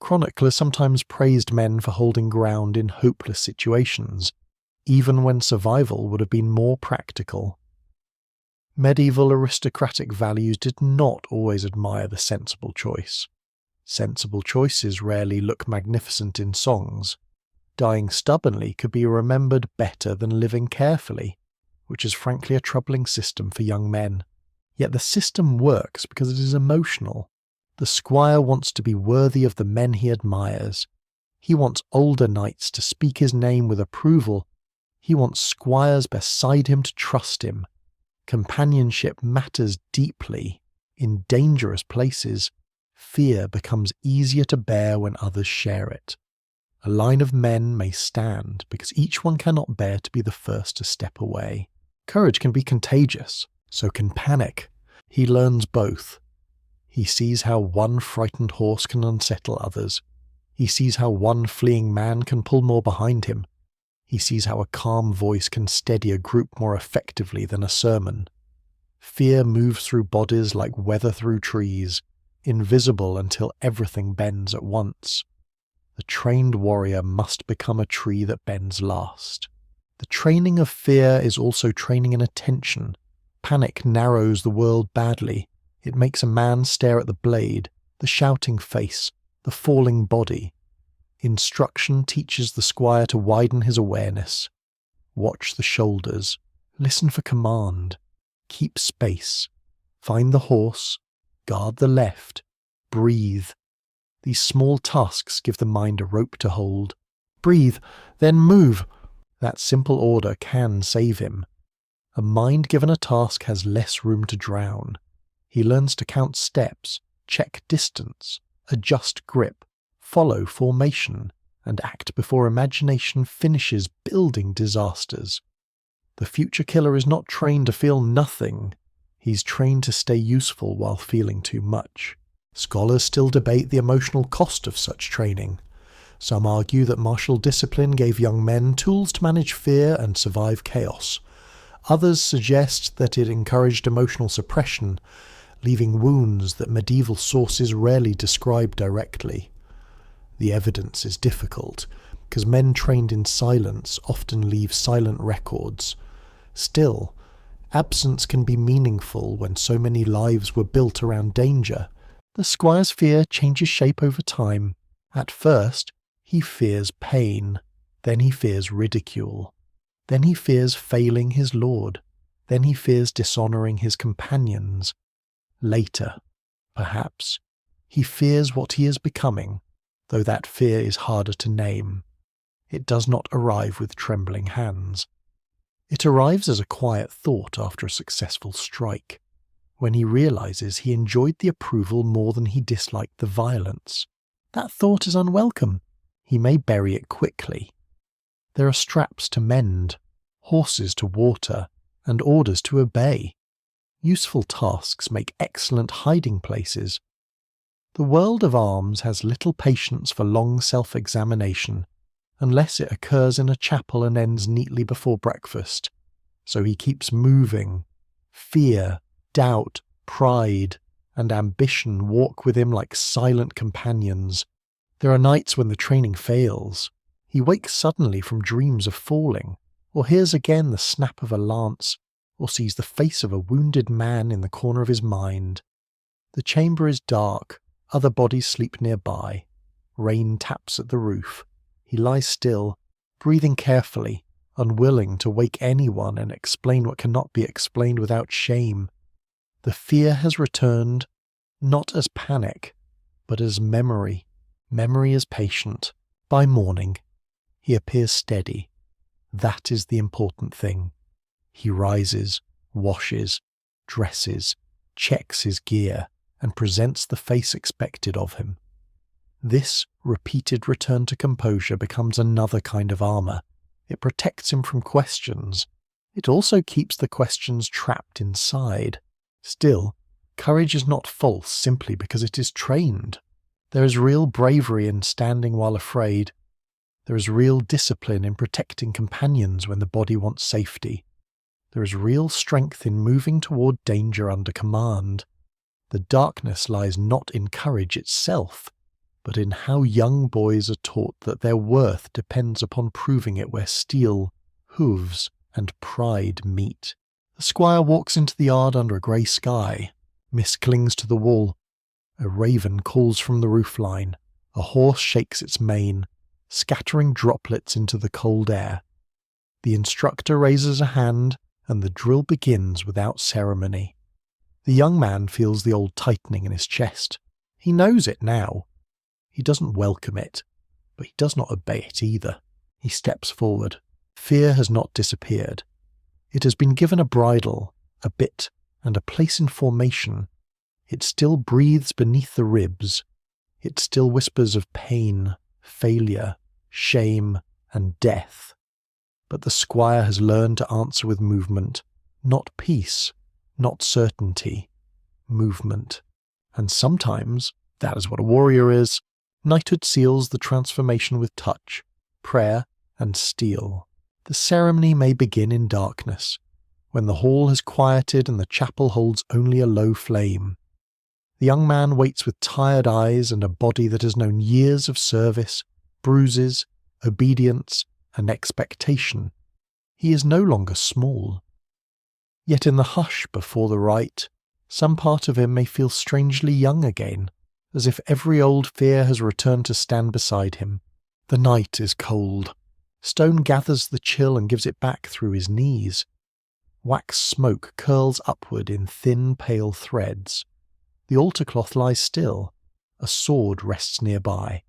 Chroniclers sometimes praised men for holding ground in hopeless situations, even when survival would have been more practical. Medieval aristocratic values did not always admire the sensible choice. Sensible choices rarely look magnificent in songs. Dying stubbornly could be remembered better than living carefully, which is frankly a troubling system for young men. Yet the system works because it is emotional. The squire wants to be worthy of the men he admires. He wants older knights to speak his name with approval. He wants squires beside him to trust him. Companionship matters deeply. In dangerous places, fear becomes easier to bear when others share it. A line of men may stand because each one cannot bear to be the first to step away. Courage can be contagious, so can panic. He learns both. He sees how one frightened horse can unsettle others. He sees how one fleeing man can pull more behind him. He sees how a calm voice can steady a group more effectively than a sermon. Fear moves through bodies like weather through trees, invisible until everything bends at once. The trained warrior must become a tree that bends last. The training of fear is also training in attention. Panic narrows the world badly. It makes a man stare at the blade, the shouting face, the falling body. Instruction teaches the squire to widen his awareness. Watch the shoulders. Listen for command. Keep space. Find the horse. Guard the left. Breathe. These small tasks give the mind a rope to hold. Breathe, then move. That simple order can save him. A mind given a task has less room to drown. He learns to count steps, check distance, adjust grip, follow formation, and act before imagination finishes building disasters. The future killer is not trained to feel nothing. He's trained to stay useful while feeling too much. Scholars still debate the emotional cost of such training. Some argue that martial discipline gave young men tools to manage fear and survive chaos. Others suggest that it encouraged emotional suppression, leaving wounds that medieval sources rarely describe directly. The evidence is difficult, because men trained in silence often leave silent records. Still, absence can be meaningful when so many lives were built around danger. The squire's fear changes shape over time. At first, he fears pain. Then he fears ridicule. Then he fears failing his lord. Then he fears dishonouring his companions. Later, perhaps, he fears what he is becoming, though that fear is harder to name. It does not arrive with trembling hands. It arrives as a quiet thought after a successful strike, when he realizes he enjoyed the approval more than he disliked the violence. That thought is unwelcome. He may bury it quickly. There are straps to mend, horses to water, and orders to obey. Useful tasks make excellent hiding places. The world of arms has little patience for long self-examination, unless it occurs in a chapel and ends neatly before breakfast. So he keeps moving. Fear, doubt, pride, and ambition walk with him like silent companions. There are nights when the training fails. He wakes suddenly from dreams of falling, or hears again the snap of a lance, or sees the face of a wounded man in the corner of his mind. The chamber is dark, other bodies sleep nearby. Rain taps at the roof. He lies still, breathing carefully, unwilling to wake anyone and explain what cannot be explained without shame. The fear has returned, not as panic, but as memory. Memory is patient. By morning, he appears steady. That is the important thing. He rises, washes, dresses, checks his gear, and presents the face expected of him. This repeated return to composure becomes another kind of armour. It protects him from questions. It also keeps the questions trapped inside. Still, courage is not false simply because it is trained. There is real bravery in standing while afraid. There is real discipline in protecting companions when the body wants safety. There is real strength in moving toward danger under command. The darkness lies not in courage itself, but in how young boys are taught that their worth depends upon proving it where steel, hooves, and pride meet. The squire walks into the yard under a grey sky. Mist clings to the wall. A raven calls from the roof line. A horse shakes its mane, scattering droplets into the cold air. The instructor raises a hand, and the drill begins without ceremony. The young man feels the old tightening in his chest. He knows it now. He doesn't welcome it, but he does not obey it either. He steps forward. Fear has not disappeared. It has been given a bridle, a bit, and a place in formation. It still breathes beneath the ribs. It still whispers of pain, failure, shame, and death. But the squire has learned to answer with movement, not peace, not certainty, movement. And sometimes, that is what a warrior is, knighthood seals the transformation with touch, prayer, and steel. The ceremony may begin in darkness, when the hall has quieted and the chapel holds only a low flame. The young man waits with tired eyes and a body that has known years of service, bruises, obedience, and expectation. He is no longer small. Yet in the hush before the rite, some part of him may feel strangely young again, as if every old fear has returned to stand beside him. The night is cold. Stone gathers the chill and gives it back through his knees. Wax smoke curls upward in thin, pale threads. The altar cloth lies still. A sword rests nearby.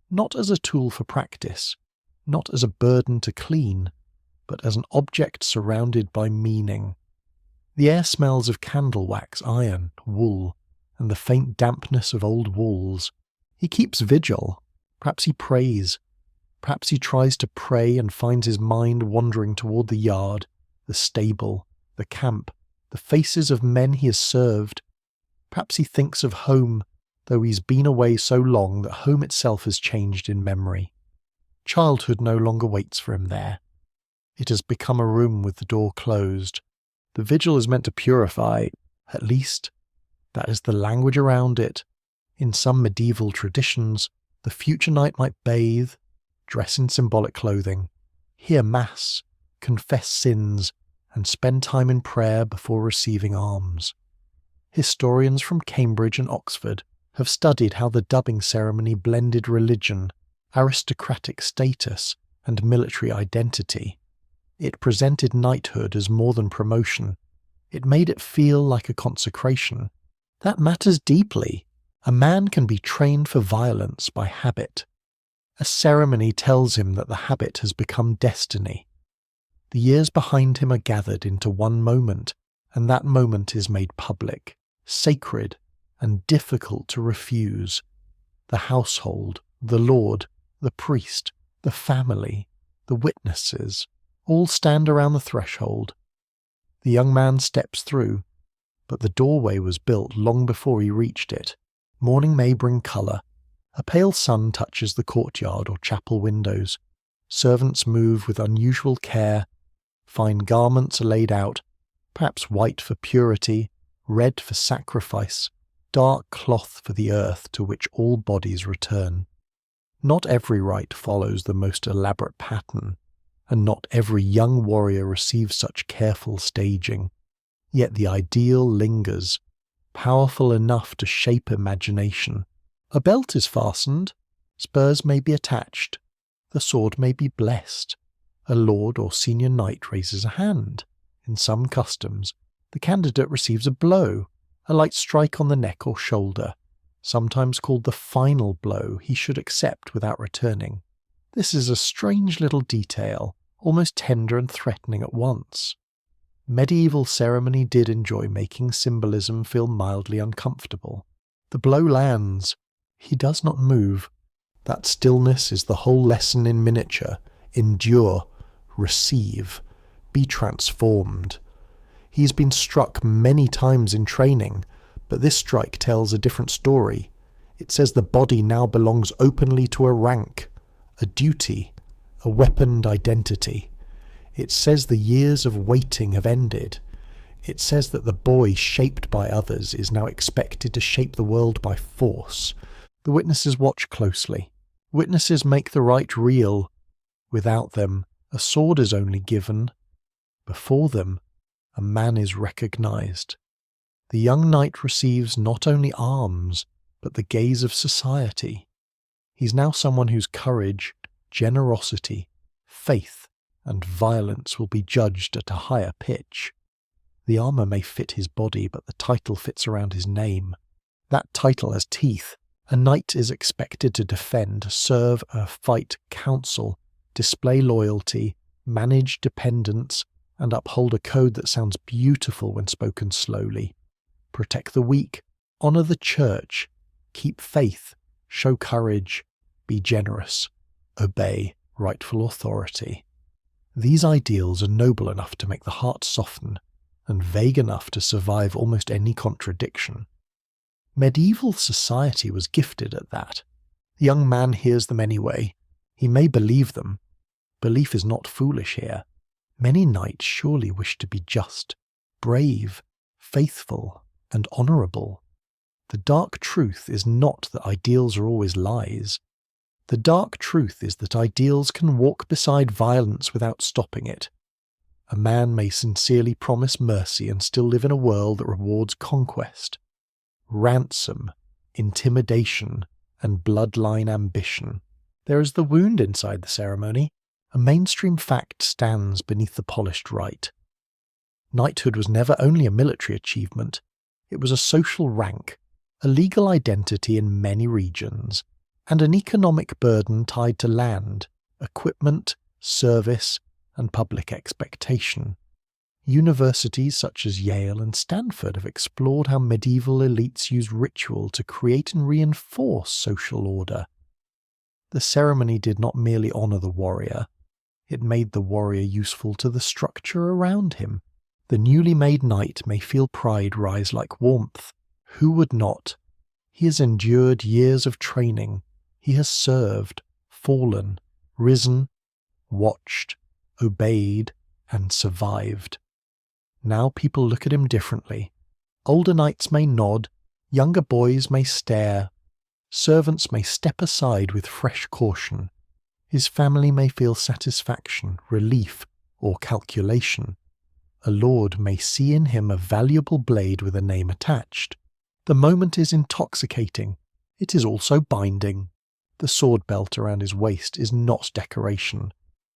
Not as a tool for practice, not as a burden to clean, but as an object surrounded by meaning. The air smells of candle wax, iron, wool, and the faint dampness of old walls. He keeps vigil. Perhaps he prays. Perhaps he tries to pray and finds his mind wandering toward the yard, the stable, the camp, the faces of men he has served. Perhaps he thinks of home, though he's been away so long that home itself has changed in memory. Childhood no longer waits for him there. It has become a room with the door closed. The vigil is meant to purify, at least, that is the language around it. In some medieval traditions, the future knight might bathe, dress in symbolic clothing, hear mass, confess sins, and spend time in prayer before receiving alms. Historians from Cambridge and Oxford have studied how the dubbing ceremony blended religion, aristocratic status, and military identity. It presented knighthood as more than promotion. It made it feel like a consecration. That matters deeply. A man can be trained for violence by habit. A ceremony tells him that the habit has become destiny. The years behind him are gathered into one moment, and that moment is made public, sacred, and difficult to refuse. The household, the lord, the priest, the family, the witnesses, all stand around the threshold. The young man steps through, but the doorway was built long before he reached it. Morning may bring colour. A pale sun touches the courtyard or chapel windows. Servants move with unusual care. Fine garments are laid out, perhaps white for purity, red for sacrifice, dark cloth for the earth to which all bodies return. Not every rite follows the most elaborate pattern, and not every young warrior receives such careful staging. Yet the ideal lingers, powerful enough to shape imagination. A belt is fastened, spurs may be attached, the sword may be blessed. A lord or senior knight raises a hand. In some customs, the candidate receives a blow, a light strike on the neck or shoulder, sometimes called the final blow he should accept without returning. This is a strange little detail, almost tender and threatening at once. Medieval ceremony did enjoy making symbolism feel mildly uncomfortable. The blow lands. He does not move. That stillness is the whole lesson in miniature. Endure. Receive. Be transformed. He's been struck many times in training, but this strike tells a different story. It says the body now belongs openly to a rank, a duty, a weaponed identity. It says the years of waiting have ended. It says that the boy shaped by others is now expected to shape the world by force. The witnesses watch closely. Witnesses make the rite real. Without them, a sword is only given. Before them, a man is recognized. The young knight receives not only arms, but the gaze of society. He's now someone whose courage, generosity, faith, and violence will be judged at a higher pitch. The armour may fit his body, but the title fits around his name. That title has teeth. A knight is expected to defend, serve, fight, counsel, display loyalty, manage dependents, and uphold a code that sounds beautiful when spoken slowly. Protect the weak, honour the church, keep faith, show courage, be generous, obey rightful authority. These ideals are noble enough to make the heart soften, and vague enough to survive almost any contradiction. Medieval society was gifted at that. The young man hears them anyway. He may believe them. Belief is not foolish here. Many knights surely wish to be just, brave, faithful, and honourable. The dark truth is not that ideals are always lies. The dark truth is that ideals can walk beside violence without stopping it. A man may sincerely promise mercy and still live in a world that rewards conquest, ransom, intimidation, and bloodline ambition. There is the wound inside the ceremony. A mainstream fact stands beneath the polished rite. Knighthood was never only a military achievement, it was a social rank, a legal identity in many regions, and an economic burden tied to land, equipment, service, and public expectation. Universities such as Yale and Stanford have explored how medieval elites used ritual to create and reinforce social order. The ceremony did not merely honour the warrior, it made the warrior useful to the structure around him. The newly made knight may feel pride rise like warmth. Who would not? He has endured years of training. He has served, fallen, risen, watched, obeyed, and survived. Now people look at him differently. Older knights may nod, younger boys may stare, servants may step aside with fresh caution. His family may feel satisfaction, relief, or calculation. A lord may see in him a valuable blade with a name attached. The moment is intoxicating. It is also binding. The sword belt around his waist is not decoration.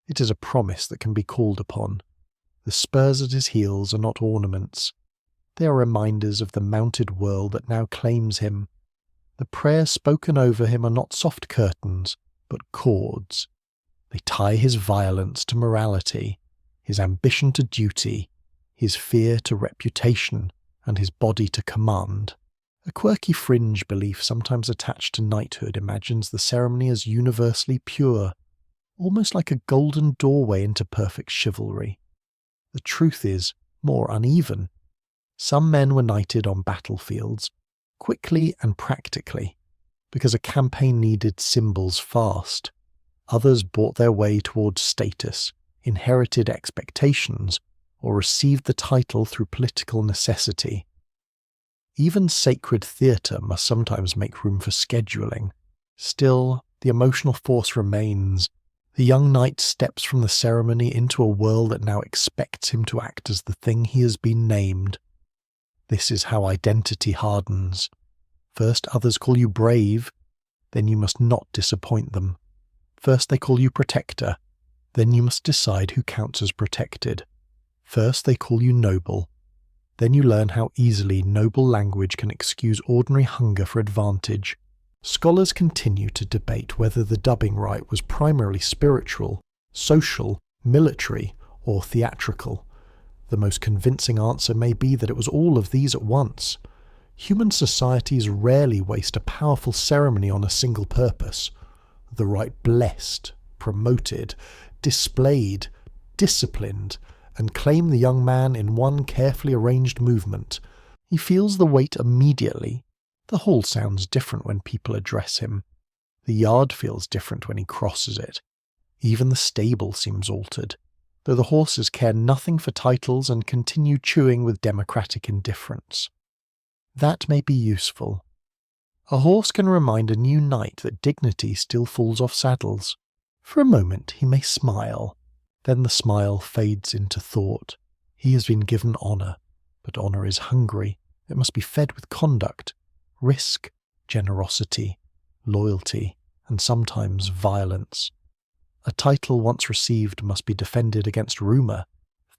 It is a promise that can be called upon. The spurs at his heels are not ornaments. They are reminders of the mounted world that now claims him. The prayers spoken over him are not soft curtains, but cords. They tie his violence to morality, his ambition to duty, his fear to reputation, and his body to command. A quirky fringe belief sometimes attached to knighthood imagines the ceremony as universally pure, almost like a golden doorway into perfect chivalry. The truth is more uneven. Some men were knighted on battlefields, quickly and practically, because a campaign needed symbols fast. Others bought their way towards status, inherited expectations, or received the title through political necessity. Even sacred theatre must sometimes make room for scheduling. Still, the emotional force remains. The young knight steps from the ceremony into a world that now expects him to act as the thing he has been named. This is how identity hardens. First others call you brave, then you must not disappoint them. First they call you protector, then you must decide who counts as protected. First they call you noble, then you learn how easily noble language can excuse ordinary hunger for advantage. Scholars continue to debate whether the dubbing rite was primarily spiritual, social, military, or theatrical. The most convincing answer may be that it was all of these at once. Human societies rarely waste a powerful ceremony on a single purpose. The rite blessed, promoted, displayed, disciplined, and claimed the young man in one carefully arranged movement. He feels the weight immediately. The hall sounds different when people address him. The yard feels different when he crosses it. Even the stable seems altered, though the horses care nothing for titles and continue chewing with democratic indifference. That may be useful. A horse can remind a new knight that dignity still falls off saddles. For a moment he may smile, then the smile fades into thought. He has been given honour, but honour is hungry. It must be fed with conduct, risk, generosity, loyalty, and sometimes violence. A title once received must be defended against rumour,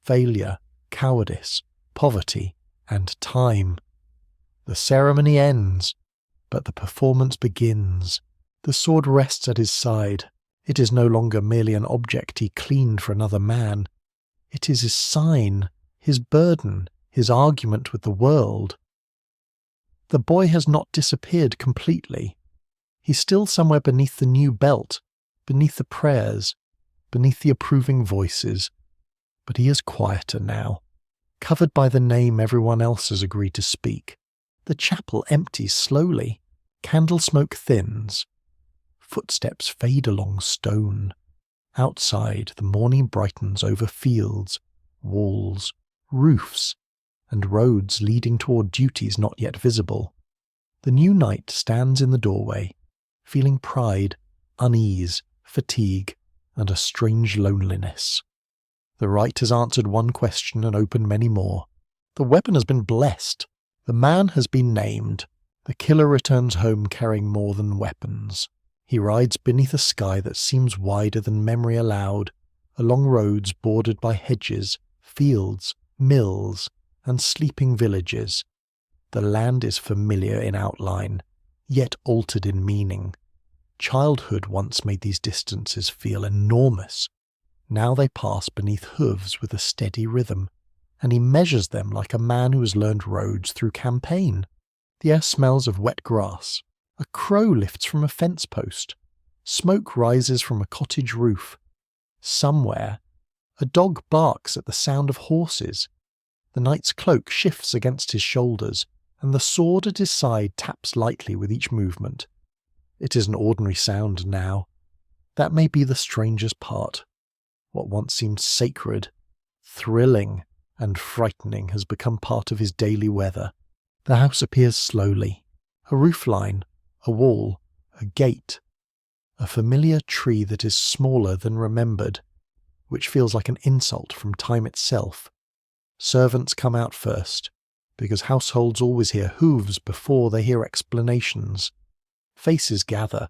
failure, cowardice, poverty, and time. The ceremony ends, but the performance begins. The sword rests at his side. It is no longer merely an object he cleaned for another man. It is his sign, his burden, his argument with the world. The boy has not disappeared completely. He's still somewhere beneath the new belt, beneath the prayers, beneath the approving voices. But he is quieter now, covered by the name everyone else has agreed to speak. The chapel empties slowly. Candle smoke thins. Footsteps fade along stone. Outside, the morning brightens over fields, walls, roofs, and roads leading toward duties not yet visible. The new knight stands in the doorway, feeling pride, unease, fatigue, and a strange loneliness. The rite has answered one question and opened many more. The weapon has been blessed. The man has been named. The killer returns home carrying more than weapons. He rides beneath a sky that seems wider than memory allowed, along roads bordered by hedges, fields, mills, and sleeping villages. The land is familiar in outline, yet altered in meaning. Childhood once made these distances feel enormous. Now they pass beneath hooves with a steady rhythm, and he measures them like a man who has learned roads through campaign. The air smells of wet grass. A crow lifts from a fence post. Smoke rises from a cottage roof. Somewhere, a dog barks at the sound of horses. The knight's cloak shifts against his shoulders, and the sword at his side taps lightly with each movement. It is an ordinary sound now. That may be the strangest part. What once seemed sacred, thrilling, and frightening has become part of his daily weather. The house appears slowly. A roofline, a wall, a gate, a familiar tree that is smaller than remembered, which feels like an insult from time itself. Servants come out first, because households always hear hooves before they hear explanations. Faces gather.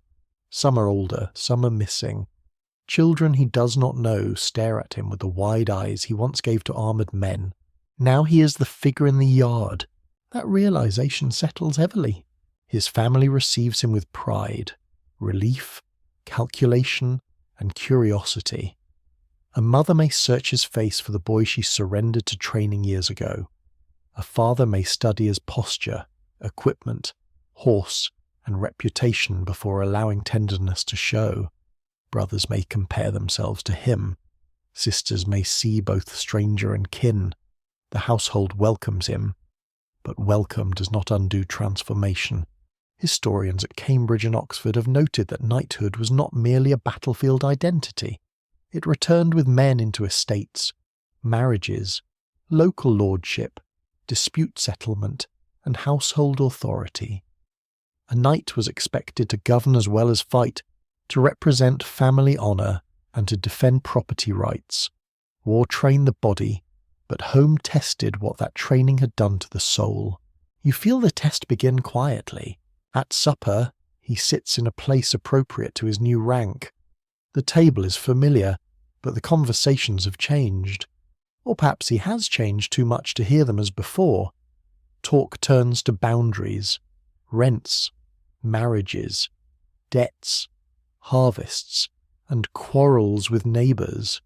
Some are older, some are missing. Children he does not know stare at him with the wide eyes he once gave to armoured men. Now he is the figure in the yard. That realization settles heavily. His family receives him with pride, relief, calculation, and curiosity. A mother may search his face for the boy she surrendered to training years ago. A father may study his posture, equipment, horse, and reputation before allowing tenderness to show. Brothers may compare themselves to him. Sisters may see both stranger and kin. The household welcomes him, but welcome does not undo transformation. Historians at Cambridge and Oxford have noted that knighthood was not merely a battlefield identity. It returned with men into estates, marriages, local lordship, dispute settlement, and household authority. A knight was expected to govern as well as fight, to represent family honour, and to defend property rights. War trained the body, but home tested what that training had done to the soul. You feel the test begin quietly. At supper, he sits in a place appropriate to his new rank. The table is familiar, but the conversations have changed. Or perhaps he has changed too much to hear them as before. Talk turns to boundaries, rents, marriages, debts, harvests, and quarrels with neighbours.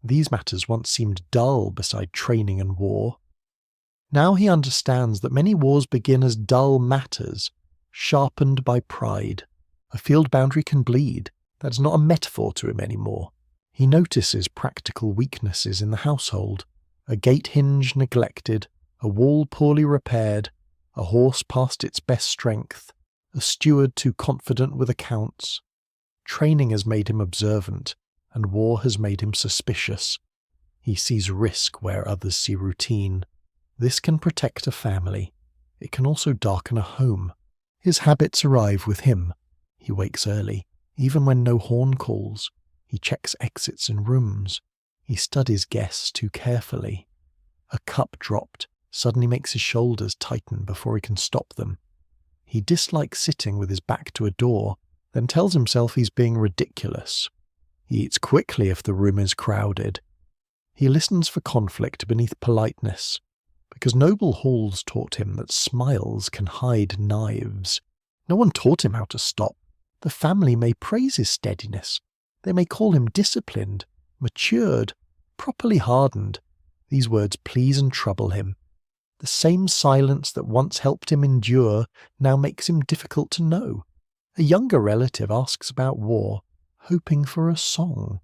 These matters once seemed dull beside training and war. Now he understands that many wars begin as dull matters, sharpened by pride. A field boundary can bleed. That's not a metaphor to him anymore. He notices practical weaknesses in the household. A gate hinge neglected, a wall poorly repaired, a horse past its best strength, a steward too confident with accounts. Training has made him observant, and war has made him suspicious. He sees risk where others see routine. This can protect a family. It can also darken a home. His habits arrive with him. He wakes early, even when no horn calls. He checks exits in rooms. He studies guests too carefully. A cup dropped suddenly makes his shoulders tighten before he can stop them. He dislikes sitting with his back to a door, then tells himself he's being ridiculous. He eats quickly if the room is crowded. He listens for conflict beneath politeness, because noble halls taught him that smiles can hide knives. No one taught him how to stop. The family may praise his steadiness. They may call him disciplined, matured, properly hardened. These words please and trouble him. The same silence that once helped him endure now makes him difficult to know. A younger relative asks about war, hoping for a song.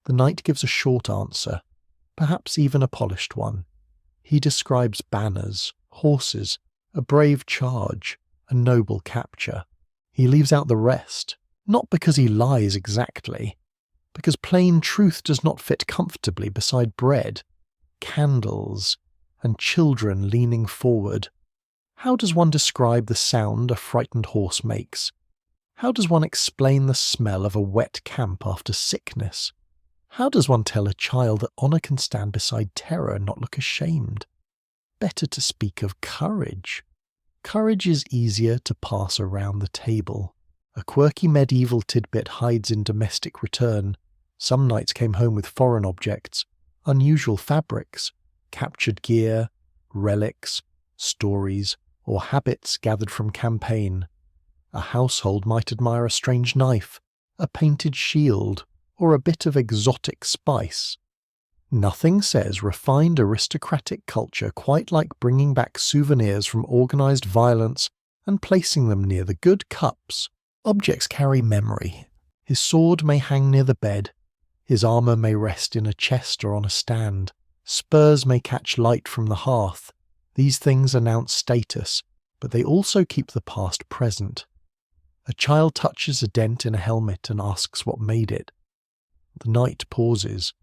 The knight gives a short answer, perhaps even a polished one. He describes banners, horses, a brave charge, a noble capture. He leaves out the rest, not because he lies exactly, because plain truth does not fit comfortably beside bread, candles, and children leaning forward. How does one describe the sound a frightened horse makes? How does one explain the smell of a wet camp after sickness? How does one tell a child that honour can stand beside terror and not look ashamed? Better to speak of courage. Courage is easier to pass around the table. A quirky medieval tidbit hides in domestic return. Some knights came home with foreign objects, unusual fabrics, captured gear, relics, stories, or habits gathered from campaign. A household might admire a strange knife, a painted shield, or a bit of exotic spice. Nothing says refined aristocratic culture quite like bringing back souvenirs from organised violence and placing them near the good cups. Objects carry memory. His sword may hang near the bed. His armour may rest in a chest or on a stand. Spurs may catch light from the hearth. These things announce status, but they also keep the past present. A child touches a dent in a helmet and asks what made it. The knight pauses.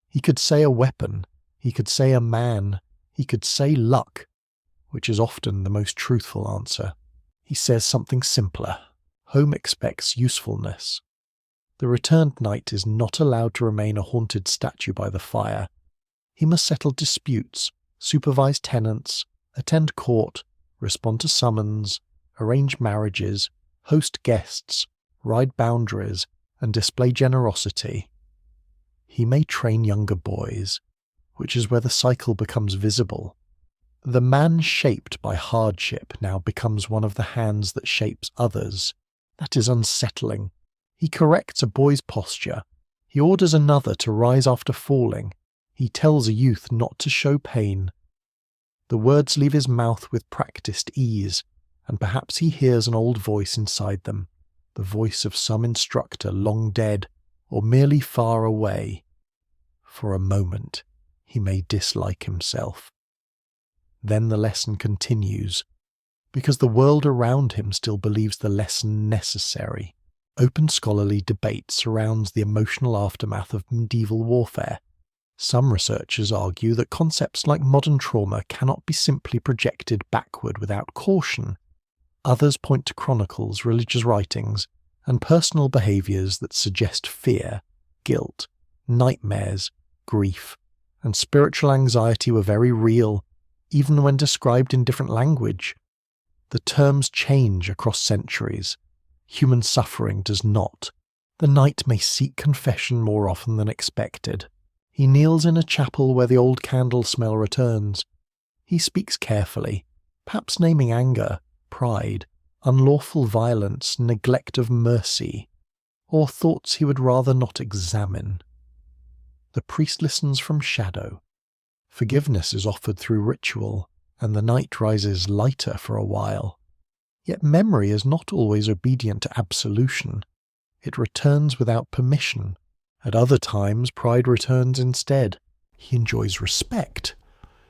He could say a weapon, he could say a man, he could say luck, which is often the most truthful answer. He says something simpler. Home expects usefulness. The returned knight is not allowed to remain a haunted statue by the fire. He must settle disputes, supervise tenants, attend court, respond to summons, arrange marriages, host guests, ride boundaries, and display generosity. He may train younger boys, which is where the cycle becomes visible. The man shaped by hardship now becomes one of the hands that shapes others. That is unsettling. He corrects a boy's posture. He orders another to rise after falling. He tells a youth not to show pain. The words leave his mouth with practiced ease, and perhaps he hears an old voice inside them, the voice of some instructor long dead or merely far away. For a moment, he may dislike himself. Then the lesson continues, because the world around him still believes the lesson necessary. Open scholarly debate surrounds the emotional aftermath of medieval warfare. Some researchers argue that concepts like modern trauma cannot be simply projected backward without caution. Others point to chronicles, religious writings, and personal behaviours that suggest fear, guilt, nightmares, grief, and spiritual anxiety were very real, even when described in different language. The terms change across centuries. Human suffering does not. The knight may seek confession more often than expected. He kneels in a chapel where the old candle smell returns. He speaks carefully, perhaps naming anger, pride, unlawful violence, neglect of mercy, or thoughts he would rather not examine. The priest listens from shadow. Forgiveness is offered through ritual, and the knight rises lighter for a while. Yet memory is not always obedient to absolution. It returns without permission. At other times, pride returns instead. He enjoys respect.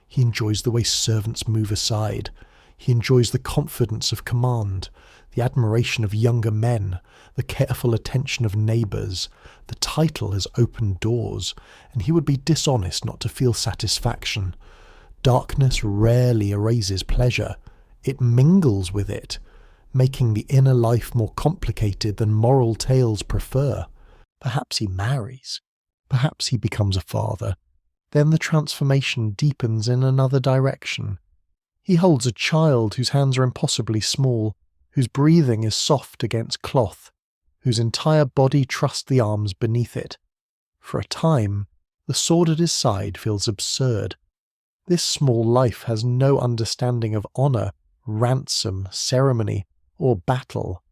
He enjoys the way servants move aside. He enjoys the confidence of command, the admiration of younger men, the careful attention of neighbours. The title has opened doors, and he would be dishonest not to feel satisfaction. Darkness rarely erases pleasure. It mingles with it, making the inner life more complicated than moral tales prefer. Perhaps he marries. Perhaps he becomes a father. Then the transformation deepens in another direction. He holds a child whose hands are impossibly small, whose breathing is soft against cloth, whose entire body trusts the arms beneath it. For a time, the sword at his side feels absurd. This small life has no understanding of honour, ransom, ceremony, or battle.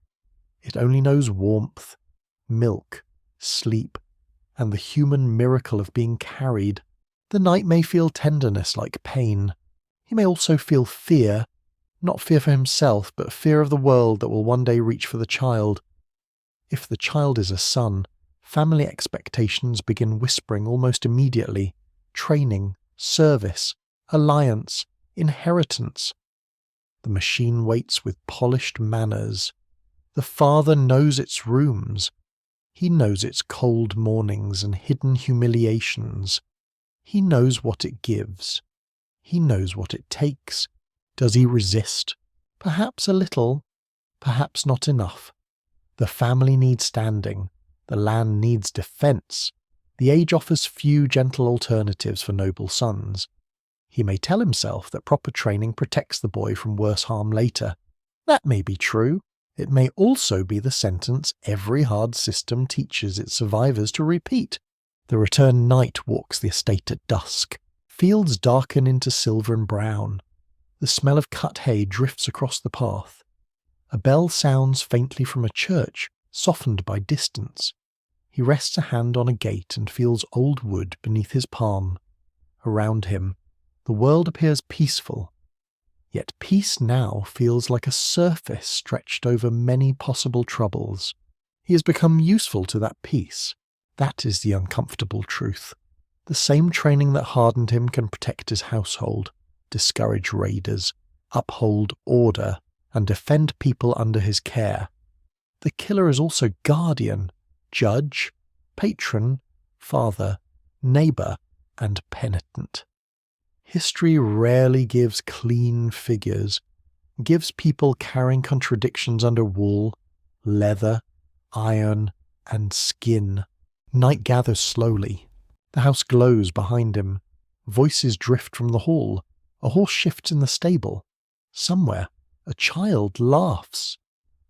It only knows warmth, milk, sleep, and the human miracle of being carried. The knight may feel tenderness like pain. He may also feel fear, not fear for himself, but fear of the world that will one day reach for the child. If the child is a son, family expectations begin whispering almost immediately. Training, service, alliance, inheritance. The machine waits with polished manners. The father knows its rooms. He knows its cold mornings and hidden humiliations. He knows what it gives. He knows what it takes. Does he resist? Perhaps a little, perhaps not enough. The family needs standing. The land needs defence. The age offers few gentle alternatives for noble sons. He may tell himself that proper training protects the boy from worse harm later. That may be true. It may also be the sentence every hard system teaches its survivors to repeat. The returned knight walks the estate at dusk. Fields darken into silver and brown. The smell of cut hay drifts across the path. A bell sounds faintly from a church, softened by distance. He rests a hand on a gate and feels old wood beneath his palm. Around him, the world appears peaceful. Yet peace now feels like a surface stretched over many possible troubles. He has become useful to that peace. That is the uncomfortable truth. The same training that hardened him can protect his household, discourage raiders, uphold order, and defend people under his care. The killer is also guardian, judge, patron, father, neighbour, and penitent. History rarely gives clean figures, gives people carrying contradictions under wool, leather, iron, and skin. Night gathers slowly. The house glows behind him. Voices drift from the hall. A horse shifts in the stable. Somewhere, a child laughs,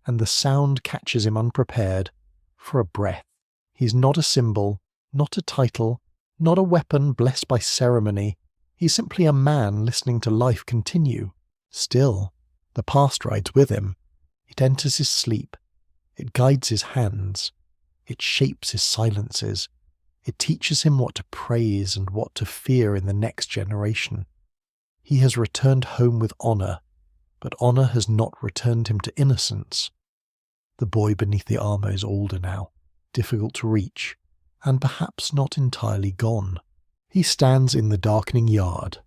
and the sound catches him unprepared for a breath. He's not a symbol, not a title, not a weapon blessed by ceremony. He's simply a man listening to life continue. Still, the past rides with him. It enters his sleep. It guides his hands. It shapes his silences. It teaches him what to praise and what to fear in the next generation. He has returned home with honour, but honour has not returned him to innocence. The boy beneath the armour is older now, difficult to reach, and perhaps not entirely gone. He stands in the darkening yard.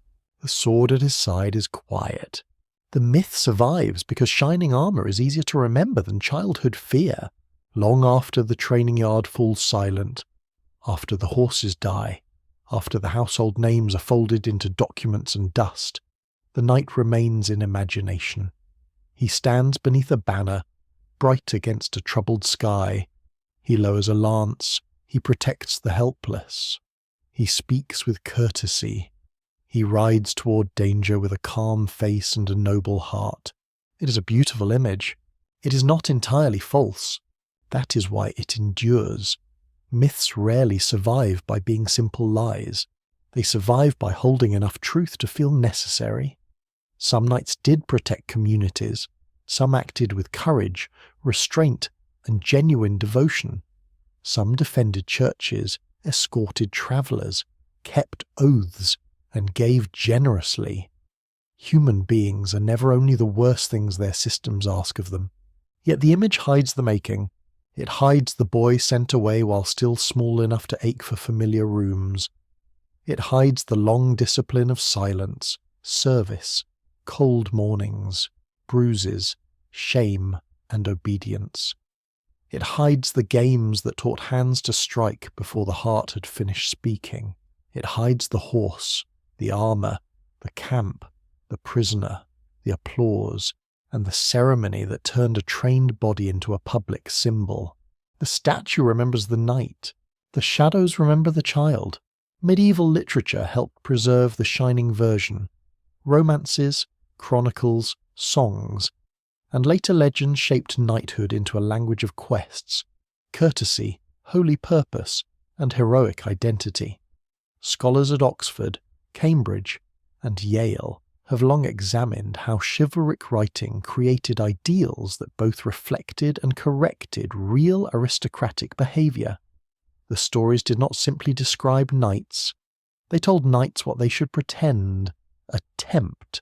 The sword at his side is quiet. The myth survives because shining armour is easier to remember than childhood fear. Long after the training yard falls silent, after the horses die, after the household names are folded into documents and dust, the knight remains in imagination. He stands beneath a banner, bright against a troubled sky. He lowers a lance. He protects the helpless. He speaks with courtesy. He rides toward danger with a calm face and a noble heart. It is a beautiful image. It is not entirely false. That is why it endures. Myths rarely survive by being simple lies. They survive by holding enough truth to feel necessary. Some knights did protect communities. Some acted with courage, restraint, and genuine devotion. Some defended churches, escorted travellers, kept oaths, and gave generously. Human beings are never only the worst things their systems ask of them. Yet the image hides the making. It hides the boy sent away while still small enough to ache for familiar rooms. It hides the long discipline of silence, service, cold mornings, bruises, shame, and obedience. It hides the games that taught hands to strike before the heart had finished speaking. It hides the horse, the armour, the camp, the prisoner, the applause, and the ceremony that turned a trained body into a public symbol. The statue remembers the knight. The shadows remember the child. Medieval literature helped preserve the shining version. Romances, chronicles, songs, and later legends shaped knighthood into a language of quests, courtesy, holy purpose, and heroic identity. Scholars at Oxford, Cambridge, and Yale have long examined how chivalric writing created ideals that both reflected and corrected real aristocratic behaviour. The stories did not simply describe knights. They told knights what they should pretend, attempt,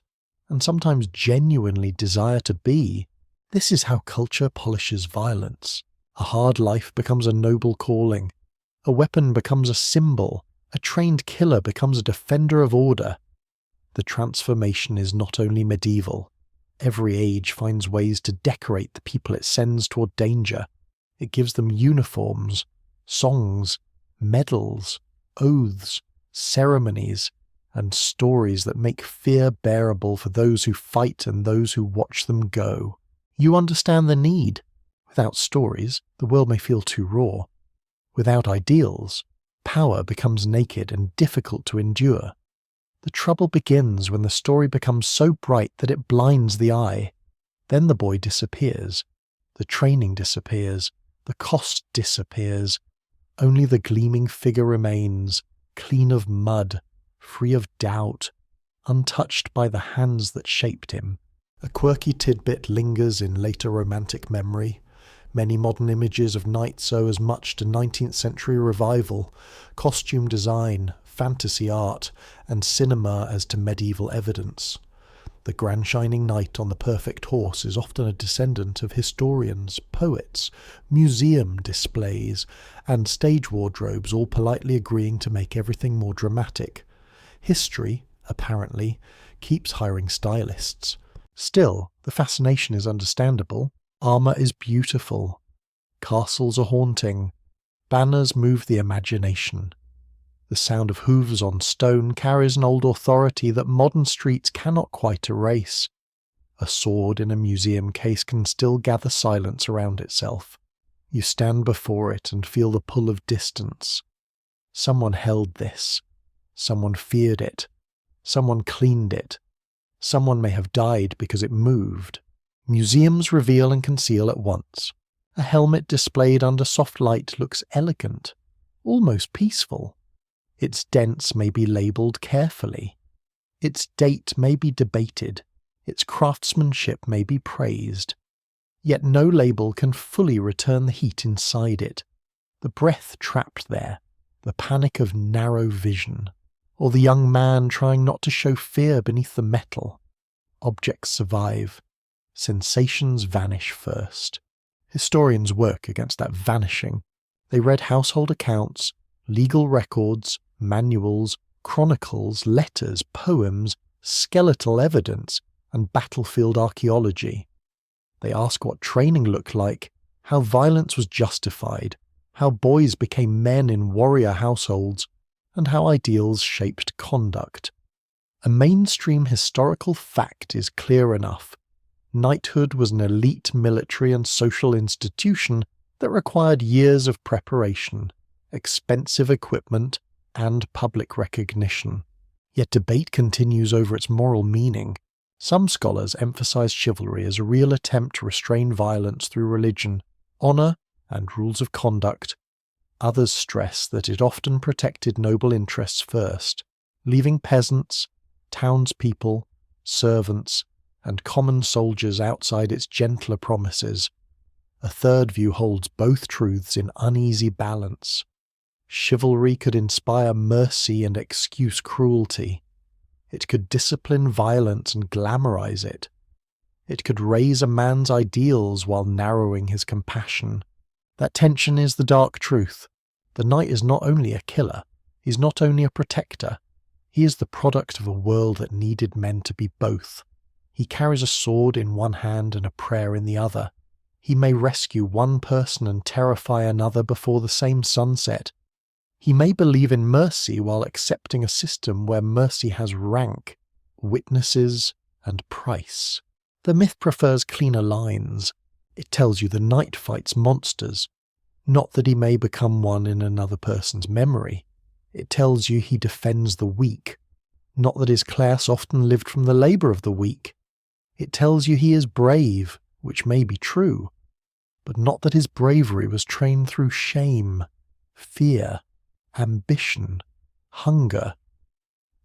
and sometimes genuinely desire to be. This is how culture polishes violence. A hard life becomes a noble calling. A weapon becomes a symbol. A trained killer becomes a defender of order. The transformation is not only medieval. Every age finds ways to decorate the people it sends toward danger. It gives them uniforms, songs, medals, oaths, ceremonies, and stories that make fear bearable for those who fight and those who watch them go. You understand the need. Without stories, the world may feel too raw. Without ideals, power becomes naked and difficult to endure. The trouble begins when the story becomes so bright that it blinds the eye. Then the boy disappears. The training disappears. The cost disappears. Only the gleaming figure remains, clean of mud, free of doubt, untouched by the hands that shaped him. A quirky tidbit lingers in later romantic memory. Many modern images of knights owe as much to 19th century revival, costume design, fantasy art, and cinema as to medieval evidence. The grand shining knight on the perfect horse is often a descendant of historians, poets, museum displays, and stage wardrobes all politely agreeing to make everything more dramatic. History, apparently, keeps hiring stylists. Still, the fascination is understandable. Armour is beautiful. Castles are haunting. Banners move the imagination. The sound of hooves on stone carries an old authority that modern streets cannot quite erase. A sword in a museum case can still gather silence around itself. You stand before it and feel the pull of distance. Someone held this. Someone feared it. Someone cleaned it. Someone may have died because it moved. Museums reveal and conceal at once, A helmet displayed under soft light looks elegant, almost peaceful. Its dents may be labelled carefully. Its date may be debated. Its craftsmanship may be praised. Yet no label can fully return the heat inside it, the breath trapped there, the panic of narrow vision, or the young man trying not to show fear beneath the metal. Objects survive. Sensations vanish first. Historians work against that vanishing. They read household accounts, legal records, manuals, chronicles, letters, poems, skeletal evidence, and battlefield archaeology. They ask what training looked like, how violence was justified, how boys became men in warrior households, and how ideals shaped conduct. A mainstream historical fact is clear enough. Knighthood was an elite military and social institution that required years of preparation, expensive equipment, and public recognition. Yet debate continues over its moral meaning. Some scholars emphasize chivalry as a real attempt to restrain violence through religion, honor, and rules of conduct. Others stress that it often protected noble interests first, leaving peasants, townspeople, servants, and common soldiers outside its gentler promises. A third view holds both truths in uneasy balance. Chivalry could inspire mercy and excuse cruelty. It could discipline violence and glamorize it. It could raise a man's ideals while narrowing his compassion. That tension is the dark truth. The knight is not only a killer, he's not only a protector, he is the product of a world that needed men to be both. He carries a sword in one hand and a prayer in the other. He may rescue one person and terrify another before the same sunset. He may believe in mercy while accepting a system where mercy has rank, witnesses, and price. The myth prefers cleaner lines. It tells you the knight fights monsters, not that he may become one in another person's memory. It tells you he defends the weak, not that his class often lived from the labour of the weak. It tells you he is brave, which may be true, but not that his bravery was trained through shame, fear, ambition, hunger,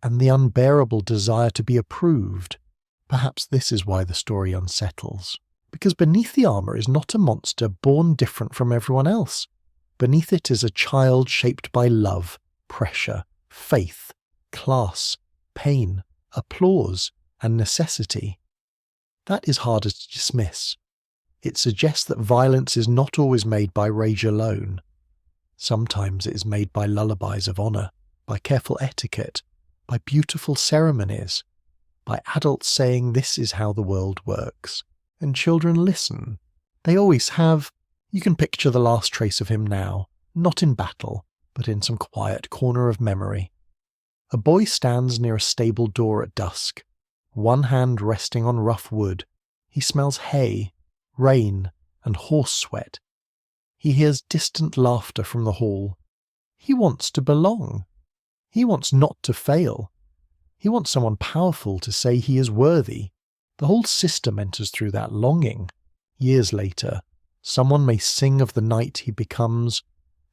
and the unbearable desire to be approved. Perhaps this is why the story unsettles. Because beneath the armour is not a monster born different from everyone else. Beneath it is a child shaped by love, pressure, faith, class, pain, applause, and necessity. That is harder to dismiss. It suggests that violence is not always made by rage alone. Sometimes it is made by lullabies of honour, by careful etiquette, by beautiful ceremonies, by adults saying this is how the world works. And children listen. They always have. You can picture the last trace of him now, not in battle, but in some quiet corner of memory. A boy stands near a stable door at dusk, one hand resting on rough wood. He smells hay, rain, and horse sweat. He hears distant laughter from the hall. He wants to belong. He wants not to fail. He wants someone powerful to say he is worthy. The whole system enters through that longing. Years later, someone may sing of the knight he becomes.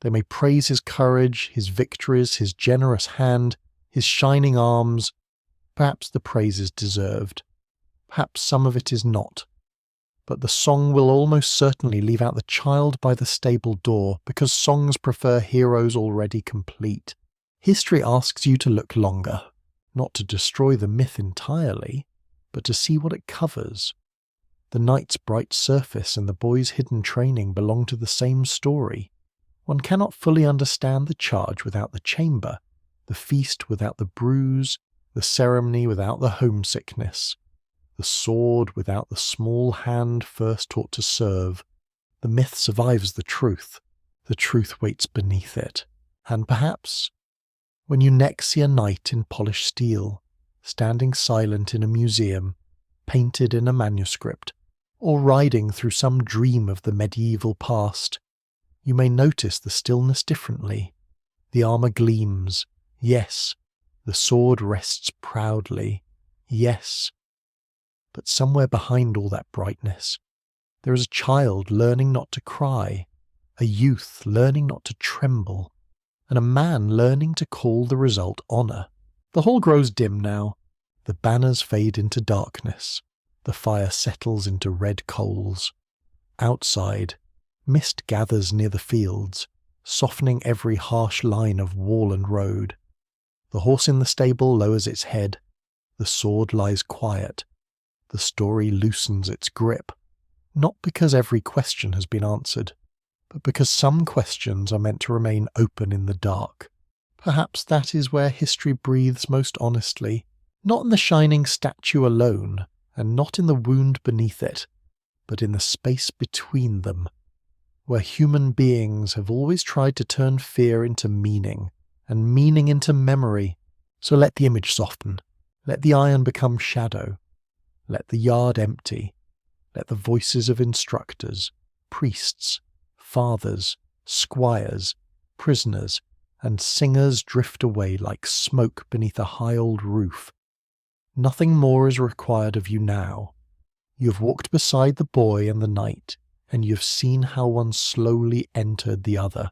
They may praise his courage, his victories, his generous hand, his shining arms. Perhaps the praise is deserved. Perhaps some of it is not. But the song will almost certainly leave out the child by the stable door, because songs prefer heroes already complete. History asks you to look longer, not to destroy the myth entirely, but to see what it covers. The knight's bright surface and the boy's hidden training belong to the same story. One cannot fully understand the charge without the chamber, the feast without the bruise, the ceremony without the homesickness, the sword without the small hand first taught to serve. The myth survives the truth waits beneath it. And perhaps, when you next see a knight in polished steel, standing silent in a museum, painted in a manuscript, or riding through some dream of the medieval past, you may notice the stillness differently. The armour gleams, yes. The sword rests proudly, yes. But somewhere behind all that brightness, There is a child learning not to cry, a youth learning not to tremble, and a man learning to call the result honour. The hall grows dim now. The banners fade into darkness. The fire settles into red coals. Outside, mist gathers near the fields, softening every harsh line of wall and road. The horse in the stable lowers its head. The sword lies quiet. The story loosens its grip, not because every question has been answered, but because some questions are meant to remain open in the dark. Perhaps that is where history breathes most honestly, not in the shining statue alone, and not in the wound beneath it, but in the space between them, where human beings have always tried to turn fear into meaning, and meaning into memory. So let the image soften, let the iron become shadow, let the yard empty, let the voices of instructors, priests, fathers, squires, prisoners, and singers drift away like smoke beneath a high old roof. Nothing more is required of you now. You have walked beside the boy and the knight, and you have seen how one slowly entered the other.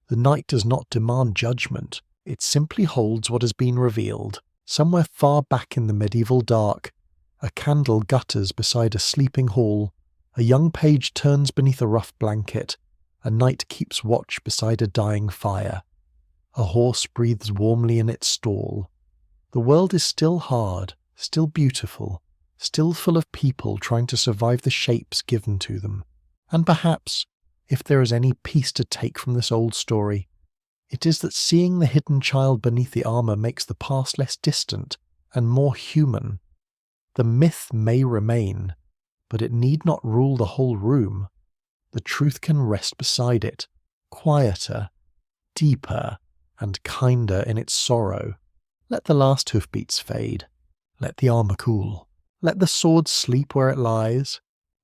The night does not demand judgment, it simply holds what has been revealed. Somewhere far back in the medieval dark, a candle gutters beside a sleeping hall, a young page turns beneath a rough blanket, a knight keeps watch beside a dying fire. A horse breathes warmly in its stall. The world is still hard, still beautiful, still full of people trying to survive the shapes given to them. And perhaps, if there is any peace to take from this old story, it is that seeing the hidden child beneath the armour makes the past less distant and more human. The myth may remain, but it need not rule the whole room. The truth can rest beside it, quieter, deeper, and kinder in its sorrow. Let the last hoofbeats fade. Let the armour cool. Let the sword sleep where it lies.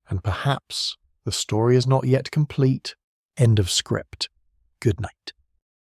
And perhaps the story is not yet complete. End of script. Good night.